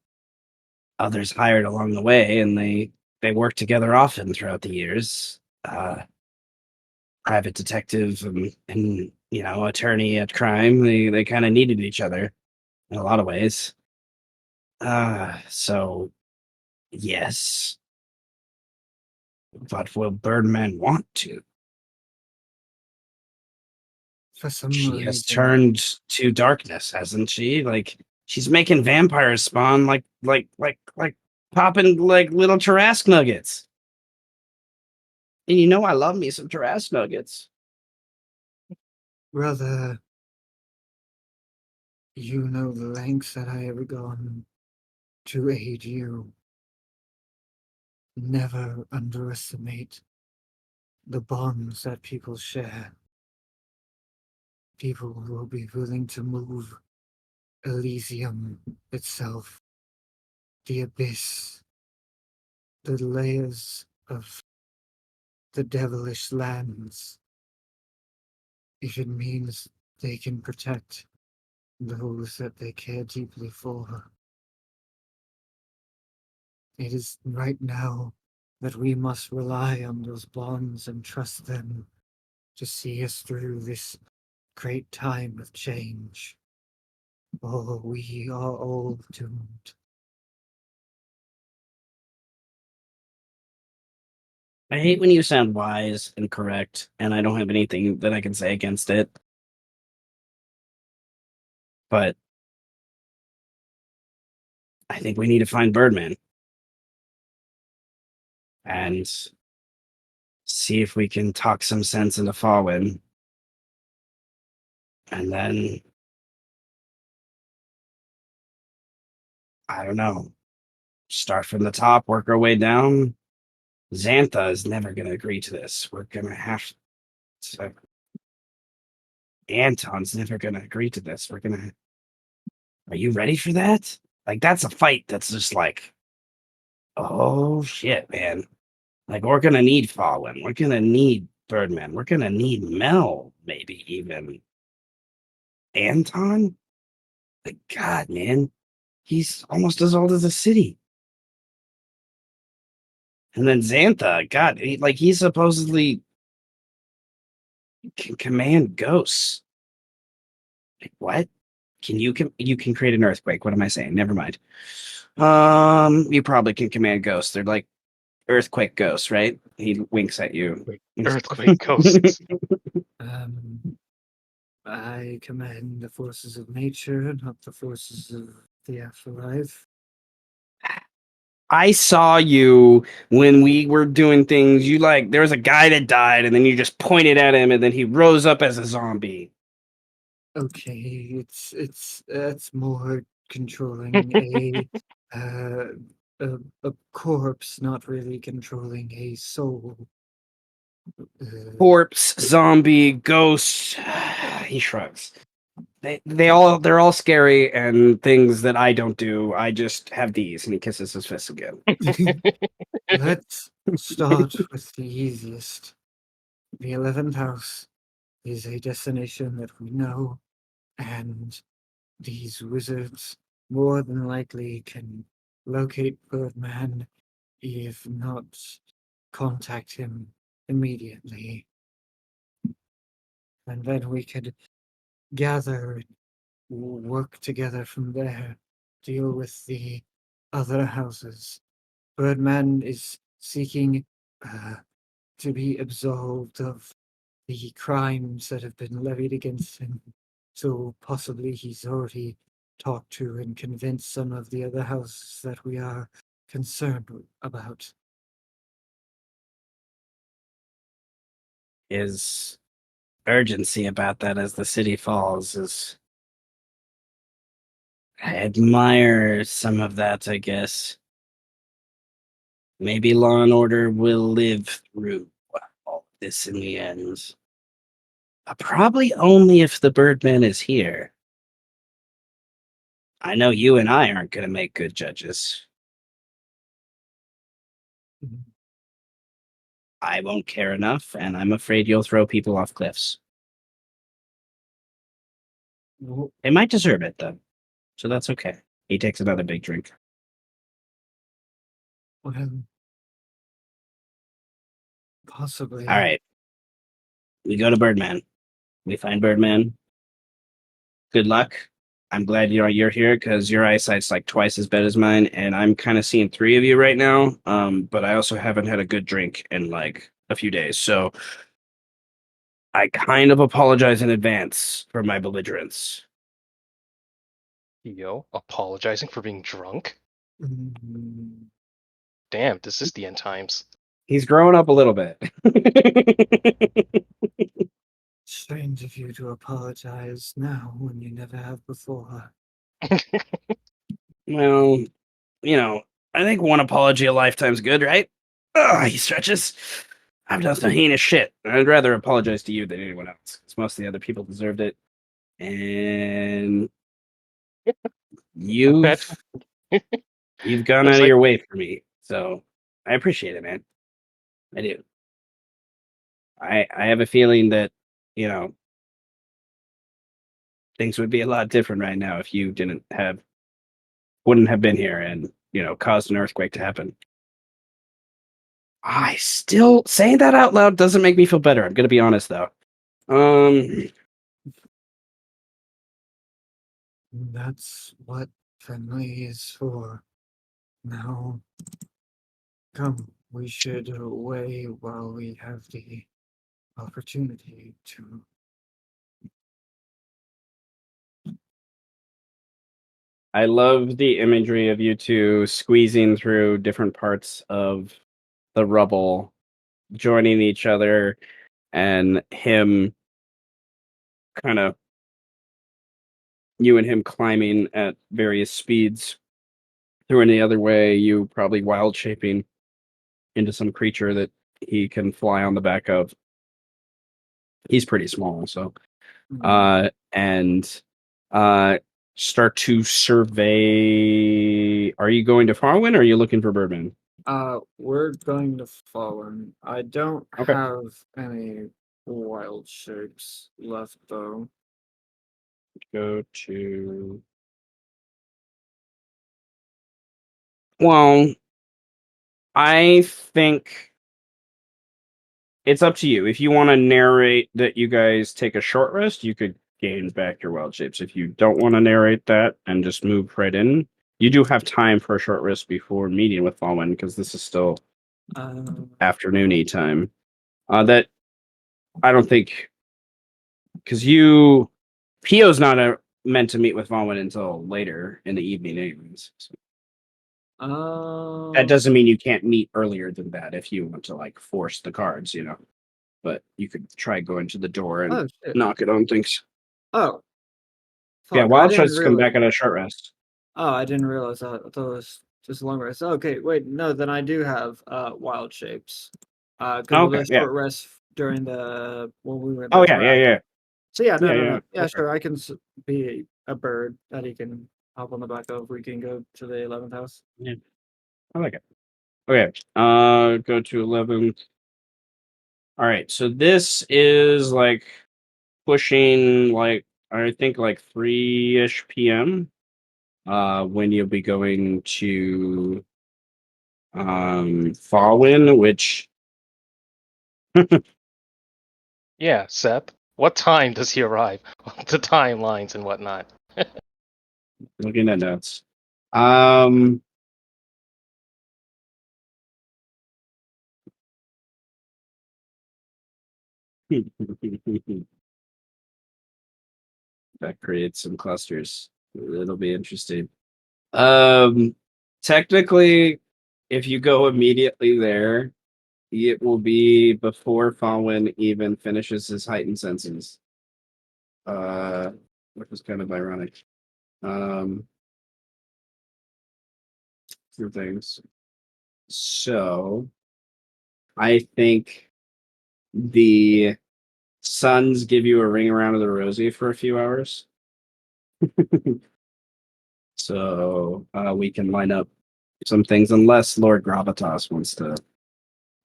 others hired along the way, and they worked together often throughout the years. Private detective and attorney at crime. They kind of needed each other in a lot of ways. So yes, but will Birdman want to? For some She has reason, turned to darkness, hasn't she? Like she's making vampires spawn like popping like little Tarrasque nuggets. And I love me some Tarrasque nuggets. brother, you know the lengths that I have gone to aid you. Never underestimate the bonds that people share. People will be willing to move Elysium itself, the abyss, the layers of the devilish lands, if it means they can protect those that they care deeply for. It is right now that we must rely on those bonds and trust them to see us through this great time of change. Or we are all doomed. I hate when you sound wise and correct, and I don't have anything that I can say against it. But I think we need to find Birdman and see if we can talk some sense into Faurwiin. And then, I don't know, start from the top, work our way down. Xantha is never going to agree to this. We're going to have to. Anton's never going to agree to this. We're going to. Are you ready for that? Like, that's a fight that's just like, oh shit, man. Like, we're going to need Faurwiin. We're going to need Birdman. We're going to need Mel, maybe even. Anton? Like, God, man. He's almost as old as the city. And then Xantha, God, he's supposedly can command ghosts. Like, what? You can create an earthquake? What am I saying? Never mind. You probably can command ghosts. They're like earthquake ghosts, right? He winks at you. Earthquake ghosts. I command the forces of nature, not the forces of the afterlife. I saw you when we were doing things. There was a guy that died, and then you just pointed at him, and then he rose up as a zombie. Okay, it's more controlling uh, a corpse, not really controlling a soul. Corpse, zombie, ghost. He shrugs. They're all scary and things that I don't do. I just have these, and he kisses his fist again. Let's start with the easiest. The 11th house is a destination that we know, and these wizards more than likely can locate Birdman, if not contact him immediately. And then we could gather and work together from there, deal with the other houses. Birdman is seeking to be absolved of the crimes that have been levied against him. So possibly he's already talked to and convinced some of the other houses that we are concerned about. His urgency about that as the city falls is. I admire some of that, I guess. Maybe law and order will live through all this in the end. Probably only if the Birdman is here. I know you and I aren't going to make good judges. I won't care enough, and I'm afraid you'll throw people off cliffs. They might deserve it, though, so that's okay. He takes another big drink. Well, possibly. All right. We go to Birdman. We find Birdman. Good luck. I'm glad you're here because your eyesight's like twice as bad as mine, and I'm kind of seeing three of you right now. But I also haven't had a good drink in like a few days, so I kind of apologize in advance for my belligerence. Yo, apologizing for being drunk? Mm, Damn, this is the end times. He's growing up a little bit. strange of you to apologize now when you never have before. Well, I think one apology a lifetime's good, right? He stretches. I've done some heinous shit. I'd rather apologize to you than anyone else, because most of the other people deserved it. And you've gone out Looks of like your way for me, so I appreciate it, man. I do. I have a feeling that things would be a lot different right now if you wouldn't have been here and caused an earthquake to happen. I still saying that out loud doesn't make me feel better. I'm gonna be honest though. That's what family is for. Now, come, we should away while we have the opportunity to. I love the imagery of you two squeezing through different parts of the rubble, joining each other, and him kind of you and him climbing at various speeds through any other way, you probably wild shaping into some creature that he can fly on the back of. He's pretty small, so and start to survey. Are you going to Faurwiin or are you looking for Birdman? We're going to Fallen. I don't Okay. have any wild shapes left though. Go to. Well, I think it's up to you. If you want to narrate that you guys take a short rest, you could gain back your wild shapes. If you don't want to narrate that and just move right in, you do have time for a short rest before meeting with Falwyn because this is still afternoony time. That I don't think because Pio's not meant to meet with Falwyn until later in the evening, anyways. So that doesn't mean you can't meet earlier than that if you want to like force the cards, But you could try going to the door and knock it on things. Oh. Yeah, Fuck, wild shots come back on a short rest. Oh, I didn't realize that. I thought it was just a long rest. Okay, wait, no, then I do have wild shapes. Because we Okay, did a yeah. short rest during the when we were in Oh the yeah, yeah, track. yeah. So yeah, no, Yeah, no, yeah. no. Yeah, Okay. sure. I can be a bird that he can hop on the back of. We can go to the 11th house. Yeah, I like it. Okay, go to 11. All right, so this is like pushing like I think like 3-ish p.m. When you'll be going to Faurwiin, which Yeah, Seth. What time does he arrive? The timelines and whatnot. looking at notes. Um that creates some clusters. It'll be interesting. Um Technically, if you go immediately there, it will be before Falwyn even finishes his heightened senses. Which is kind of ironic. Um Two things. So I think the Suns give you a ring around of the rosy for a few hours. So we can line up some things unless Lord Gravitas wants to,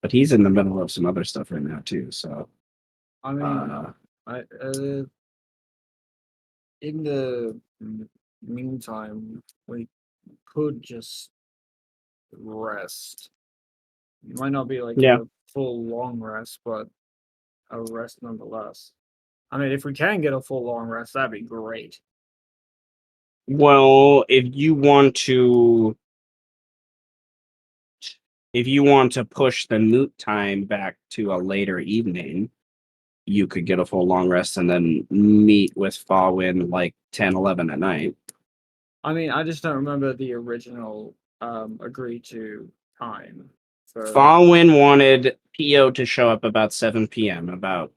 but he's in the middle of some other stuff right now too. So I mean, I in the meantime, we could just rest. It might not be like yeah. a full long rest, but a rest nonetheless. I mean, if we can get a full long rest, that'd be great. Well, if you want to push the moot time back to a later evening, you could get a full long rest and then meet with Falwyn like 10, 11 at night. I mean, I just don't remember the original agreed to time. For Falwyn wanted PO to show up about 7 p.m., about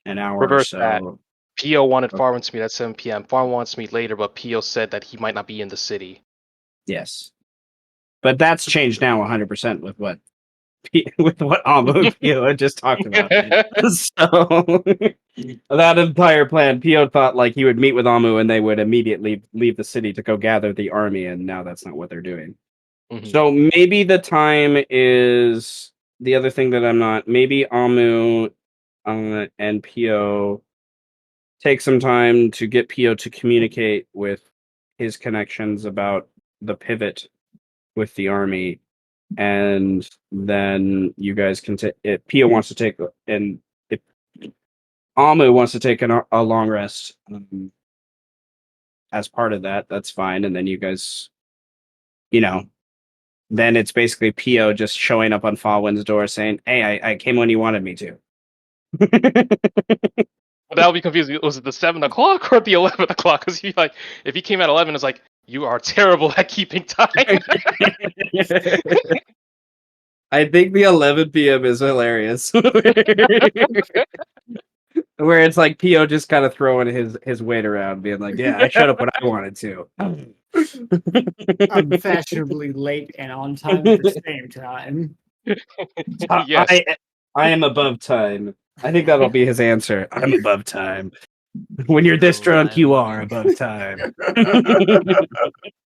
an hour or Reverse that. so. Pio wanted Okay. Farwin to meet at 7 p.m. Farwin wants to meet later, but Pio said that he might not be in the city. Yes. But that's changed now 100% with what Amu and Pio had just talked about. So that entire plan, Pio thought like he would meet with Amu and they would immediately leave the city to go gather the army, and now that's not what they're doing. Mhm. So maybe the time is the other thing that I'm not. Maybe Amu and Pio take some time to get Pio to communicate with his connections about the pivot with the army, and then you guys can take. If Pio wants to take, and if Amu wants to take a long rest as part of that, that's fine. And then you guys, you know, then it's basically Pio just showing up on Falwyn's door saying, "Hey, I came when you wanted me to." But that would be confusing. Was it the 7 o'clock or the 11 o'clock? Because if he came at 11, it's like, you are terrible at keeping time. I think the 11 p.m. is hilarious. Where it's like Pio just kind of throwing his weight around, being like, "Yeah, I showed up when I wanted to." Unfashionably late and on time at the same time. Yes. I am above time. I think that'll be his answer. I'm above time. When you're this drunk, you are above time.